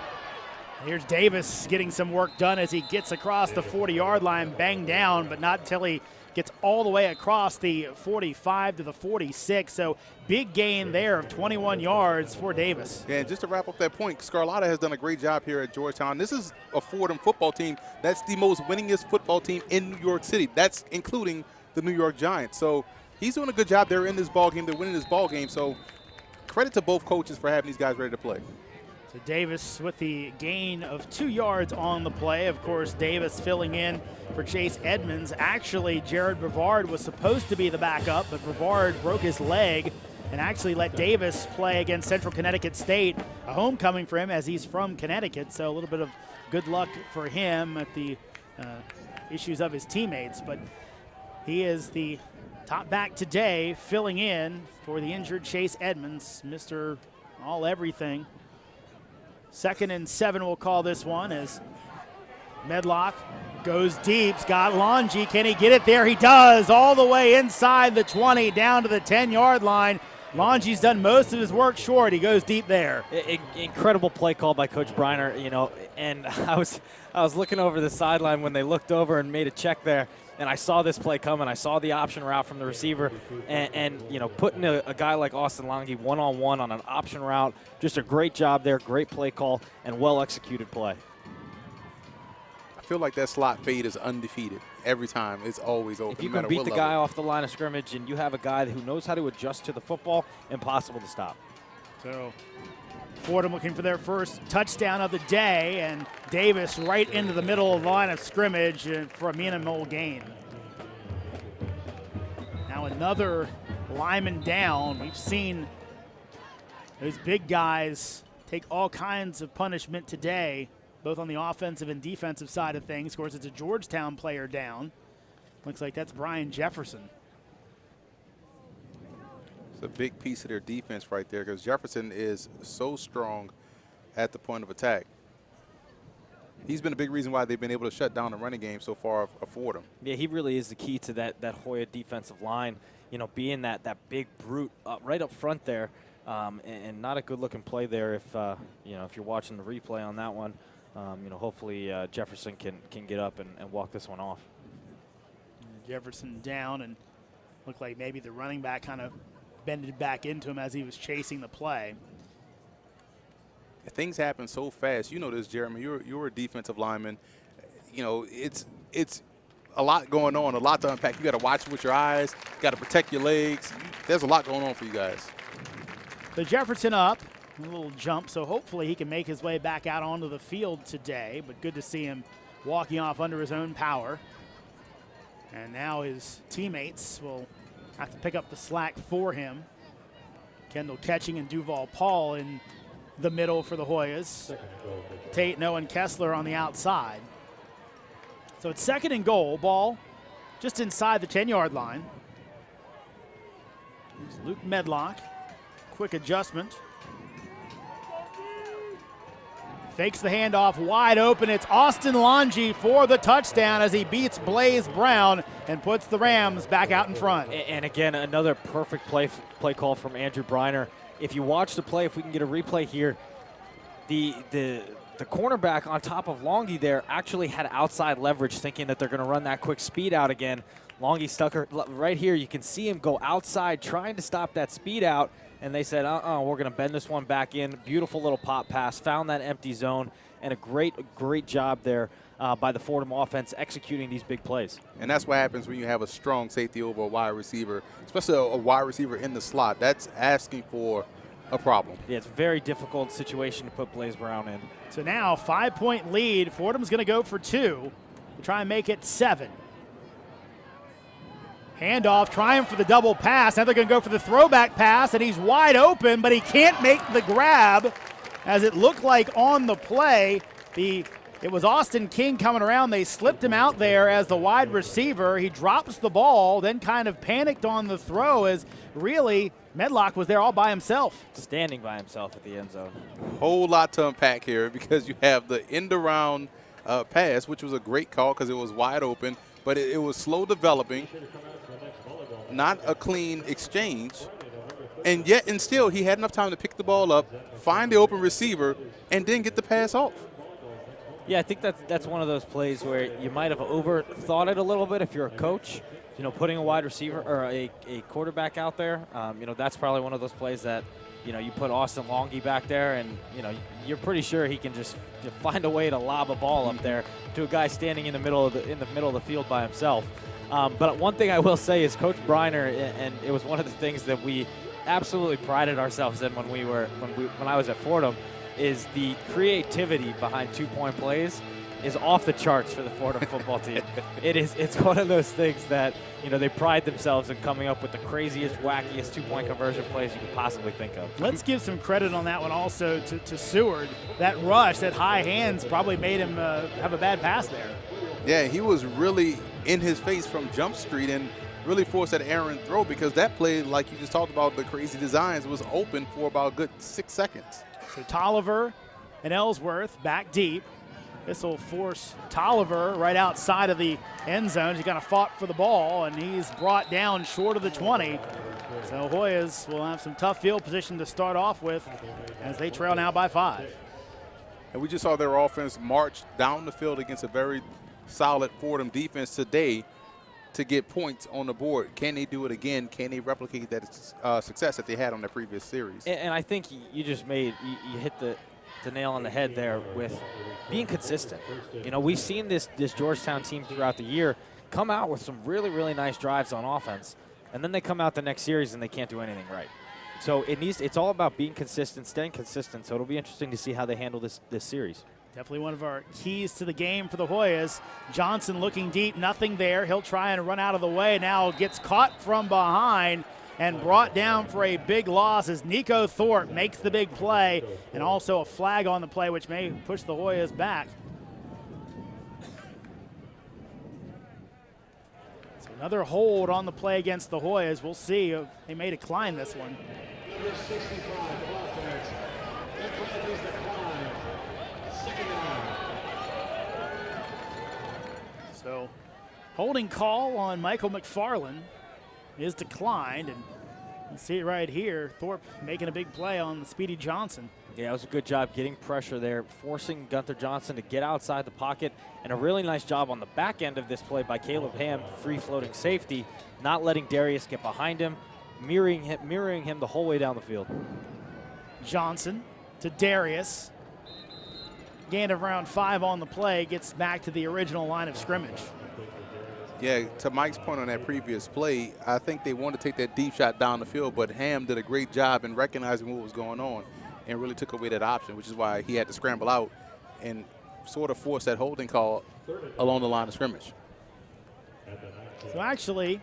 Here's Davis getting some work done as he gets across the 40-yard line, banged down, but not until he gets all the way across the 45 to the 46. So big gain there of 21 yards for Davis. Yeah, and just to wrap up that point, Scarlatta has done a great job here at Georgetown. This is a Fordham football team that's the most winningest football team in New York City. That's including the New York Giants. So he's doing a good job. They're in this ball game. They're winning this ball game. So credit to both coaches for having these guys ready to play. So Davis with the gain of 2 yards on the play. Of course, Davis filling in for Chase Edmonds. Actually, Jared Brevard was supposed to be the backup, but Brevard broke his leg and actually let Davis play against Central Connecticut State, a homecoming for him as he's from Connecticut. So a little bit of good luck for him at the issues of his teammates. But he is the top back today, filling in for the injured Chase Edmonds, Mr. All-Everything. 2nd and 7 we'll call this one as Medlock goes deep. Scott Longy, can he get it there? He does, all the way inside the 20 down to the 10-yard line. Longy's done most of his work short. He goes deep there. Incredible play call by Coach Briner, you know, and I was looking over the sideline when they looked over and made a check there, and I saw this play coming. I saw the option route from the receiver, and you know, putting a guy like Austin Longy one-on-one on an option route, just a great job there, great play call, and well-executed play. I feel like that slot fade is undefeated. Every time, it's always open. If you can beat the guy off the line of scrimmage and you have a guy who knows how to adjust to the football, impossible to stop. So Fordham looking for their first touchdown of the day, and Davis right into the middle of the line of scrimmage for a minimal gain. Now another lineman down. We've seen those big guys take all kinds of punishment today, both on the offensive and defensive side of things. Of course, it's a Georgetown player down. Looks like that's Brian Jefferson. It's a big piece of their defense right there because Jefferson is so strong at the point of attack. He's been a big reason why they've been able to shut down the running game so far of Fordham. Yeah, he really is the key to that Hoya defensive line, you know, being that big brute right up front there. And not a good-looking play there if, you know, if you're watching the replay on that one. You know, hopefully Jefferson can get up and walk this one off. Jefferson down, and looked like maybe the running back kind of bended back into him as he was chasing the play. Things happen so fast. You know this, Jeremy. You're a defensive lineman. You know, it's a lot going on, a lot to unpack. You got to watch with your eyes. You got to protect your legs. There's a lot going on for you guys. So Jefferson up, a little jump, so hopefully he can make his way back out onto the field today, but good to see him walking off under his own power. And now his teammates will have to pick up the slack for him. Kendall Ketching and Duval Paul in the middle for the Hoyas. Tate, Noah, and Kessler on the outside. So it's 2nd and goal. Ball just inside the 10-yard line. Here's Luke Medlock. Quick adjustment. Fakes the handoff wide open. It's Austin Longy for the touchdown as he beats Blaze Brown and puts the Rams back out in front. And again, another perfect play call from Andrew Briner. If you watch the play, if we can get a replay here, the cornerback on top of Longy there actually had outside leverage, thinking that they're going to run that quick speed out again. Longy stuck her right here. You can see him go outside trying to stop that speed out. And they said, we're going to bend this one back in. Beautiful little pop pass, found that empty zone, and a great job there by the Fordham offense executing these big plays. And that's what happens when you have a strong safety over a wide receiver, especially a wide receiver in the slot. That's asking for a problem. Yeah, it's a very difficult situation to put Blaze Brown in. So now 5-point lead. Fordham's going to go for 2 to try and make it 7. Handoff, trying for the double pass. Now they're going to go for the throwback pass, and he's wide open, but he can't make the grab. As it looked like on the play, it was Austin King coming around. They slipped him out there as the wide receiver. He drops the ball, then kind of panicked on the throw as really Medlock was there all by himself. Standing by himself at the end zone. Whole lot to unpack here because you have the end-around pass, which was a great call because it was wide open, but it was slow developing. Not a clean exchange, and still he had enough time to pick the ball up, find the open receiver, and then get the pass off. Yeah, I think that's one of those plays where you might have overthought it a little bit if you're a coach. You know, putting a wide receiver or a quarterback out there, you know, that's probably one of those plays that, you know, you put Austin Longy back there and, you know, you're pretty sure he can just find a way to lob a ball up there to a guy standing in the middle of the field by himself. But one thing I will say is Coach Briner, and it was one of the things that we absolutely prided ourselves in when I was at Fordham, is the creativity behind 2-point plays is off the charts for the Fordham football team. It's one of those things that, you know, they pride themselves in coming up with the craziest, wackiest 2-point conversion plays you could possibly think of. Let's give some credit on that one also to Seward. That rush, that high hands probably made him have a bad pass there. Yeah, he was really in his face from Jump Street and really forced that errant throw because that play, like you just talked about, the crazy designs, was open for about a good 6 seconds. So Tolliver and Ellsworth back deep. This will force Tolliver right outside of the end zone. He's kind of fought for the ball, and he's brought down short of the 20. So Hoyas will have some tough field position to start off with as they trail now by 5. And we just saw their offense march down the field against a very solid Fordham defense today to get points on the board. Can they do it again? Can they replicate that success that they had on their previous series? And I think you just you hit the nail on the head there with being consistent. You know, we've seen this Georgetown team throughout the year come out with some really, really nice drives on offense, and then they come out the next series and they can't do anything right. So it's all about being consistent, staying consistent. So it'll be interesting to see how they handle this series. Definitely one of our keys to the game for the Hoyas. Johnson looking deep, nothing there. He'll try and run out of the way. Now gets caught from behind and brought down for a big loss as Nico Thorpe makes the big play, and also a flag on the play, which may push the Hoyas back. So another hold on the play against the Hoyas. We'll see. They may decline this one. Number 65, offense. That play is declined. Second down. So holding call on Michael McFarland is declined, and you see it right here. Thorpe making a big play on the Speedy Johnson. Yeah, it was a good job getting pressure there, forcing Gunther Johnson to get outside the pocket, and a really nice job on the back end of this play by Caleb Ham, free-floating safety, not letting Darius get behind him, mirroring him the whole way down the field. Johnson to Darius. Gain of around 5 on the play, gets back to the original line of scrimmage. Yeah, to Mike's point on that previous play, I think they wanted to take that deep shot down the field, but Ham did a great job in recognizing what was going on and really took away that option, which is why he had to scramble out and sort of force that holding call along the line of scrimmage. So actually,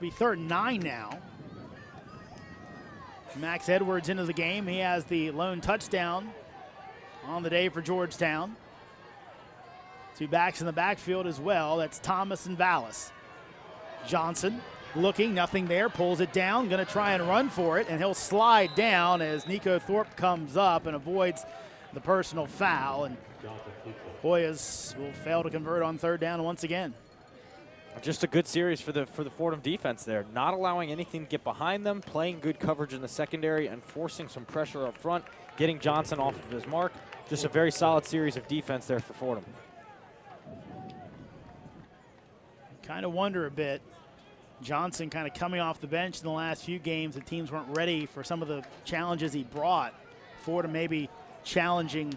be 3rd and 9 now. Max Edwards into the game. He has the lone touchdown on the day for Georgetown. 2 backs in the backfield as well. That's Thomas and Vallis. Johnson looking, nothing there, pulls it down, going to try and run for it, and he'll slide down as Nico Thorpe comes up and avoids the personal foul. And Hoyas will fail to convert on 3rd down once again. Just a good series for the Fordham defense there, not allowing anything to get behind them, playing good coverage in the secondary, and forcing some pressure up front, getting Johnson off of his mark. Just a very solid series of defense there for Fordham. Kind of wonder a bit. Johnson kind of coming off the bench in the last few games. The teams weren't ready for some of the challenges he brought. Fordham maybe challenging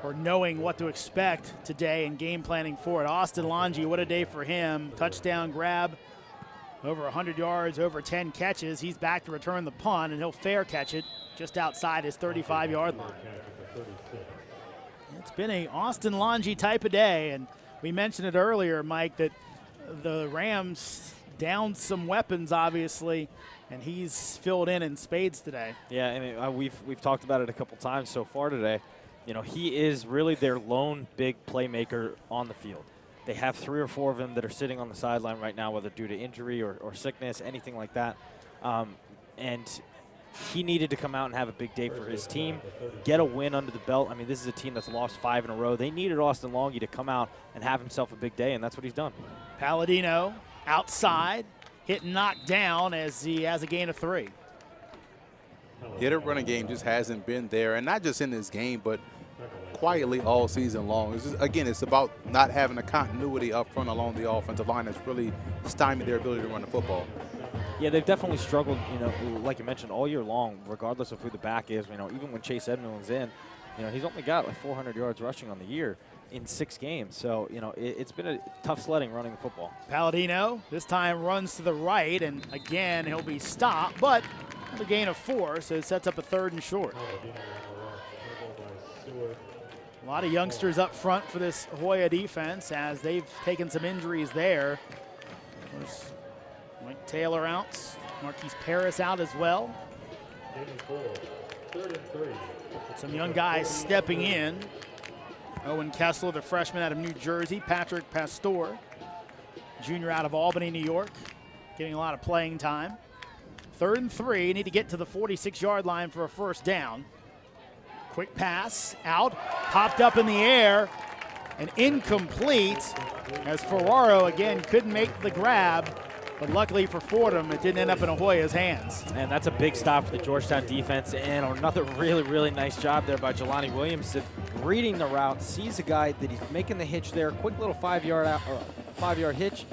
or knowing what to expect today and game planning for it. Austin Longi, what a day for him. Touchdown grab, over 100 yards, over 10 catches. He's back to return the punt, and he'll fair catch it just outside his 35-yard line. It's been a Austin Longi type of day, and we mentioned it earlier, Mike, that the Rams down some weapons, obviously, and he's filled in spades today. Yeah, and we've talked about it a couple times so far today. You know, he is really their lone big playmaker on the field. They have 3 or 4 of them that are sitting on the sideline right now, whether due to injury or sickness, anything like that. And he needed to come out and have a big day for his team, get a win under the belt. I mean, this is a team that's lost 5 in a row. They needed Austin Longi to come out and have himself a big day, and that's what he's done. Palladino outside, hit and knocked down as he has a gain of 3. Yeah, the running game just hasn't been there, and not just in this game, but quietly all season long. It's just, again, it's about not having a continuity up front along the offensive line that's really stymied their ability to run the football. Yeah, they've definitely struggled, you know, like you mentioned, all year long, regardless of who the back is. You know, even when Chase Edmonds in, you know, he's only got like 400 yards rushing on the year in 6 games. So, you know, it's been a tough sledding running the football. Palladino this time runs to the right, and again, he'll be stopped, but a gain of 4, so it sets up a 3rd and short. A lot of youngsters up front for this Hoya defense as they've taken some injuries there. There's Mike Taylor out, Marquise Paris out as well. 3rd and 3. Some young guys stepping in. Owen Kessler, the freshman out of New Jersey. Patrick Pastor, junior out of Albany, New York, getting a lot of playing time. 3rd and 3, need to get to the 46-yard line for a 1st down. Quick pass, out, popped up in the air, and incomplete as Ferraro again couldn't make the grab, but luckily for Fordham, it didn't end up in Ahoya's hands. And that's a big stop for the Georgetown defense, and another really, really nice job there by Jelani Williamson, reading the route, sees a guy that he's making the hitch there, quick little 5-yard hitch,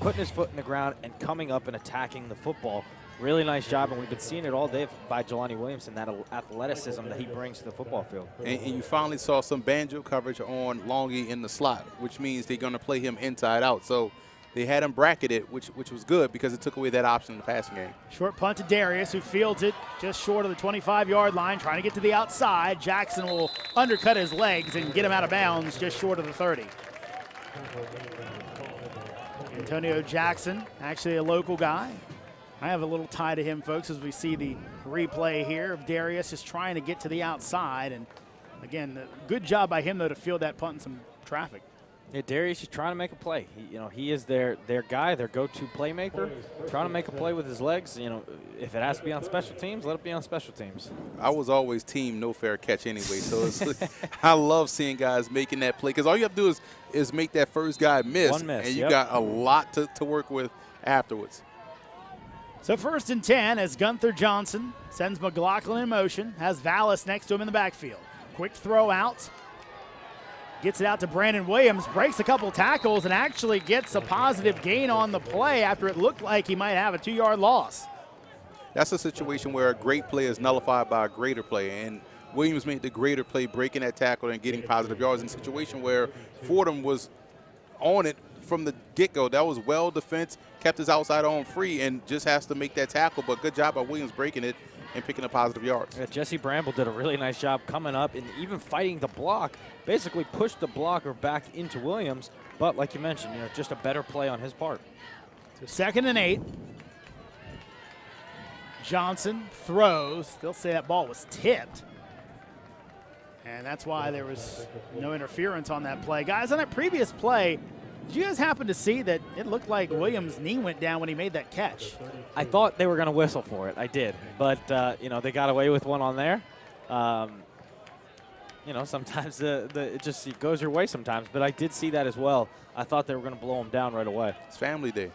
putting his foot in the ground and coming up and attacking the football. Really nice job, and we've been seeing it all day by Jelani Williamson, that athleticism that he brings to the football field. And you finally saw some banjo coverage on Longi in the slot, which means they're going to play him inside out. So they had him bracketed, which was good because it took away that option in the passing game. Short punt to Darius, who fields it just short of the 25-yard line, trying to get to the outside. Jackson will undercut his legs and get him out of bounds just short of the 30. Antonio Jackson, actually a local guy. I have a little tie to him, folks, as we see the replay here of Darius just trying to get to the outside. And again, good job by him, though, to field that punt in some traffic. Yeah, Darius is trying to make a play. He is their guy, their go-to playmaker, trying to make a play with his legs. If it has to be on special teams, let it be on special teams. I was always team no fair catch anyway, so I love seeing guys making that play because all you have to do is make that first guy miss, One miss, and you got a lot to work with afterwards. So 1st and 10 as Gunther Johnson sends McLaughlin in motion, has Vallis next to him in the backfield. Quick throw out. Gets it out to Brandon Williams, breaks a couple tackles, and actually gets a positive gain on the play after it looked like he might have a 2-yard loss. That's a situation where a great play is nullified by a greater play, and Williams made the greater play, breaking that tackle and getting positive yards in a situation where Fordham was on it from the get-go. That was well defense, kept his outside arm free, and just has to make that tackle. But good job by Williams breaking it and picking up positive yards. Yeah, Jesse Bramble did a really nice job coming up and even fighting the block, basically pushed the blocker back into Williams. But like you mentioned, just a better play on his part. So 2nd and 8. Johnson throws. They'll say that ball was tipped. And that's why there was no interference on that play. Guys, on that previous play, did you guys happen to see that it looked like Williams' knee went down when he made that catch? I thought they were going to whistle for it. I did. But, they got away with one on there. Sometimes it goes your way sometimes. But I did see that as well. I thought they were going to blow him down right away. It's family day.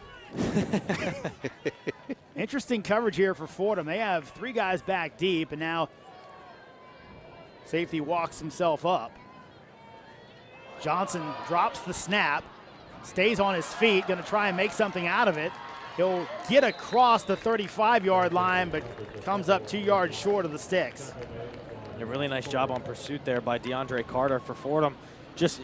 Interesting coverage here for Fordham. They have 3 guys back deep, and now safety walks himself up. Johnson drops the snap, stays on his feet, going to try and make something out of it. He'll get across the 35-yard line, but comes up 2 yards short of the sticks. A really nice job on pursuit there by DeAndre Carter for Fordham. Just,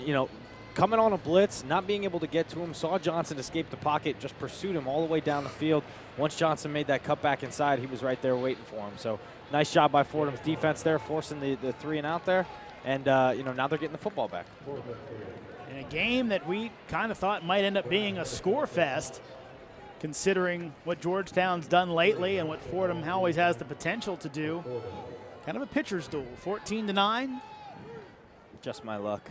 coming on a blitz, not being able to get to him, saw Johnson escape the pocket, just pursued him all the way down the field. Once Johnson made that cut back inside, he was right there waiting for him. So nice job by Fordham's defense there, forcing the 3 and out there. And, now they're getting the football back. In a game that we kind of thought might end up being a score fest, considering what Georgetown's done lately and what Fordham always has the potential to do. Kind of a pitcher's duel, 14-9. Just my luck.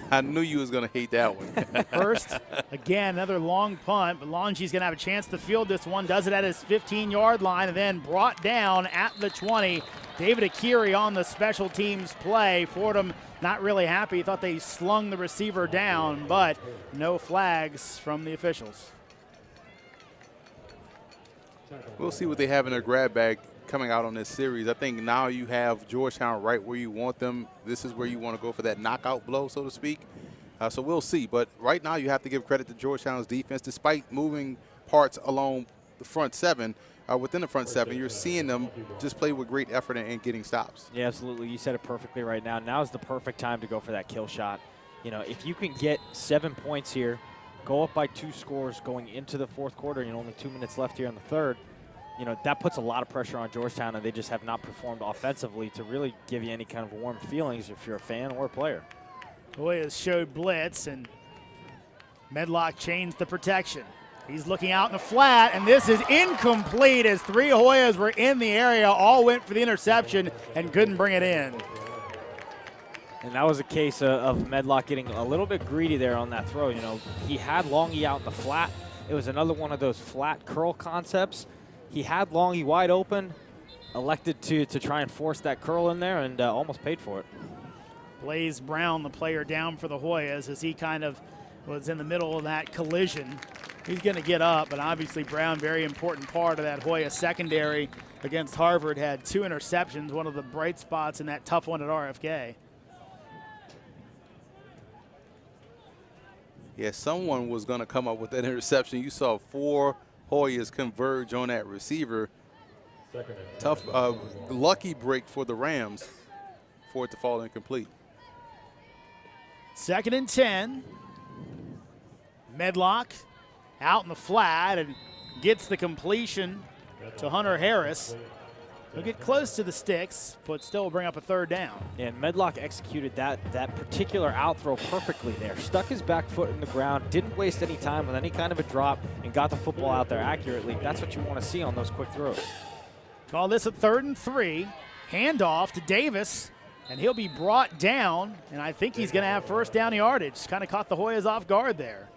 I knew you was going to hate that one. First, again, another long punt, but Longy's going to have a chance to field this one. Does it at his 15-yard line and then brought down at the 20. David Akiri on the special teams play. Fordham not really happy. Thought they slung the receiver down, but no flags from the officials. We'll see what they have in their grab bag coming out on this series. I think now you have Georgetown right where you want them. This is where you want to go for that knockout blow, so to speak. So we'll see. But right now you have to give credit to Georgetown's defense. Despite moving parts along the front 7, within the front 7, you're seeing them just play with great effort and getting stops. Yeah, absolutely. You said it perfectly right now. Now is the perfect time to go for that kill shot. If you can get 7 points here, go up by 2 scores going into the 4th quarter, only 2 minutes left here in the 3rd, that puts a lot of pressure on Georgetown, and they just have not performed offensively to really give you any kind of warm feelings if you're a fan or a player. Hoyas showed blitz, and Medlock changed the protection. He's looking out in the flat, and this is incomplete as 3 Hoyas were in the area, all went for the interception and couldn't bring it in. And that was a case of Medlock getting a little bit greedy there on that throw. He had Longy out in the flat. It was another one of those flat curl concepts. He had Longy wide open, elected to try and force that curl in there, and almost paid for it. Blaze Brown, the player down for the Hoyas, as he kind of was in the middle of that collision. He's going to get up, but obviously Brown, very important part of that Hoya secondary against Harvard, had 2 interceptions, one of the bright spots in that tough one at RFK. Yeah, someone was going to come up with that interception. You saw 4 Hoyas converge on that receiver. Tough, lucky break for the Rams for it to fall incomplete. 2nd and 10. Medlock out in the flat and gets the completion to Hunter Harris. He'll get close to the sticks, but still bring up a third down. And Medlock executed that particular out throw perfectly there. Stuck his back foot in the ground, didn't waste any time with any kind of a drop, and got the football out there accurately. That's what you want to see on those quick throws. Call this a 3rd and 3. Handoff to Davis, and he'll be brought down, and I think he's going to have first down yardage. Kind of caught the Hoyas off guard there.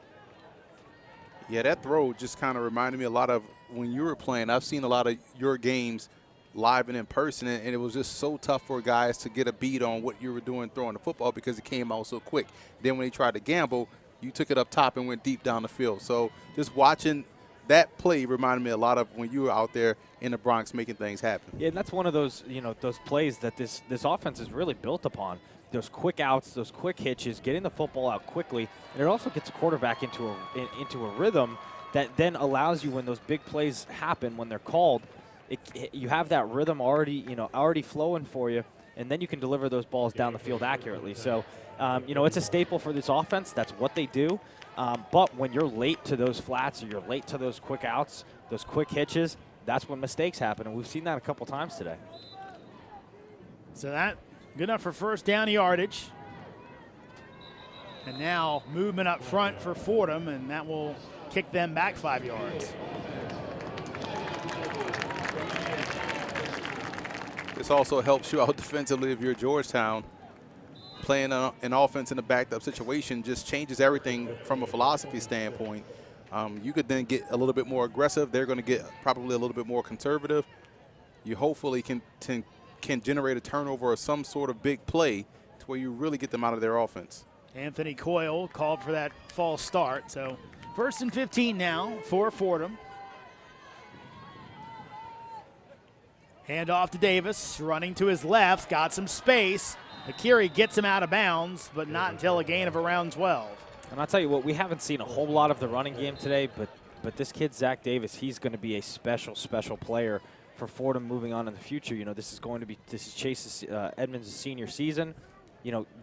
Yeah, that throw just kind of reminded me a lot of when you were playing. I've seen a lot of your games live and in person, and it was just so tough for guys to get a beat on what you were doing throwing the football because it came out so quick. Then when he tried to gamble, you took it up top and went deep down the field. So just watching that play reminded me a lot of when you were out there in the Bronx making things happen. Yeah, and that's one of those, those plays that this offense is really built upon. Those quick outs, those quick hitches, getting the football out quickly, and it also gets a quarterback into a rhythm that then allows you, when those big plays happen, when they're called, you have that rhythm already flowing for you, and then you can deliver those balls down the field accurately. So, it's a staple for this offense. That's what they do. But when you're late to those flats or you're late to those quick outs, those quick hitches, that's when mistakes happen, and we've seen that a couple times today. So that good enough for first down yardage. And now movement up front for Fordham, and that will kick them back 5 yards. This also helps you out defensively if you're Georgetown. Playing an offense in a backed-up situation just changes everything from a philosophy standpoint. You could then get a little bit more aggressive. They're going to get probably a little bit more conservative. You hopefully can generate a turnover or some sort of big play to where you really get them out of their offense. Anthony Coyle called for that false start. So 1st and 15 now for Fordham. Hand off to Davis, running to his left, got some space. Akiri gets him out of bounds, but not until a gain of around 12. And I'll tell you what, we haven't seen a whole lot of the running game today, but this kid, Zach Davis, he's going to be a special player for Fordham moving on in the future. This is Chase Edmonds' senior season.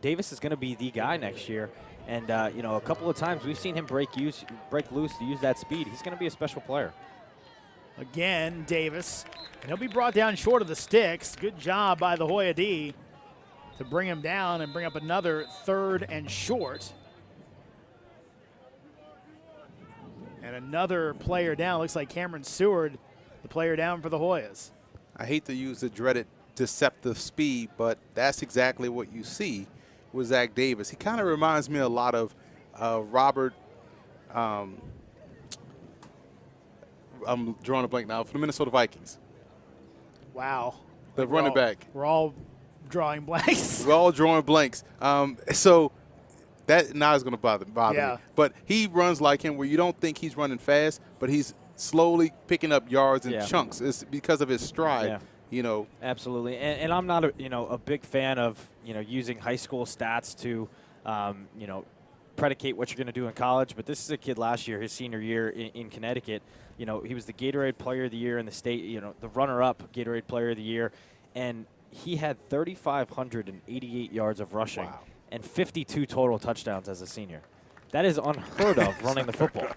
Davis is going to be the guy next year. And, a couple of times we've seen him break loose to use that speed. He's going to be a special player. Again, Davis, and he'll be brought down short of the sticks. Good job by the Hoya D to bring him down and bring up another 3rd and short. And another player down. Looks like Cameron Seward, the player down for the Hoyas. I hate to use the dreaded deceptive speed, but that's exactly what you see with Zach Davis. He kind of reminds me a lot of Robert. I'm drawing a blank now, for the Minnesota Vikings. Wow. The running back. We're all drawing blanks. We're all drawing blanks. So that now is going to bother Yeah. me. But he runs like him where you don't think he's running fast, but he's slowly picking up yards in chunks. It's because of his stride. Yeah. Absolutely. And I'm not a big fan of using high school stats to predicate what you're going to do in college, but this is a kid last year, his senior year in Connecticut. He was the Gatorade Player of the Year in the state, the runner-up Gatorade Player of the Year, and he had 3,588 yards of rushing and 52 total touchdowns as a senior. That is unheard of running the football.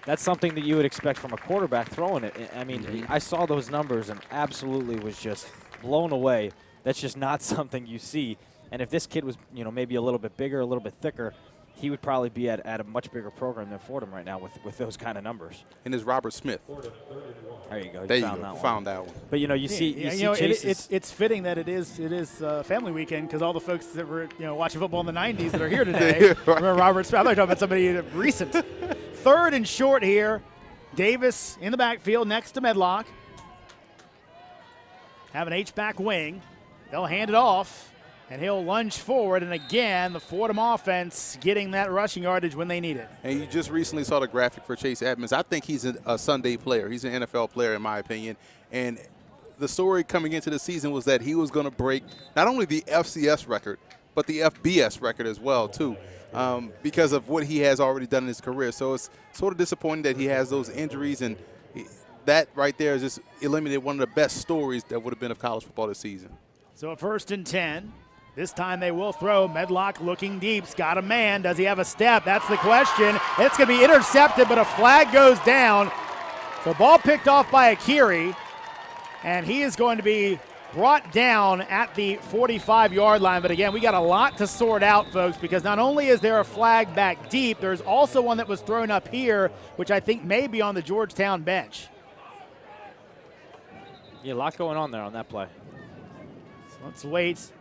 That's something that you would expect from a quarterback throwing it. I mean, I saw those numbers and absolutely was just blown away. That's just not something you see. And if this kid was, maybe a little bit bigger, a little bit thicker, he would probably be at a much bigger program than Fordham right now with those kind of numbers. And it's Robert Smith. There you go. There you go. Found that one. But you see it's fitting that it is family weekend because all the folks that were watching football in the '90s that are here today remember Robert Smith. I'm talking about somebody recent. 3rd and short here. Davis in the backfield next to Medlock. Have an H-back wing. They'll hand it off. And he'll lunge forward, and again, the Fordham offense getting that rushing yardage when they need it. And you just recently saw the graphic for Chase Edmonds. I think he's a Sunday player. He's an NFL player, in my opinion. And the story coming into the season was that he was going to break not only the FCS record, but the FBS record as well, too, because of what he has already done in his career. So it's sort of disappointing that he has those injuries, and that right there just eliminated one of the best stories that would have been of college football this season. So a 1st and 10. This time they will throw. Medlock looking deep. He's got a man. Does he have a step? That's the question. It's going to be intercepted, but a flag goes down. So ball picked off by Akiri, and he is going to be brought down at the 45-yard line. But again, we got a lot to sort out, folks, because not only is there a flag back deep, there's also one that was thrown up here, which I think may be on the Georgetown bench. Yeah, a lot going on there on that play. So let's wait.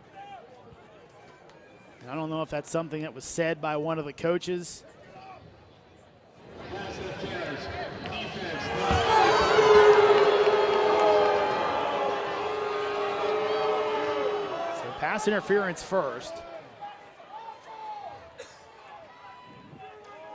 I don't know if that's something that was said by one of the coaches. So pass interference first.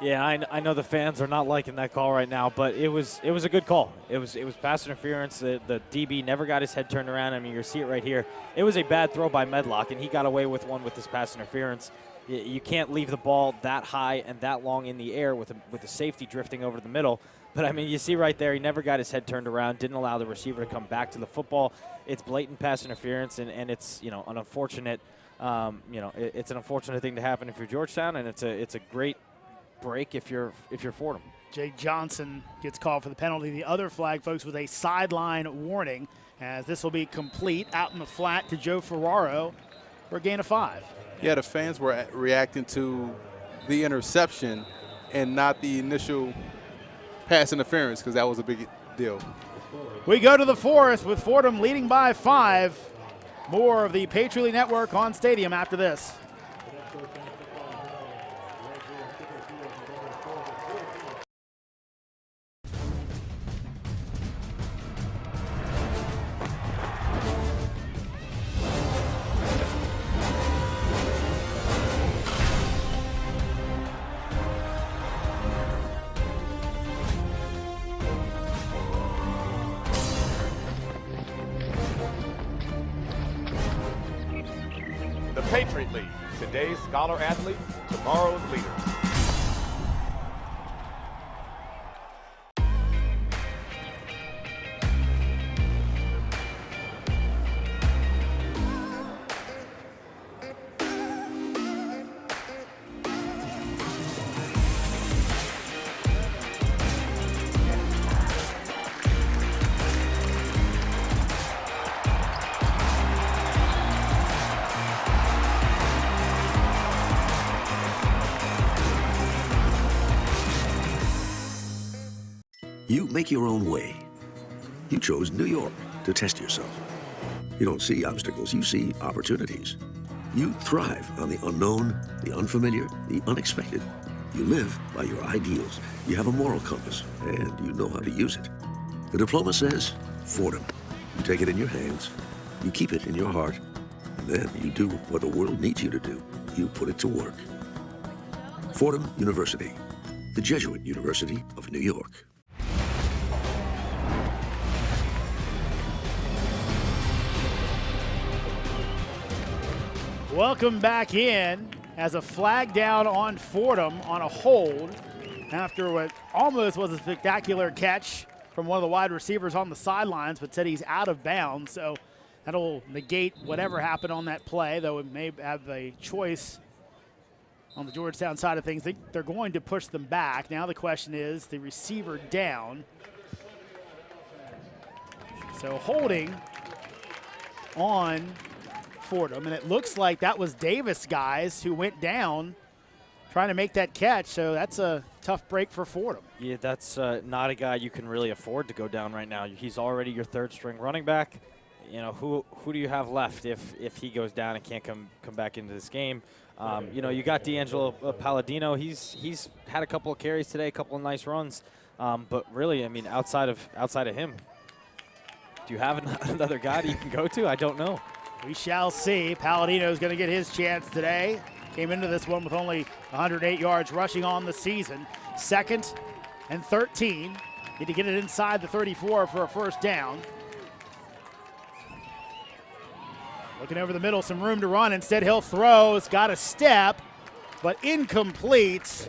Yeah, I know the fans are not liking that call right now, but it was a good call. It was pass interference. The DB never got his head turned around. I mean, you see it right here. It was a bad throw by Medlock, and he got away with one with this pass interference. You can't leave the ball that high and that long in the air with the safety drifting over the middle. But I mean, you see right there, he never got his head turned around. Didn't allow the receiver to come back to the football. It's blatant pass interference, and it's an unfortunate it's an unfortunate thing to happen if you're Georgetown, and it's a great break if you're Fordham. Jake Johnson gets called for the penalty. The other flag, folks, was a sideline warning, as this will be complete out in the flat to Joe Ferraro for a gain of 5. Yeah, the fans were reacting to the interception and not the initial pass interference, because that was a big deal. We go to the fourth with Fordham leading by 5. More of the Patriot League Network on Stadium after this. The Patriot League, today's scholar athlete, tomorrow's leader. You make your own way. You chose New York to test yourself. You don't see obstacles, you see opportunities. You thrive on the unknown, the unfamiliar, the unexpected. You live by your ideals. You have a moral compass, and you know how to use it. The diploma says Fordham. You take it in your hands, you keep it in your heart, and then you do what the world needs you to do. You put it to work. Fordham University, the Jesuit University of New York. Welcome back in as a flag down on Fordham on a hold after what almost was a spectacular catch from one of the wide receivers on the sidelines, but said he's out of bounds. So that'll negate whatever happened on that play, though it may have a choice on the Georgetown side of things. They're going to push them back. Now the question is the receiver down. So holding on Fordham, and it looks like that was Davis, guys, who went down trying to make that catch. So that's a tough break for Fordham. Yeah, that's not a guy you can really afford to go down right now. He's already your third-string running back. You know, who do you have left if he goes down and can't come back into this game? You got D'Angelo Palladino. He's had a couple of carries today, a couple of nice runs, but really, I mean, outside of him, do you have another guy that you can go to? I don't know. We shall see. Palladino's going to get his chance today. Came into this one with only 108 yards rushing on the season. 2nd and 13. Need to get it inside the 34 for a first down. Looking over the middle, some room to run. Instead, he'll throw. It's got a step, but incomplete.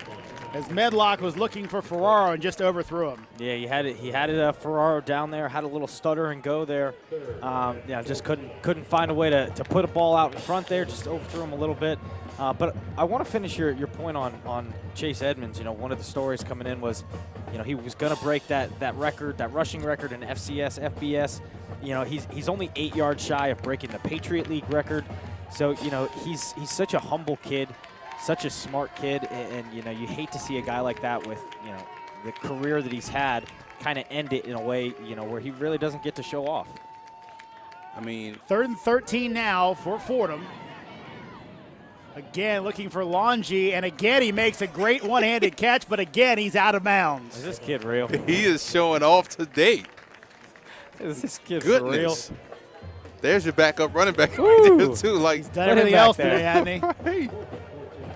as Medlock was looking for Ferraro and just overthrew him. Yeah, he had it. He had it. Ferraro down there, had a little stutter and go there. Yeah, just couldn't find a way to put a ball out in front there. Just overthrew him a little bit. But I want to finish your point on Chase Edmonds. You know, one of the stories coming in was, you know, he was going to break that record, that rushing record in FCS, FBS. You know, he's only 8 yards shy of breaking the Patriot League record. So, you know, he's such a humble kid, such a smart kid, and you know, you hate to see a guy like that with, you know, the career that he's had kind of end it in a way, you know, where he really doesn't get to show off. I mean, 3rd and 13 now for Fordham. Again, looking for Longy, and again he makes a great one-handed catch, but again he's out of bounds. Is this kid real? he is showing off today. Is this kid Goodness. for real? There's your backup running back right there, too. Like, He's done everything else today, hasn't he? Right.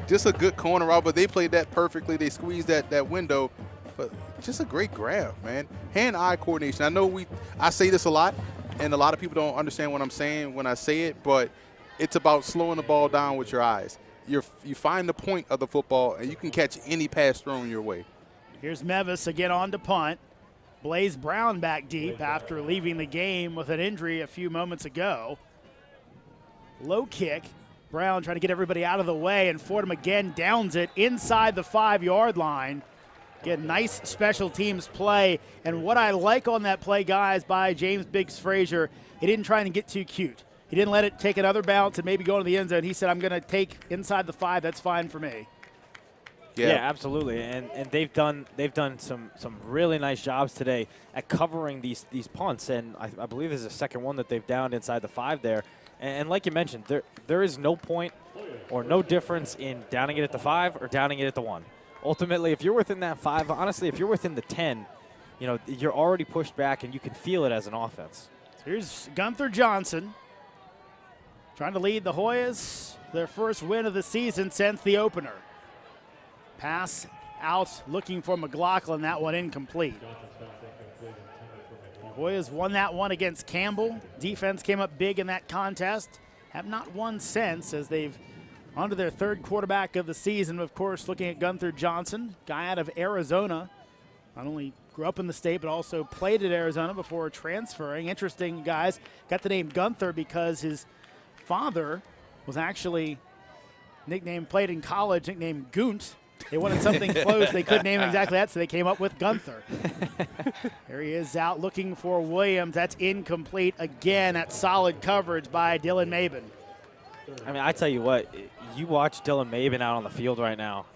Just a good corner route, but they played that perfectly. They squeezed that window, but just a great grab, man. Hand-eye coordination. I know I say this a lot, and a lot of people don't understand what I'm saying when I say it, but it's about slowing the ball down with your eyes. You find the point of the football, and you can catch any pass thrown your way. Here's Mevis again on to punt. Blaze Brown back deep after leaving the game with an injury a few moments ago. Low kick. Brown trying to get everybody out of the way, and Fordham again downs it inside the 5-yard line. Again, nice special teams play. And what I like on that play, guys, by James Biggs Frazier, he didn't try and get too cute. He didn't let it take another bounce and maybe go into the end zone. He said, I'm going to take inside the 5. That's fine for me. Yeah, absolutely, and they've done some really nice jobs today at covering these punts, and I believe there's a second one that they've downed inside the 5 there. And like you mentioned, there is no point or no difference in downing it at the 5 or downing it at the 1. Ultimately, if you're within that 5, honestly, if you're within the 10, you know, you're already pushed back and you can feel it as an offense. So here's Gunther Johnson trying to lead the Hoyas to their first win of the season since the opener. Pass out looking for McLaughlin, that one incomplete. The Hoyas won that one against Campbell. Defense came up big in that contest. Have not won since, as they've onto their 3rd quarterback of the season. Of course, looking at Gunther Johnson, guy out of Arizona. Not only grew up in the state, but also played at Arizona before transferring. Interesting, guys, got the name Gunther because his father was actually played in college, nicknamed Gunt. They wanted something close. They couldn't name exactly that, so they came up with Gunther. There he is out looking for Williams. That's incomplete. Again, that solid coverage by Dylan Maben. I mean, I tell you what, you watch Dylan Maben out on the field right now.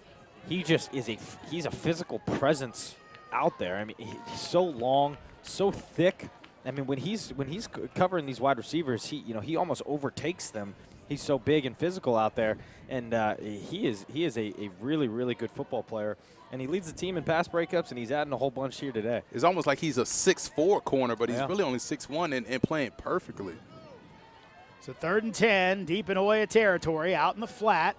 He just is he's a physical presence out there. I mean, he's so long, so thick. I mean, when he's covering these wide receivers, he almost overtakes them. He's so big and physical out there, and he is a really, really good football player, and he leads the team in pass breakups, and he's adding a whole bunch here today. It's almost like he's a 6'4" corner, but he's really only 6'1" and playing perfectly. So 3rd and 10, deep in Hoya territory, out in the flat.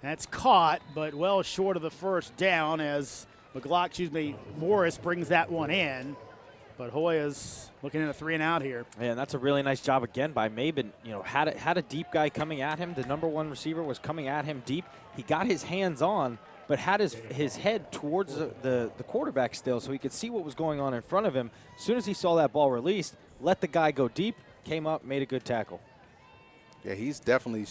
That's caught, but well short of the first down as Morris brings that one in. But Hoya's looking at a 3-and-out here. Yeah, and that's a really nice job again by Maben. You know, had a deep guy coming at him. The #1 receiver was coming at him deep. He got his hands on, but had his head towards the quarterback still, so he could see what was going on in front of him. As soon as he saw that ball released, let the guy go deep, came up, made a good tackle. Yeah, he's definitely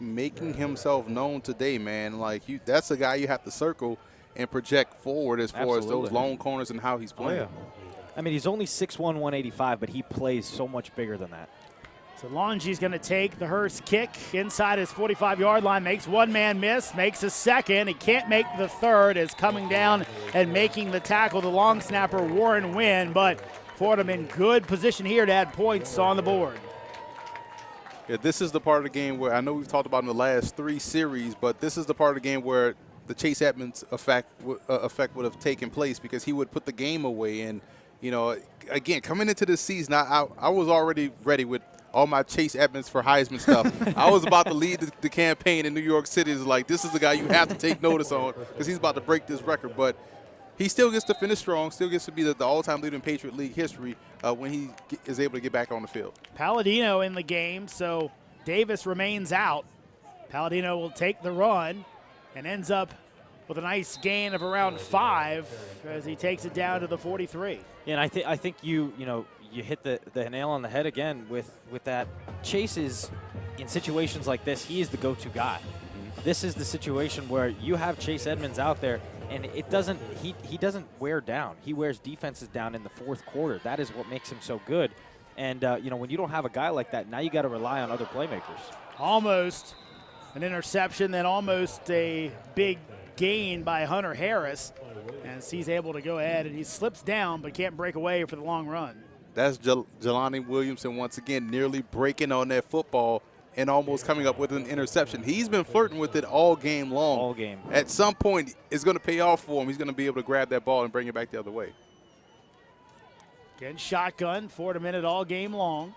making himself known today, man. Like, that's a guy you have to circle and project forward as far as those long corners and how he's playing. Oh, yeah. I mean, he's only 6'1", 185, but he plays so much bigger than that. So Longy's going to take the Hurst kick inside his 45-yard line, makes one man miss, makes a second. He can't make the third, is coming down and making the tackle, the long snapper Warren Wynn, but Fordham in good position here to add points on the board. Yeah, this is the part of the game where I know we've talked about in the last 3 series, but this is the part of the game where the Chase Edmonds effect would have taken place because he would put the game away. And, you know, again, coming into this season, I was already ready with all my Chase Edmonds for Heisman stuff. I was about to lead the campaign in New York City. It's like, this is the guy you have to take notice on because he's about to break this record. But he still gets to finish strong, still gets to be the all-time leader in Patriot League history when he is able to get back on the field. Palladino in the game, so Davis remains out. Palladino will take the run and ends up with a nice gain of around 5 as he takes it down to the 43. Yeah, and I think you hit the nail on the head again with that. Chase is, in situations like this, he is the go-to guy. This is the situation where you have Chase Edmonds out there, and he doesn't wear down. He wears defenses down in the fourth quarter. That is what makes him so good. And when you don't have a guy like that, now you got to rely on other playmakers. Almost an interception, then almost a big gain by Hunter Harris, as he's able to go ahead and he slips down but can't break away for the long run. That's Jelani Williamson once again nearly breaking on that football and almost coming up with an interception. He's been flirting with it all game long. All game. At some point, it's going to pay off for him. He's going to be able to grab that ball and bring it back the other way. Again, shotgun, Fordham in it all game long.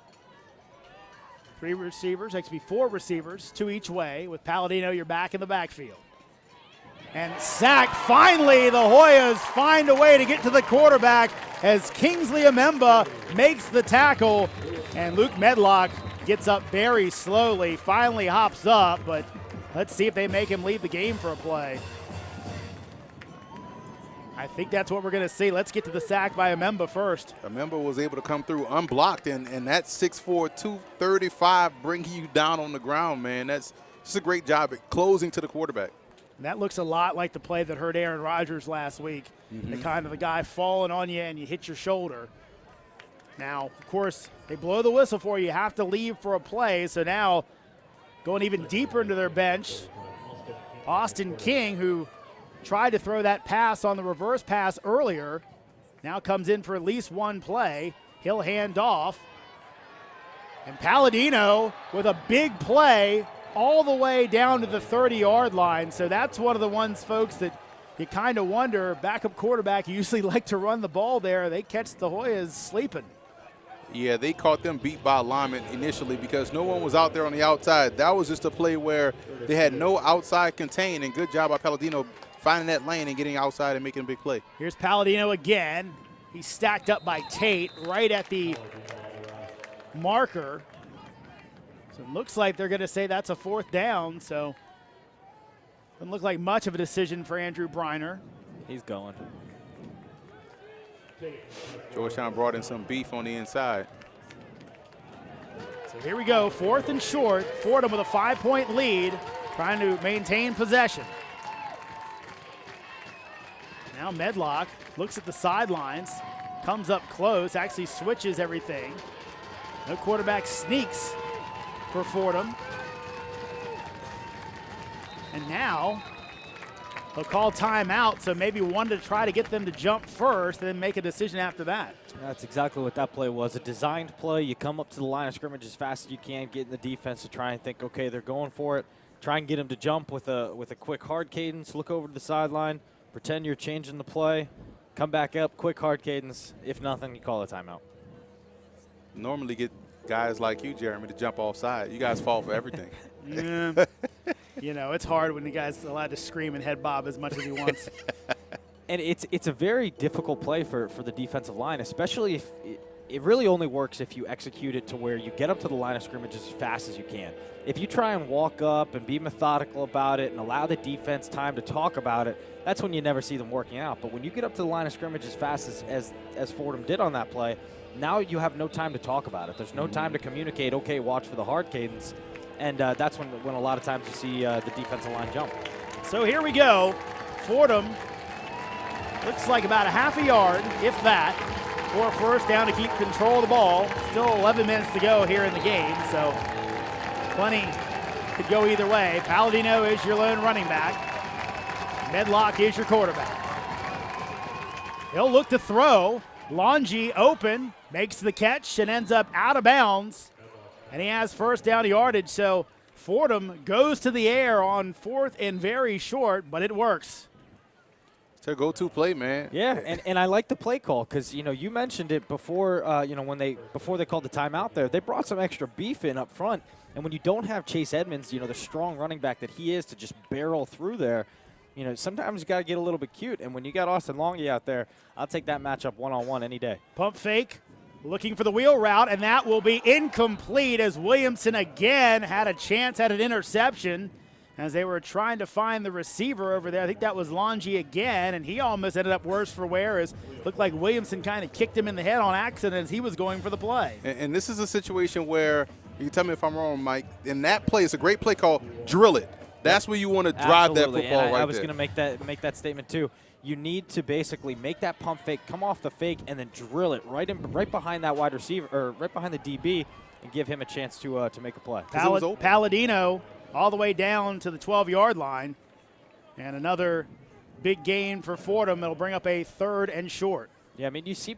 3 receivers, actually 4 receivers, 2 each way, with Palladino, you're back in the backfield. And sack, finally the Hoyas find a way to get to the quarterback as Kingsley Amemba makes the tackle, and Luke Medlock gets up very slowly, finally hops up, but let's see if they make him leave the game for a play. I think that's what we're going to see. Let's get to the sack by Amemba first. Amemba was able to come through unblocked, and that 6'4", 235 bringing you down on the ground, man. That's just a great job at closing to the quarterback. And that looks a lot like the play that hurt Aaron Rodgers last week. The kind of the guy falling on you and you hit your shoulder. Now, of course, they blow the whistle for you. You have to leave for a play. So now going even deeper into their bench, Austin King, who tried to throw that pass on the reverse pass earlier, now comes in for at least one play. He'll hand off. And Palladino with a big play all the way down to the 30-yard line. So that's one of the ones, folks, that you kind of wonder. Backup quarterback, you usually like to run the ball there. They catch the Hoyas sleeping. Yeah, they caught them beat by alignment initially because no one was out there on the outside. That was just a play where they had no outside contain, and good job by Palladino finding that lane and getting outside and making a big play. Here's Palladino again. He's stacked up by Tate right at the marker. So it looks like they're going to say that's a 4th down. So doesn't look like much of a decision for Andrew Briner. He's going. Georgetown brought in some beef on the inside. So here we go, 4th and short. Fordham with a 5-point lead, trying to maintain possession. Now Medlock looks at the sidelines, comes up close, actually switches everything. No quarterback sneaks for Fordham. And now they'll call timeout, so maybe one to try to get them to jump first and then make a decision after that. That's exactly what that play was, a designed play. You come up to the line of scrimmage as fast as you can, get in the defense to try and think, okay, they're going for it. Try and get them to jump with a quick hard cadence, look over to the sideline, pretend you're changing the play, come back up, quick hard cadence. If nothing, you call a timeout. Normally get guys like you, Jeremy, to jump offside. You guys fall for everything. Yeah. You know, it's hard when the guy's allowed to scream and head bob as much as he wants. And it's a very difficult play for the defensive line, especially if it really only works if you execute it to where you get up to the line of scrimmage as fast as you can. If you try and walk up and be methodical about it and allow the defense time to talk about it, that's when you never see them working out. But when you get up to the line of scrimmage as fast as Fordham did on that play, now you have no time to talk about it. There's no time to communicate, okay, watch for the hard cadence. And that's when a lot of times you see the defensive line jump. So here we go. Fordham looks like about a half a yard, if that, for a first down to keep control of the ball. Still 11 minutes to go here in the game, so plenty could go either way. Palladino is your lone running back. Medlock is your quarterback. He'll look to throw. Longy open, makes the catch and ends up out of bounds. And he has first down yardage, so Fordham goes to the air on 4th and very short, but it works. It's their go-to play, man. Yeah, and I like the play call because, you mentioned it before, before they called the timeout there. They brought some extra beef in up front, and when you don't have Chase Edmonds, the strong running back that he is to just barrel through there, sometimes you got to get a little bit cute. And when you got Austin Longy out there, I'll take that matchup one-on-one any day. Pump fake. Looking for the wheel route, and that will be incomplete as Williamson again had a chance at an interception. as they were trying to find the receiver over there. I think that was Longy again, and he almost ended up worse for wear, as looked like Williamson kind of kicked him in the head on accident as he was going for the play. And this is a situation where, you can tell me if I'm wrong, Mike, in that play, it's a great play called drill it. That's where you want to drive Absolutely. that football and right I was there. going to make that statement too. You need to basically make that pump fake, come off the fake, and then drill it right behind that wide receiver, or right behind the DB, and give him a chance to make a play. Palladino all the way down to the 12-yard line, and another big gain for Fordham. It'll bring up a 3rd and short. Yeah, I mean, you see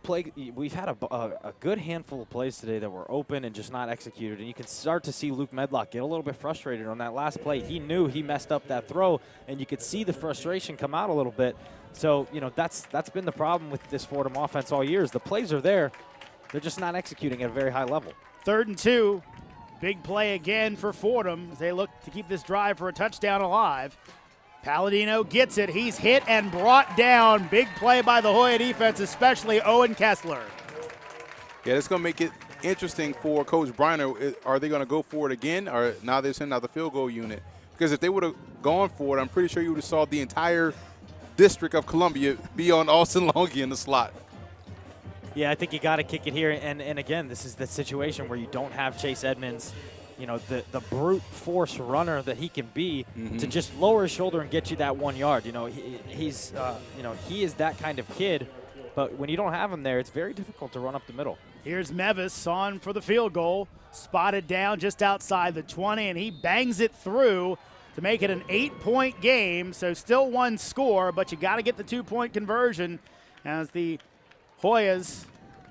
we've had a good handful of plays today that were open and just not executed, and you can start to see Luke Medlock get a little bit frustrated on that last play. He knew he messed up that throw, and you could see the frustration come out a little bit. So, that's been the problem with this Fordham offense all year. The plays are there. They're just not executing at a very high level. 3rd and 2. Big play again for Fordham as they look to keep this drive for a touchdown alive. Palladino gets it. He's hit and brought down. Big play by the Hoya defense, especially Owen Kessler. Yeah, it's going to make it interesting for Coach Briner. Are they going to go for it again, or now they're sending out the field goal unit? Because if they would have gone for it, I'm pretty sure you would have saw the entire District of Columbia be on Austin Longy in the slot. Yeah, I think you got to kick it here. And again, this is the situation where you don't have Chase Edmonds, the brute force runner that he can be, to just lower his shoulder and get you that 1 yard. He is that kind of kid. But when you don't have him there, it's very difficult to run up the middle. Here's Mevis on for the field goal. Spotted down just outside the 20, and he bangs it through to make it an 8-point game. So still one score, but you got to get the 2-point conversion as the Hoyas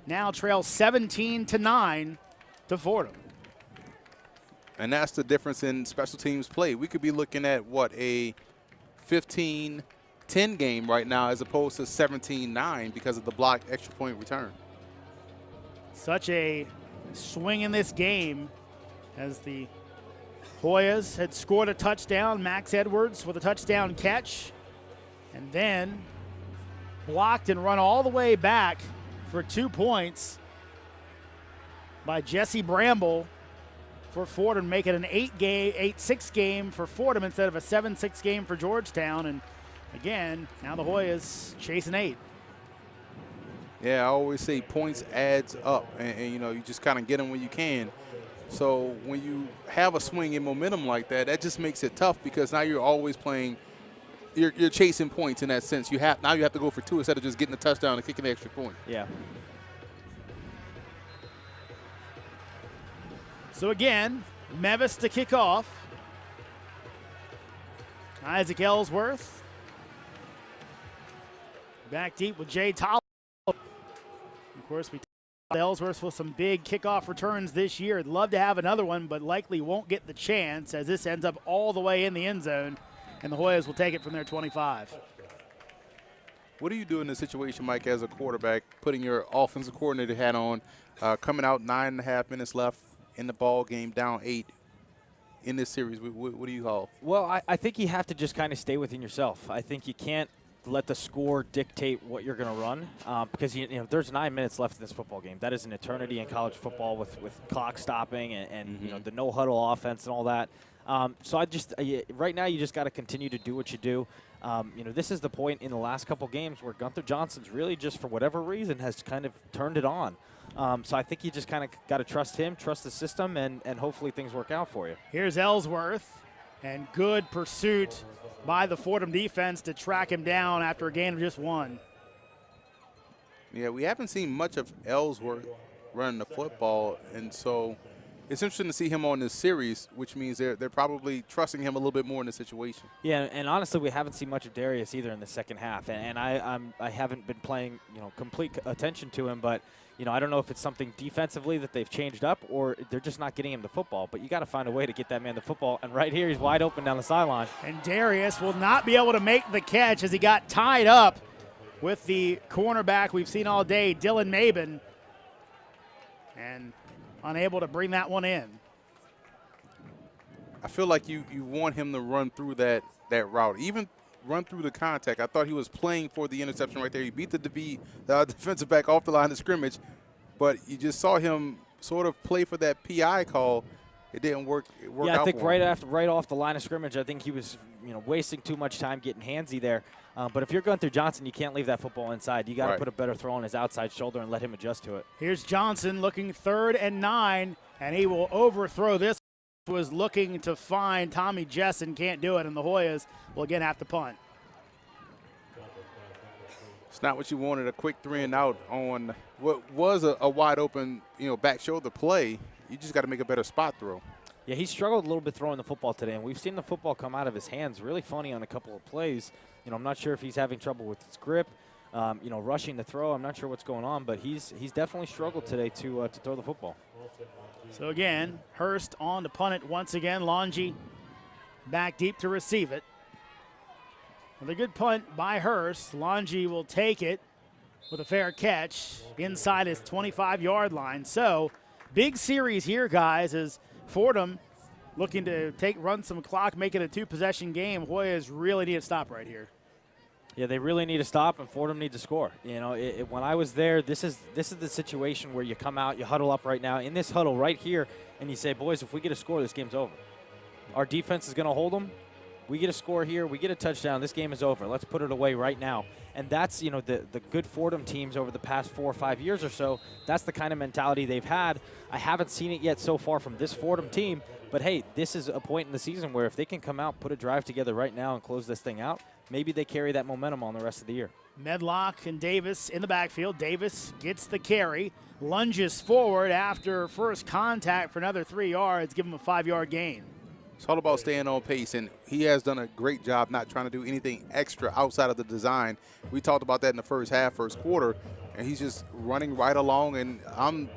now trail 17-9 to Fordham. And that's the difference in special teams play. We could be looking at, a 15-10 game right now as opposed to 17-9 because of the blocked extra point return. Such a swing in this game as the Hoyas had scored a touchdown. Max Edwards with a touchdown catch, and then blocked and run all the way back for 2 points by Jesse Bramble for Fordham, make it an 8-6 game for Fordham instead of a 7-6 game for Georgetown. And again, now the Hoyas chasing 8. Yeah, I always say points adds up, and you just kind of get them when you can. So when you have a swing in momentum like that, that just makes it tough because now you're always playing. You're chasing points in that sense. Now you have to go for 2 instead of just getting a touchdown and kicking the extra point. Yeah. So again, Mevis to kick off. Isaac Ellsworth back deep with Jay Toll. Of course, we talked about Ellsworth with some big kickoff returns this year. I'd love to have another one, but likely won't get the chance as this ends up all the way in the end zone, and the Hoyas will take it from their 25. What do you do in this situation, Mike, as a quarterback, putting your offensive coordinator hat on, coming out 9.5 minutes left in the ball game, down 8 in this series? What do you call? Well, I think you have to just kind of stay within yourself. I think you can't let the score dictate what you're going to run because there's 9 minutes left in this football game. That is an eternity in college football with clock stopping and the no huddle offense and all that. So right now you just got to continue to do what you do. This is the point in the last couple games where Gunther Johnson's really just for whatever reason has kind of turned it on. So I think you just kind of got to trust him, trust the system, and hopefully things work out for you. Here's Ellsworth, and good pursuit by the Fordham defense to track him down after a gain of just 1. Yeah, we haven't seen much of Ellsworth running the football, and so it's interesting to see him on this series, which means they're probably trusting him a little bit more in the situation. Yeah, and honestly, we haven't seen much of Darius either in the second half, and I haven't been playing complete attention to him, but I don't know if it's something defensively that they've changed up or they're just not getting him the football. But you got to find a way to get that man the football. And right here, he's wide open down the sideline. And Darius will not be able to make the catch as he got tied up with the cornerback we've seen all day, Dylan Mabin, and unable to bring that one in. I feel like you want him to run through that route, even run through the contact. I thought he was playing for the interception right there. He beat the defensive back off the line of scrimmage, but you just saw him sort of play for that PI call, it didn't work. Yeah, I out think for right him. off the line of scrimmage, I think he was wasting too much time getting handsy there. But if you're going through Johnson, you can't leave that football inside. You got to Right. put a better throw on his outside shoulder and let him adjust to it. Here's Johnson looking 3rd and 9, and he will overthrow this. Was looking to find Tommy Jessen, can't do it, and the Hoyas will again have to punt. It's not what you wanted, a quick 3 and out on what was a wide open, back shoulder play. You just got to make a better spot throw. Yeah, he struggled a little bit throwing the football today, and we've seen the football come out of his hands really funny on a couple of plays. I'm not sure if he's having trouble with his grip, rushing the throw. I'm not sure what's going on, but he's definitely struggled today to throw the football. So again, Hurst on to punt it once again. Longy back deep to receive it. With a good punt by Hurst, Longy will take it with a fair catch inside his 25-yard line. So big series here, guys, as Fordham looking to run some clock, make it a 2-possession game. Hoyas really need to stop right here. Yeah, they really need to stop, and Fordham needs to score. When I was there, this is the situation where you come out, you huddle up right now in this huddle right here, and you say, boys, if we get a score, this game's over. Our defense is going to hold them. We get a score here, we get a touchdown, this game is over. Let's put it away right now. And that's, the good Fordham teams over the past 4 or 5 years or so, that's the kind of mentality they've had. I haven't seen it yet so far from this Fordham team, but hey, this is a point in the season where if they can come out, put a drive together right now and close this thing out, maybe they carry that momentum on the rest of the year. Medlock and Davis in the backfield. Davis gets the carry, lunges forward after first contact for another 3 yards, give him a 5-yard gain. It's all about staying on pace, and he has done a great job not trying to do anything extra outside of the design. We talked about that in the first half, first quarter, and he's just running right along, and I'm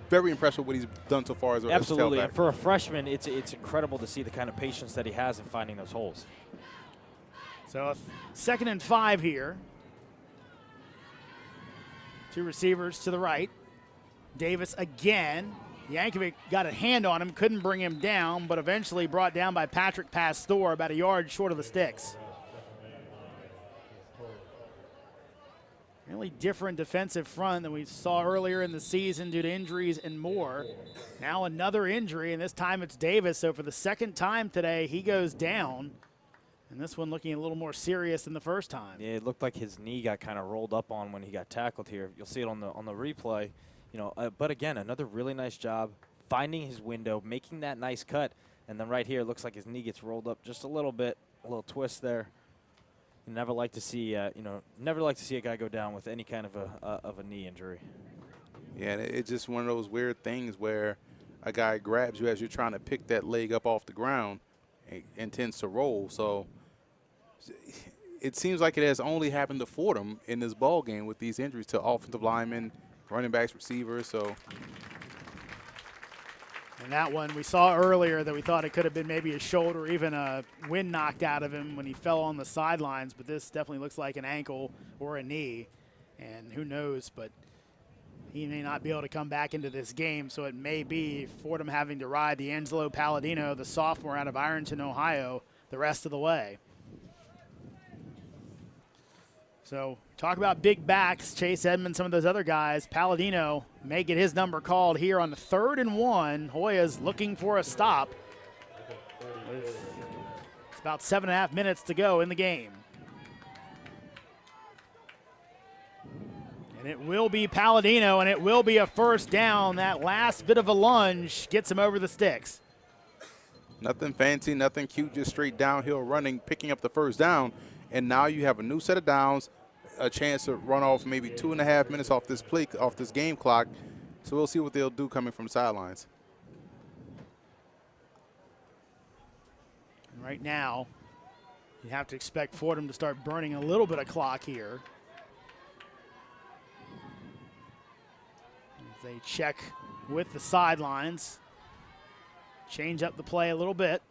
very impressed with what he's done so far as a Absolutely, tailback. and for a freshman, it's incredible to see the kind of patience that he has in finding those holes. So 2nd and 5 here. 2 receivers to the right. Davis again. Yankovic got a hand on him, couldn't bring him down, but eventually brought down by Patrick Pastor, about a yard short of the sticks. Really different defensive front than we saw earlier in the season due to injuries and more. Now another injury, and this time it's Davis. So for the 2nd time today, he goes down. And this one looking a little more serious than the first time. Yeah, it looked like his knee got kind of rolled up on when he got tackled here. You'll see it on the replay. But again, another really nice job finding his window, making that nice cut, and then right here it looks like his knee gets rolled up just a little bit, a little twist there. You never like to see, never like to see a guy go down with any kind of a knee injury. Yeah, and it's just one of those weird things where a guy grabs you as you're trying to pick that leg up off the ground and tends to roll. So it seems like it has only happened to Fordham in this ball game with these injuries to offensive linemen, running backs, receivers. So, and that one we saw earlier that we thought it could have been maybe a shoulder or even a wind knocked out of him when he fell on the sidelines, but this definitely looks like an ankle or a knee, and who knows, but he may not be able to come back into this game, so it may be Fordham having to ride D'Angelo Palladino, the sophomore out of Ironton, Ohio, the rest of the way. So talk about big backs, Chase Edmonds, some of those other guys. Palladino may get his number called here on the 3rd and 1. Hoyas looking for a stop. It's about 7.5 minutes to go in the game. And it will be Palladino, and it will be a first down. That last bit of a lunge gets him over the sticks. nothing fancy, nothing cute, just straight downhill running, picking up the first down. And now you have a new set of downs, a chance to run off maybe 2.5 minutes off this game clock. So we'll see what they'll do coming from the sidelines. And right now, you have to expect Fordham to start burning a little bit of clock here. As they check with the sidelines, change up the play a little bit.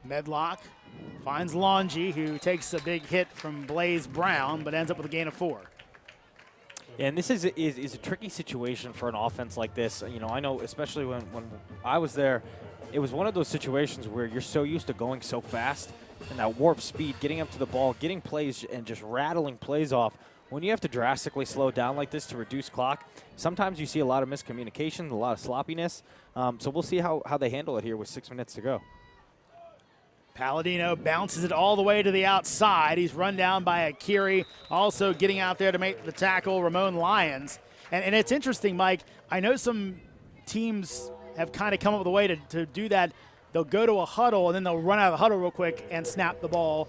Medlock finds Longy, who takes a big hit from Blaze Brown, but ends up with a gain of 4. Yeah, and this is a tricky situation for an offense like this. You know, I know especially when I was there, it was one of those situations where you're so used to going so fast and that warp speed, getting up to the ball, getting plays and just rattling plays off. when you have to drastically slow down like this to reduce clock, sometimes you see a lot of miscommunication, a lot of sloppiness. So we'll see how they handle it here with 6 minutes to go. Palladino bounces it all the way to the outside. He's run down by Akiri, also getting out there to make the tackle, Ramon Lyons. And it's interesting, Mike. I know some teams have kind of come up with a way to do that. They'll go to a huddle, and then they'll run out of the huddle real quick and snap the ball.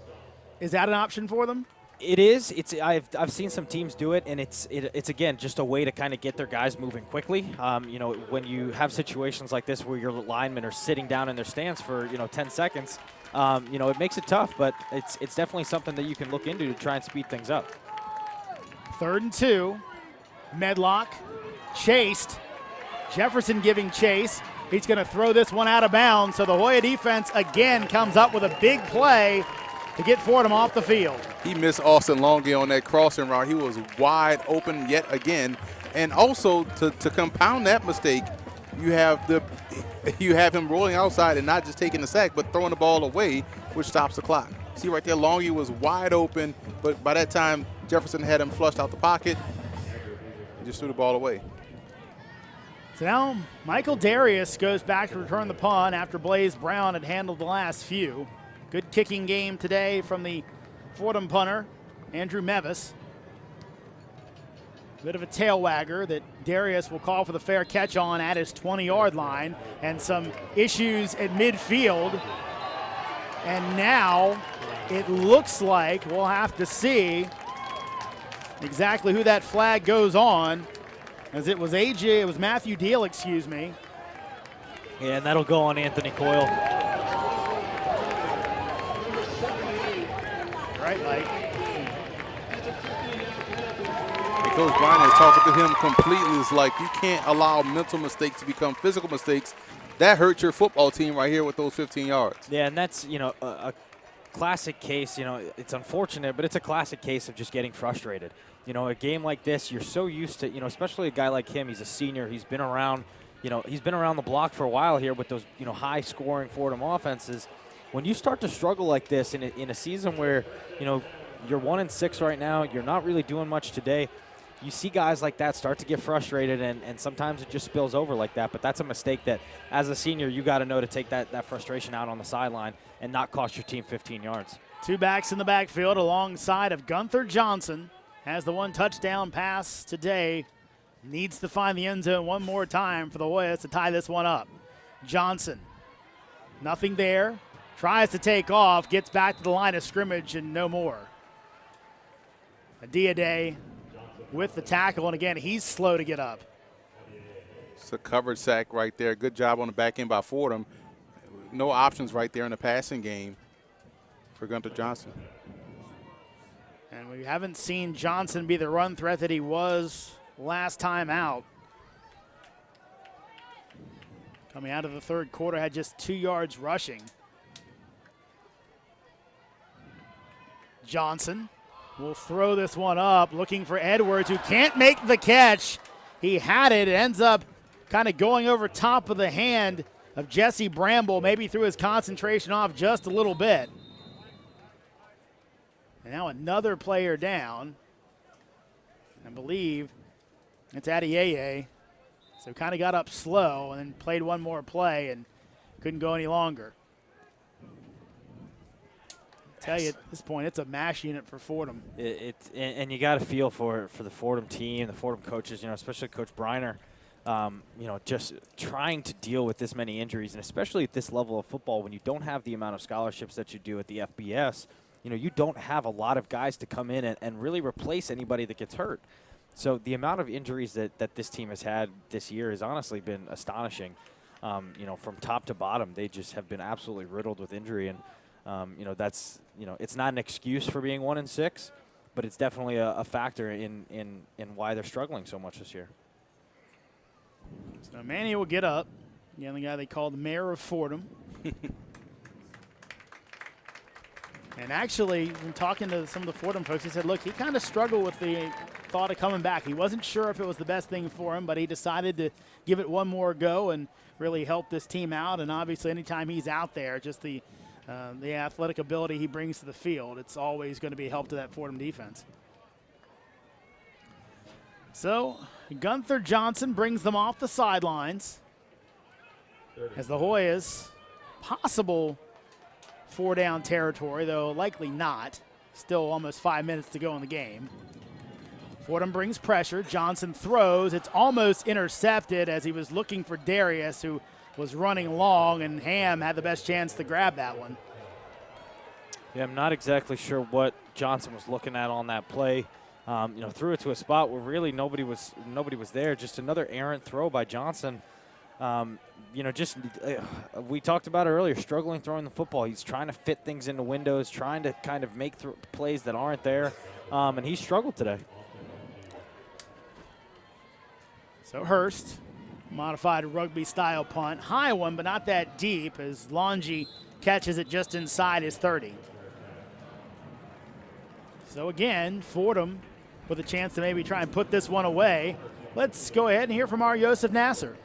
Is that an option for them? It is. I've seen some teams do it, and it's again just a way to kind of get their guys moving quickly. When you have situations like this where your linemen are sitting down in their stance for 10 seconds, it makes it tough. But it's definitely something that you can look into to try and speed things up. 3rd and 2. Medlock chased. Jefferson giving chase. He's going to throw this one out of bounds. So the Hoya defense again comes up with a big play to get Fordham off the field. He missed Austin Longay on that crossing route. He was wide open yet again. And also to compound that mistake, you have him rolling outside and not just taking the sack, but throwing the ball away, which stops the clock. See right there, Longay was wide open, but by that time Jefferson had him flushed out the pocket. He just threw the ball away. So now Michael Darius goes back to return the punt after Blaze Brown had handled the last few. Good kicking game today from the Fordham punter, Andrew Mevis. Bit of a tail wagger that Darius will call for the fair catch on at his 20-yard line, and some issues at midfield. And now it looks like we'll have to see exactly who that flag goes on, as it was Matthew Deal, excuse me. Yeah, and that'll go on Anthony Coyle. Right, Mike. And Coach Briner talking to him completely is like, you can't allow mental mistakes to become physical mistakes. That hurt your football team right here with those 15 yards. Yeah, and that's, a classic case, it's unfortunate, but it's a classic case of just getting frustrated. A game like this, you're so used to, especially a guy like him, he's a senior, he's been around, he's been around the block for a while here with those, high-scoring Fordham offenses. When you start to struggle like this in a season where, you're 1-6 right now, you're not really doing much today, you see guys like that start to get frustrated, and sometimes it just spills over like that. But that's a mistake that, as a senior, you got to know to take that frustration out on the sideline and not cost your team 15 yards. Two backs in the backfield alongside of Gunther Johnson. Has the one touchdown pass today. Needs to find the end zone one more time for the Hoyas to tie this one up. Johnson, nothing there. Tries to take off, gets back to the line of scrimmage, and no more. Adiade with the tackle, and again, he's slow to get up. It's a covered sack right there. Good job on the back end by Fordham. No options right there in the passing game for Gunther Johnson. And we haven't seen Johnson be the run threat that he was last time out. Coming out of the third quarter, had just 2 yards rushing. Johnson will throw this one up, looking for Edwards, who can't make the catch. He had it. It ends up kind of going over top of the hand of Jesse Bramble, maybe threw his concentration off just a little bit. And now another player down. I believe it's Adieye. So kind of got up slow and then played one more play and couldn't go any longer. Tell you at this point, it's a mash unit for Fordham. And you got to feel for the Fordham team, the Fordham coaches, especially Coach Briner, just trying to deal with this many injuries, and especially at this level of football when you don't have the amount of scholarships that you do at the FBS. You don't have a lot of guys to come in and really replace anybody that gets hurt. So the amount of injuries that this team has had this year has honestly been astonishing. From top to bottom, they just have been absolutely riddled with injury, and that's it's not an excuse for being 1-6, but it's definitely a factor in why they're struggling so much this year. So Manny will get up. Again, the guy they call the mayor of Fordham. And actually, when talking to some of the Fordham folks, he said, look, he kind of struggled with the thought of coming back. He wasn't sure if it was the best thing for him, but he decided to give it one more go and really help this team out. And obviously, anytime he's out there, just the athletic ability he brings to the field, it's always going to be a help to that Fordham defense. So Gunther Johnson brings them off the sidelines as the Hoyas, possible 4-down territory, though likely not. Still almost 5 minutes to go in the game. Fordham brings pressure. Johnson throws. It's almost intercepted as he was looking for Darius, who was running long, and Ham had the best chance to grab that one. Yeah, I'm not exactly sure what Johnson was looking at on that play. Threw it to a spot where really nobody was there. Just another errant throw by Johnson. We talked about it earlier, struggling throwing the football. He's trying to fit things into windows, trying to kind of make plays that aren't there, and he struggled today. So Hurst, modified rugby-style punt. High one, but not that deep, as Longy catches it just inside his 30. So again, Fordham with a chance to maybe try and put this one away. Let's go ahead and hear from our Yosef Nasser.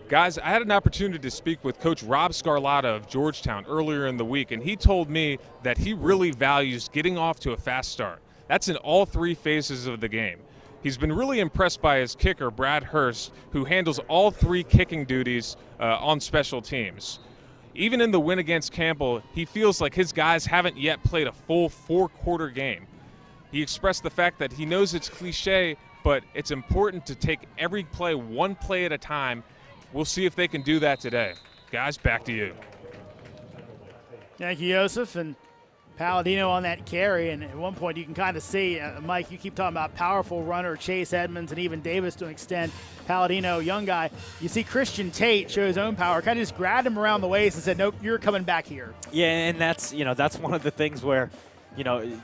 Guys, I had an opportunity to speak with Coach Rob Scarlatta of Georgetown earlier in the week, and he told me that he really values getting off to a fast start. That's in all three phases of the game. He's been really impressed by his kicker, Brad Hurst, who handles all three kicking duties on special teams. Even in the win against Campbell, he feels like his guys haven't yet played a full four-quarter game. He expressed the fact that he knows it's cliche, but it's important to take every play one play at a time. We'll see if they can do that today. Guys, back to you. Thank you, Yosef. And Palladino on that carry, and at one point you can kind of see, Mike, you keep talking about powerful runner, Chase Edmonds, and even Davis to an extent. Palladino, young guy. You see Christian Tate show his own power, kind of just grabbed him around the waist and said, nope, you're coming back here. Yeah, and that's one of the things where,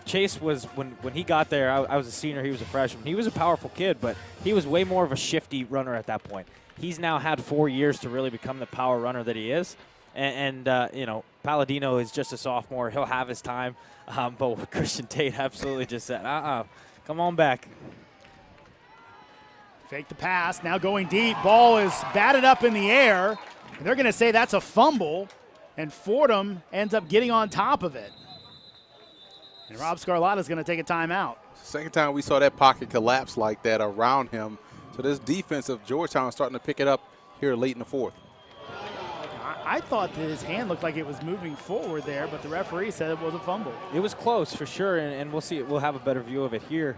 Chase was, when he got there, I was a senior, he was a freshman. He was a powerful kid, but he was way more of a shifty runner at that point. He's now had 4 years to really become the power runner that he is. And Palladino is just a sophomore. He'll have his time. But Christian Tate absolutely just said, come on back. Fake the pass, now going deep. Ball is batted up in the air. They're going to say that's a fumble, and Fordham ends up getting on top of it. And Rob Scarlatta is going to take a timeout. Second time we saw that pocket collapse like that around him. So this defense of Georgetown is starting to pick it up here late in the fourth. I thought that his hand looked like it was moving forward there, but the referee said it was a fumble. It was close for sure, and we'll see. We'll have a better view of it here.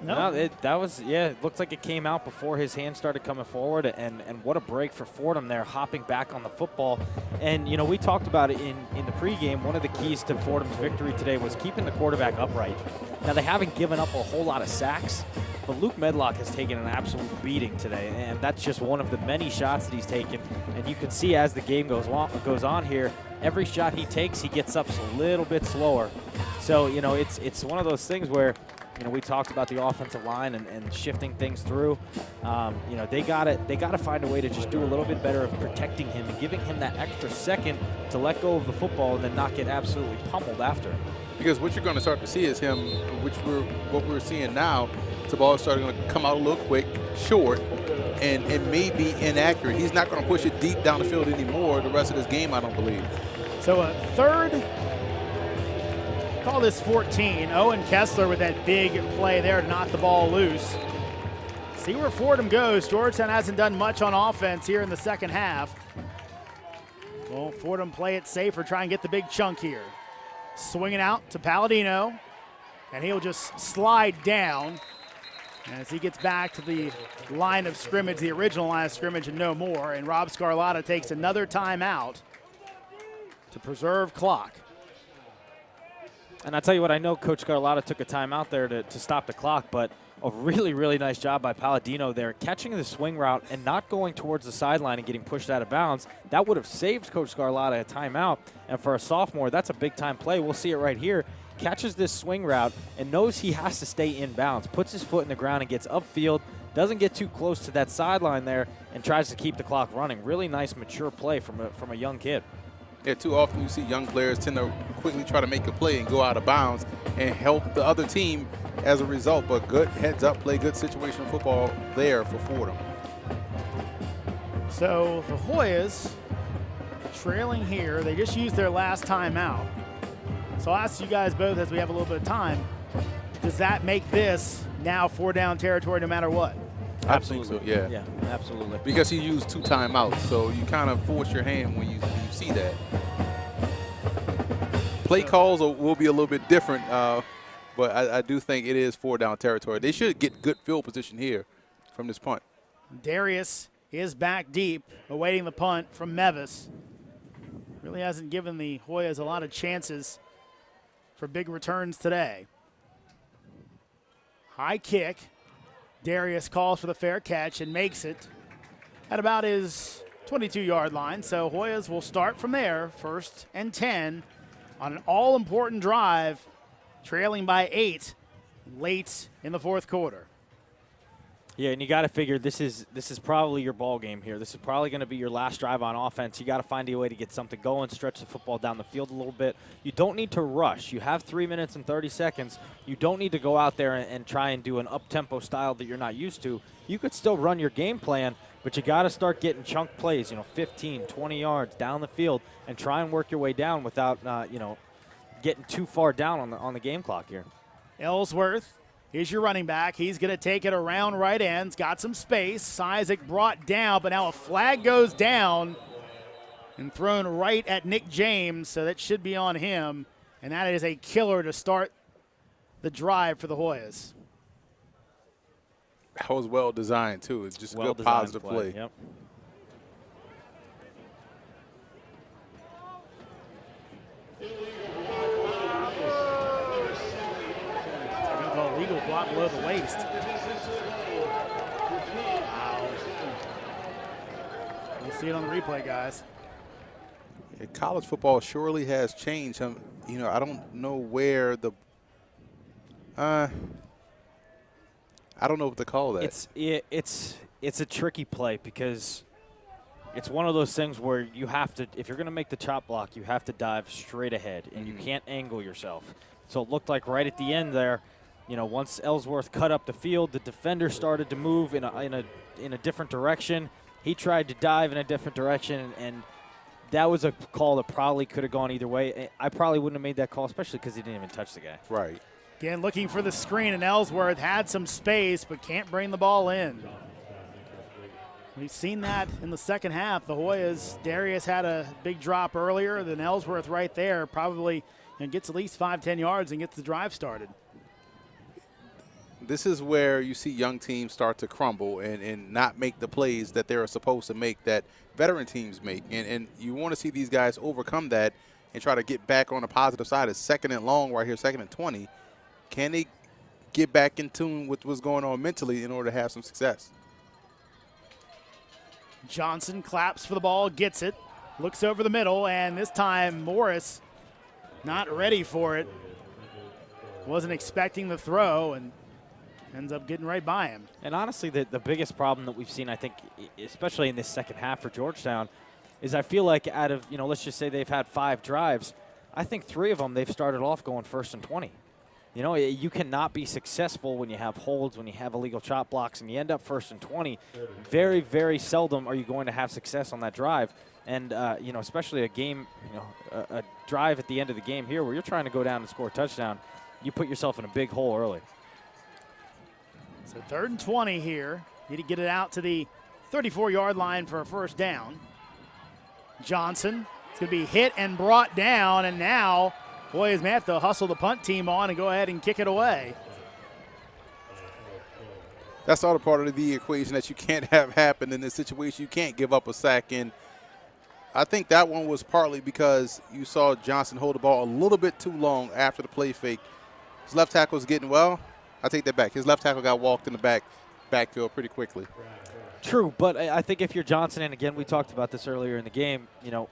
No. It looked like it came out before his hand started coming forward, and what a break for Fordham there, hopping back on the football. And, we talked about it in the pregame. One of the keys to Fordham's victory today was keeping the quarterback upright. Now, they haven't given up a whole lot of sacks, but Luke Medlock has taken an absolute beating today, and that's just one of the many shots that he's taken. And you can see as the game goes on here, every shot he takes, he gets up a little bit slower. So, it's one of those things where, we talked about the offensive line and shifting things through. They got to find a way to just do a little bit better of protecting him and giving him that extra second to let go of the football and then not get absolutely pummeled after. Because what you're going to start to see is him, what we're seeing now, the ball is starting to come out a little quick, short, and it may be inaccurate. He's not going to push it deep down the field anymore the rest of this game, I don't believe. So a third, call this 14. Owen Kessler with that big play there to knock the ball loose. See where Fordham goes. Georgetown hasn't done much on offense here in the second half. Well, Fordham play it safer, try and get the big chunk here. Swinging out to Palladino, and he'll just slide down as he gets back to the line of scrimmage, the original line of scrimmage, and no more. And Rob Scarlatta takes another timeout to preserve clock. And I tell you what, I know Coach Scarlatta took a timeout there to stop the clock, but a really, really nice job by Palladino there, catching the swing route and not going towards the sideline and getting pushed out of bounds. That would have saved Coach Scarlatta a timeout. And for a sophomore, that's a big-time play. We'll see it right here. Catches this swing route and knows he has to stay in bounds, puts his foot in the ground and gets upfield, doesn't get too close to that sideline there, and tries to keep the clock running. Really nice, mature play from a young kid. Yeah, too often you see young players tend to quickly try to make a play and go out of bounds and help the other team as a result. But good heads-up play, good situational football there for Fordham. So the Hoyas trailing here. They just used their last timeout. So I'll ask you guys both as we have a little bit of time, does that make this now 4-down territory no matter what? Absolutely. I think so, yeah. Yeah, absolutely. Because he used 2 timeouts, so you kind of force your hand when you see that. Play calls will be a little bit different, but I do think it is 4-down territory. They should get good field position here from this punt. Darius is back deep, awaiting the punt from Mevis. Really hasn't given the Hoyas a lot of chances for big returns today. High kick. Darius calls for the fair catch and makes it at about his 22-yard line. So Hoyas will start from there, 1st and 10, on an all-important drive, trailing by 8 late in the 4th quarter. Yeah, and you got to figure this is probably your ball game here. This is probably going to be your last drive on offense. You got to find a way to get something going, stretch the football down the field a little bit. You don't need to rush. You have 3 minutes and 30 seconds. You don't need to go out there and try and do an up-tempo style that you're not used to. You could still run your game plan, but you got to start getting chunk plays, 15, 20 yards down the field, and try and work your way down without, getting too far down on the game clock here. Ellsworth is your running back. He's going to take it around right ends. Got some space. Isaac brought down, but now a flag goes down and thrown right at Nick James, so that should be on him. And that is a killer to start the drive for the Hoyas. That was well designed, too. It's just a good Well-designed positive play. Yep. Legal block below the waist. Wow. We'll see it on the replay, guys. Yeah, college football surely has changed. I don't know where the I don't know what to call that. It's a tricky play because it's one of those things where you have to, if you're going to make the chop block, you have to dive straight ahead, and you can't angle yourself. So it looked like right at the end there, once Ellsworth cut up the field, the defender started to move in a different direction. He tried to dive in a different direction, and that was a call that probably could have gone either way. I probably wouldn't have made that call, especially because he didn't even touch the guy. Right. Again, looking for the screen, and Ellsworth had some space but can't bring the ball in. We've seen that in the second half. The Hoyas, Darius had a big drop earlier, then Ellsworth right there probably gets at least 5-10 yards and gets the drive started. This is where you see young teams start to crumble and not make the plays that they're supposed to make, that veteran teams make. And you want to see these guys overcome that and try to get back on the positive side. It's 2nd and long right here, 2nd and 20. Can they get back in tune with what's going on mentally in order to have some success? Johnson claps for the ball, gets it, looks over the middle, and this time Morris not ready for it. Wasn't expecting the throw and ends up getting right by him. And honestly, the biggest problem that we've seen, I think, especially in this second half for Georgetown, is I feel like out of, let's just say they've had 5 drives, I think 3 of them they've started off going 1st and 20. You cannot be successful when you have holds, when you have illegal chop blocks, and you end up 1st and 20. Very, very seldom are you going to have success on that drive. And, especially a game, a drive at the end of the game here where you're trying to go down and score a touchdown, you put yourself in a big hole early. So 3rd and 20 here. Need to get it out to the 34-yard line for a 1st down. Johnson is going to be hit and brought down, and now Hoyas may have to hustle the punt team on and go ahead and kick it away. That's all a part of the equation that you can't have happen in this situation. You can't give up a sack. And I think that one was partly because you saw Johnson hold the ball a little bit too long after the play fake. His left tackle was getting, I take that back. His left tackle got walked in the backfield pretty quickly. True, but I think if you're Johnson, and again, we talked about this earlier in the game,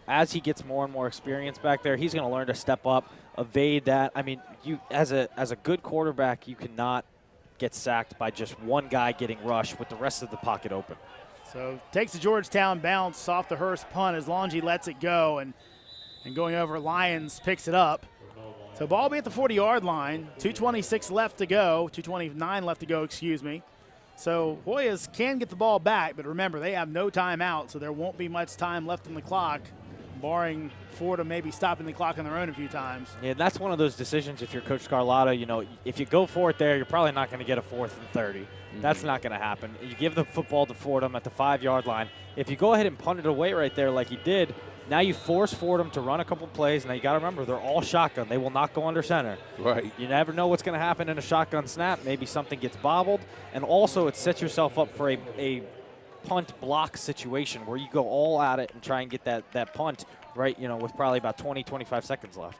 as he gets more and more experience back there, he's going to learn to step up, evade that. I mean, you as a good quarterback, you cannot get sacked by just one guy getting rushed with the rest of the pocket open. So takes the Georgetown bounce off the Hurst punt as Longy lets it go, and going over, Lyons picks it up. So ball be at the 40-yard line, 2:26 left to go, 2:29 left to go, excuse me. So Hoyas can get the ball back, but remember, they have no timeout, so there won't be much time left on the clock. barring Fordham maybe stopping the clock on their own a few times. Yeah, that's one of those decisions if you're Coach Scarlato, you know, if you go for it there, you're probably not going to get a 4th and 30. That's not going to happen. You give the football to Fordham at the 5-yard line. If you go ahead and punt it away right there like you did, now you force Fordham to run a couple plays. Now you got to remember, they're all shotgun. They will not go under center. Right. You never know what's going to happen in a shotgun snap. Maybe something gets bobbled. And also it sets yourself up for a punt block situation where you go all at it and try and get that punt right, you know, with probably about 20, 25 seconds left.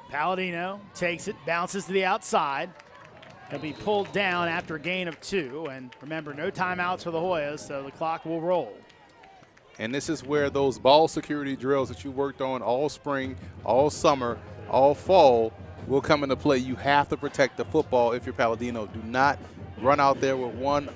Palladino takes it, bounces to the outside. He'll be pulled down after a gain of 2. And remember, no timeouts for the Hoyas, so the clock will roll. And this is where those ball security drills that you worked on all spring, all summer, all fall will come into play. You have to protect the football if you're Palladino. Do not run out there with one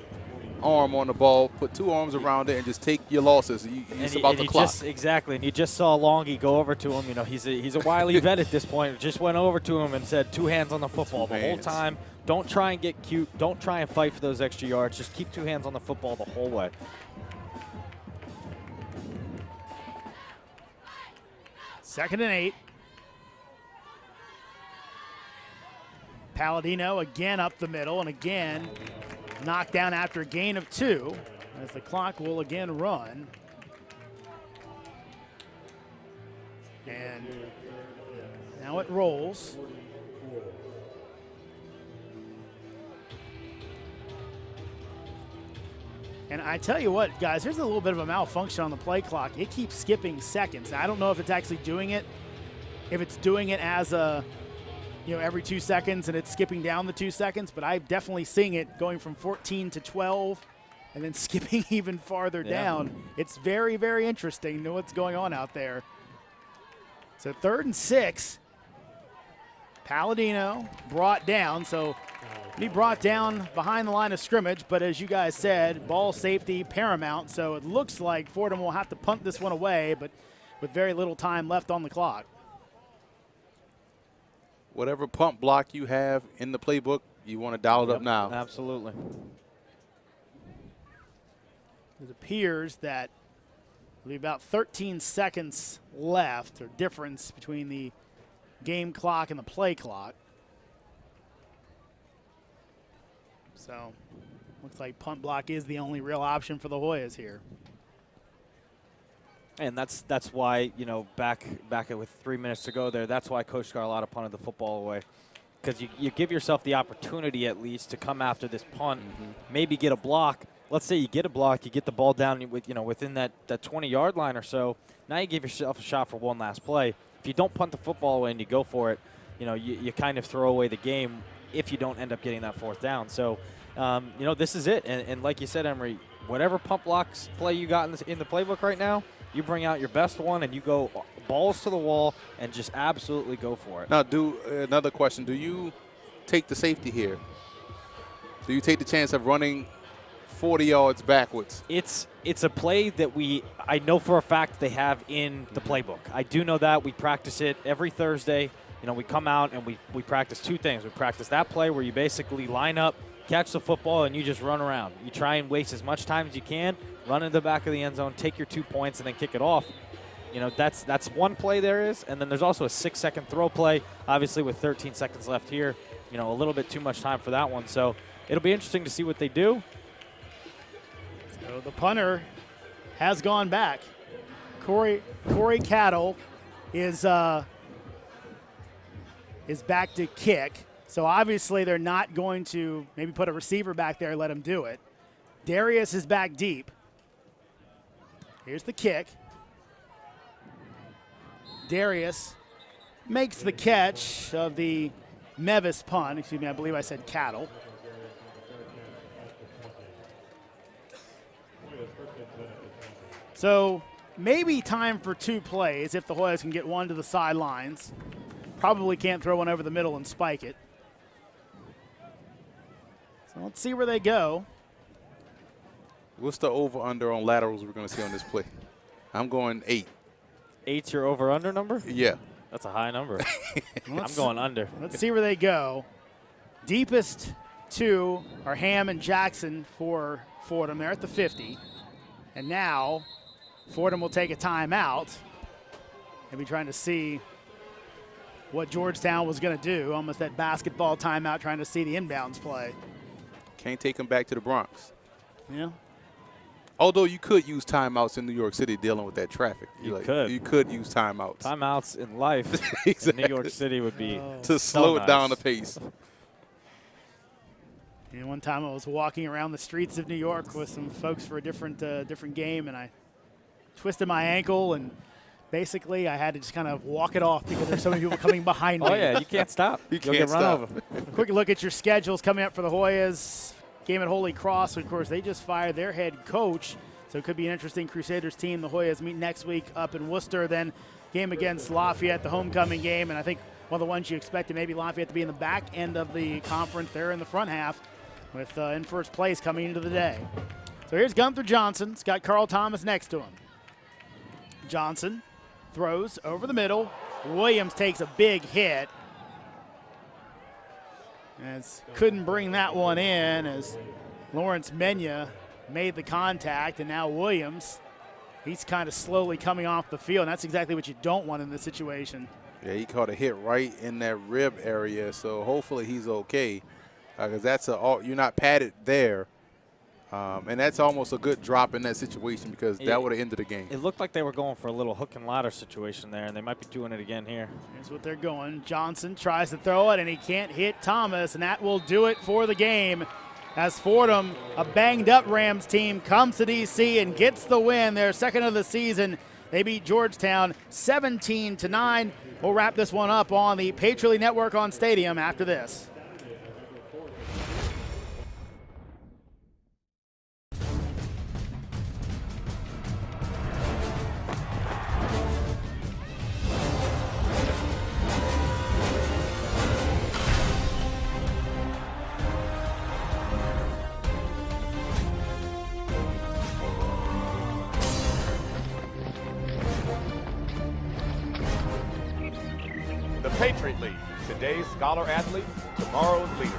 arm on the ball, put 2 arms around it, and just take your losses. It's about the clock. Exactly, and you just saw Longy go over to him. You know, he's a wily vet at this point. Just went over to him and said, 2 hands on the football the whole time. Don't try and get cute. Don't try and fight for those extra yards. Just keep 2 hands on the football the whole way. Second and 8. Palladino again up the middle and again knocked down after a gain of 2 as the clock will again run. And now it rolls. And I tell you what, guys, there's a little bit of a malfunction on the play clock. It keeps skipping seconds. Now, I don't know if it's actually doing it, if it's doing it as a, you know, every 2 seconds and it's skipping down the 2 seconds, but I'm definitely seeing it going from 14 to 12 and then skipping even farther down. It's very, very interesting to know what's going on out there. So 3rd and 6. Palladino brought down, so he brought down behind the line of scrimmage, but as you guys said, ball safety paramount, so it looks like Fordham will have to punt this one away, but with very little time left on the clock. Whatever pump block you have in the playbook, you want to dial it up now. Absolutely. It appears that there'll be about 13 seconds left, or difference between the game clock and the play clock. So looks like punt block is the only real option for the Hoyas here. And that's why, you know, back with 3 minutes to go there, that's why Coach Scarlato punted the football away. Because you give yourself the opportunity at least to come after this punt, maybe get a block. Let's say you get a block, you get the ball down with, you know, within that 20-yard line or so. Now you give yourself a shot for one last play. If you don't punt the football away and you go for it, you know, you kind of throw away the game if you don't end up getting that 4th down. So, you know, this is it. And like you said, Emery, whatever pump blocks play you got in the playbook right now, you bring out your best one and you go balls to the wall and just absolutely go for it. Now, another question. Do you take the safety here? Do you take the chance of running 40 yards backwards? It's a play that I know for a fact they have in the playbook. I do know that. We practice it every Thursday. You know, we come out and we practice 2 things. We practice that play where you basically line up, catch the football, and you just run around. You try and waste as much time as you can, run in the back of the end zone, take your 2 points, and then kick it off. You know, that's one play there is. And then there's also a 6-second throw play, obviously with 13 seconds left here. You know, a little bit too much time for that one. So it'll be interesting to see what they do. So the punter has gone back. Corey Cattle is back to kick. So obviously they're not going to maybe put a receiver back there and let him do it. Darius is back deep. Here's the kick. Darius makes the catch of the Mevis punt. Excuse me, I believe I said Cattle. So maybe time for 2 plays if the Hoyas can get one to the sidelines. Probably can't throw one over the middle and spike it. So let's see where they go. What's the over-under on laterals we're going to see on this play? I'm going 8. 8's your over-under number? Yeah. That's a high number. I'm going under. Let's see where they go. Deepest 2 are Ham and Jackson for Fordham. They're at the 50. And now Fordham will take a timeout. Maybe trying to see what Georgetown was going to do. Almost that basketball timeout, trying to see the inbounds play. Can't take them back to the Bronx. Yeah. Although you could use timeouts in New York City dealing with that traffic. You could. You could use timeouts. Timeouts in life Exactly. in New York City would be to slow it down the pace. And one time I was walking around the streets of New York with some folks for a different game, and I twisted my ankle, and basically I had to just kind of walk it off because there's so many people coming behind me. Oh, yeah, you can't stop. You You'll can't get run stop. over. Quick look at your schedules coming up for the Hoyas. Game at Holy Cross, of course, they just fired their head coach, so it could be an interesting Crusaders team. The Hoyas meet next week up in Worcester, then game against Lafayette, the homecoming game, and I think one of the ones you expected maybe Lafayette to be in the back end of the conference. They're in the front half with in first place coming into the day. So here's Gunther Johnson. It's got Carl Thomas next to him. Johnson throws over the middle. Williams takes a big hit. As couldn't bring that one in as Lawrence Menya made the contact, and now Williams, he's kind of slowly coming off the field, and that's exactly what you don't want in this situation. Yeah, he caught a hit right in that rib area, so hopefully he's okay because that's you're not padded there. And that's almost a good drop in that situation because that would have ended the game. It looked like they were going for a little hook and ladder situation there, and they might be doing it again here. Here's what they're going. Johnson tries to throw it, and he can't hit Thomas, and that will do it for the game as Fordham, a banged-up Rams team, comes to D.C. and gets the win. Their second of the season. They beat Georgetown 17-9. We'll wrap this one up on the Patriot League Network on Stadium after this. The Patriot League, today's scholar athlete, tomorrow's leader.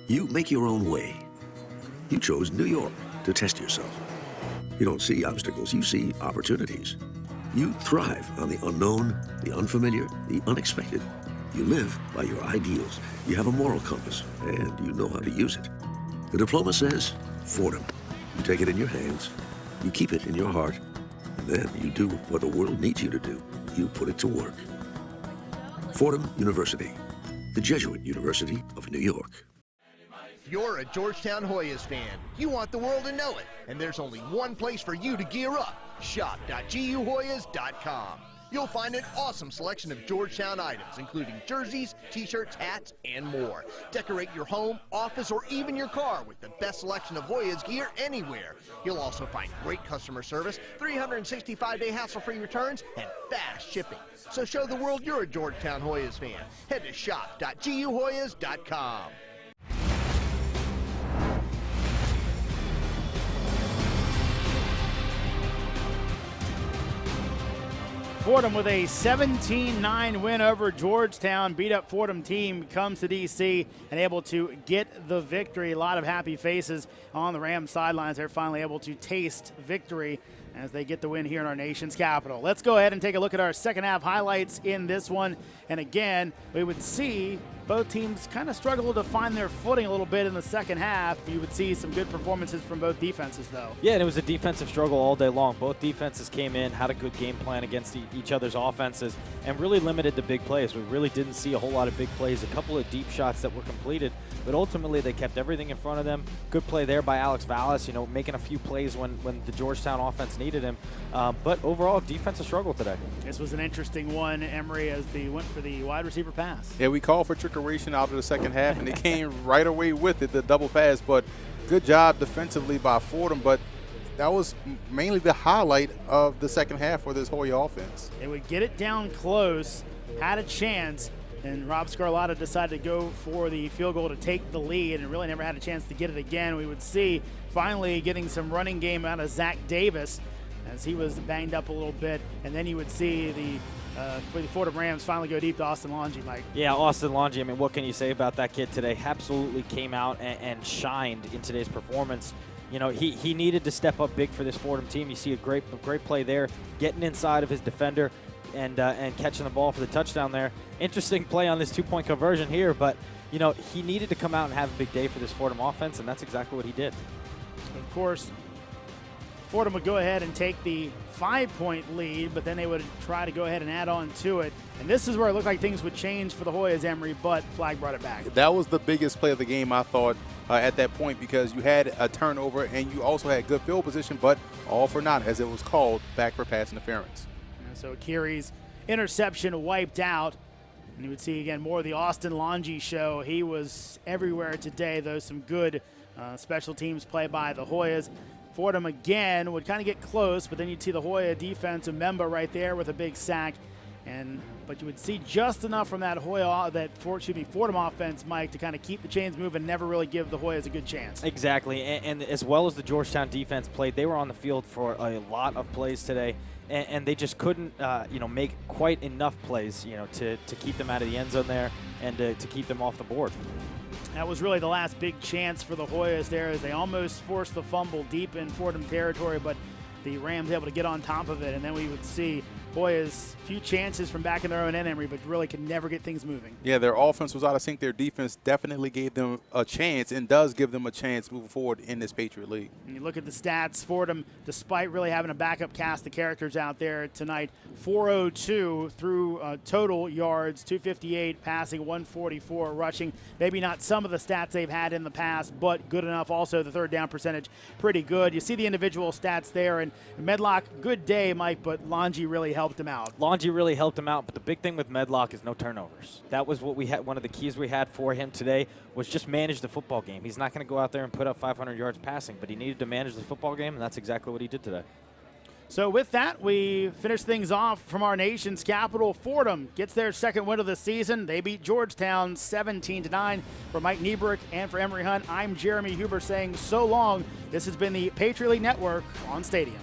You make your own way. You chose New York to test yourself. You don't see obstacles, you see opportunities. You thrive on the unknown, the unfamiliar, the unexpected. You live by your ideals. You have a moral compass, and you know how to use it. The diploma says Fordham. You take it in your hands, you keep it in your heart, and then you do what the world needs you to do. You put it to work. Fordham University, the Jesuit University of New York. If you're a Georgetown Hoyas fan, you want the world to know it, and there's only one place for you to gear up, shop.guhoyas.com. You'll find an awesome selection of Georgetown items, including jerseys, t-shirts, hats, and more. Decorate your home, office, or even your car with the best selection of Hoyas gear anywhere. You'll also find great customer service, 365-day hassle-free returns, and fast shipping. So show the world you're a Georgetown Hoyas fan. Head to shop.guhoyas.com. Fordham with a 17-9 win over Georgetown. Beat up Fordham team comes to D.C. and able to get the victory. A lot of happy faces on the Rams sidelines. They're finally able to taste victory as they get the win here in our nation's capital. Let's go ahead and take a look at our second half highlights in this one. And again, we would see both teams kind of struggle to find their footing a little bit in the second half. You would see some good performances from both defenses, though. Yeah, and it was a defensive struggle all day long. Both defenses came in, had a good game plan against each other's offenses, and really limited the big plays. We really didn't see a whole lot of big plays, a couple of deep shots that were completed, but ultimately they kept everything in front of them. Good play there by Alex Vallis, you know, making a few plays when the Georgetown offense needed him. But overall, defensive struggle today. This was an interesting one, Emery, as they went for the wide receiver pass. Yeah, we called for trickeration out of the second half, and they came right away with it, the double pass. But Good job defensively by Fordham, but that was mainly the highlight of the second half for this Hoya offense. They would get it down close, had a chance, and Rob Scarlatta decided to go for the field goal to take the lead and really never had a chance to get it again. We would see finally getting some running game out of Zach Davis as he was banged up a little bit, and then you would see the for the Fordham Rams finally go deep to Austin Longy, Mike. Yeah, Austin Longy, I mean, what can you say about that kid today? Absolutely came out and shined in today's performance. You know, he needed to step up big for this Fordham team. You see a great play there, getting inside of his defender and catching the ball for the touchdown there. Interesting play on this two-point conversion here, but, you know, he needed to come out and have a big day for this Fordham offense, and that's exactly what he did. Of course, Fordham would go ahead and take the 5-point lead, but then they would try to go ahead and add on to it. And this is where it looked like things would change for the Hoyas, Emery, but flag brought it back. That was the biggest play of the game, I thought, at that point, because you had a turnover and you also had good field position, but all for naught, as it was called, back for pass interference. And so Kiri's interception wiped out. And you would see, again, more of the Austin Longy show. He was everywhere today, though some good special teams play by the Hoyas. Fordham again would kind of get close, but then you'd see the Hoya defense, Memba right there with a big sack. But you would see just enough from that Fordham offense, Mike, to kind of keep the chains moving, never really give the Hoyas a good chance. Exactly, and as well as the Georgetown defense played, they were on the field for a lot of plays today, and they just couldn't, make quite enough plays, to keep them out of the end zone there and to keep them off the board. That was really the last big chance for the Hoyas there, as they almost forced the fumble deep in Fordham territory, but the Rams able to get on top of it, and then we would see Hoyas few chances from back in their own end, Emery, but really could never get things moving. Yeah, their offense was out of sync. Their defense definitely gave them a chance and does give them a chance moving forward in this Patriot League. And you look at the stats, Fordham, despite really having a backup cast of characters out there tonight, 402 through total yards, 258 passing, 144 rushing. Maybe not some of the stats they've had in the past, but good enough. Also, the third down percentage, pretty good. You see the individual stats there, and Medlock, good day, Mike, but Longy really helped him out. Longy really helped him out, but the big thing with Medlock is no turnovers. That was what we had. One of the keys we had for him today was just manage the football game. He's not going to go out there and put up 500 yards passing, but he needed to manage the football game, and that's exactly what he did today. So with that, we finish things off from our nation's capital. Fordham gets their second win of the season. They beat Georgetown 17-9. For Mike Niebrick and for Emery Hunt, I'm Jeremy Huber saying so long. This has been the Patriot League Network on Stadium.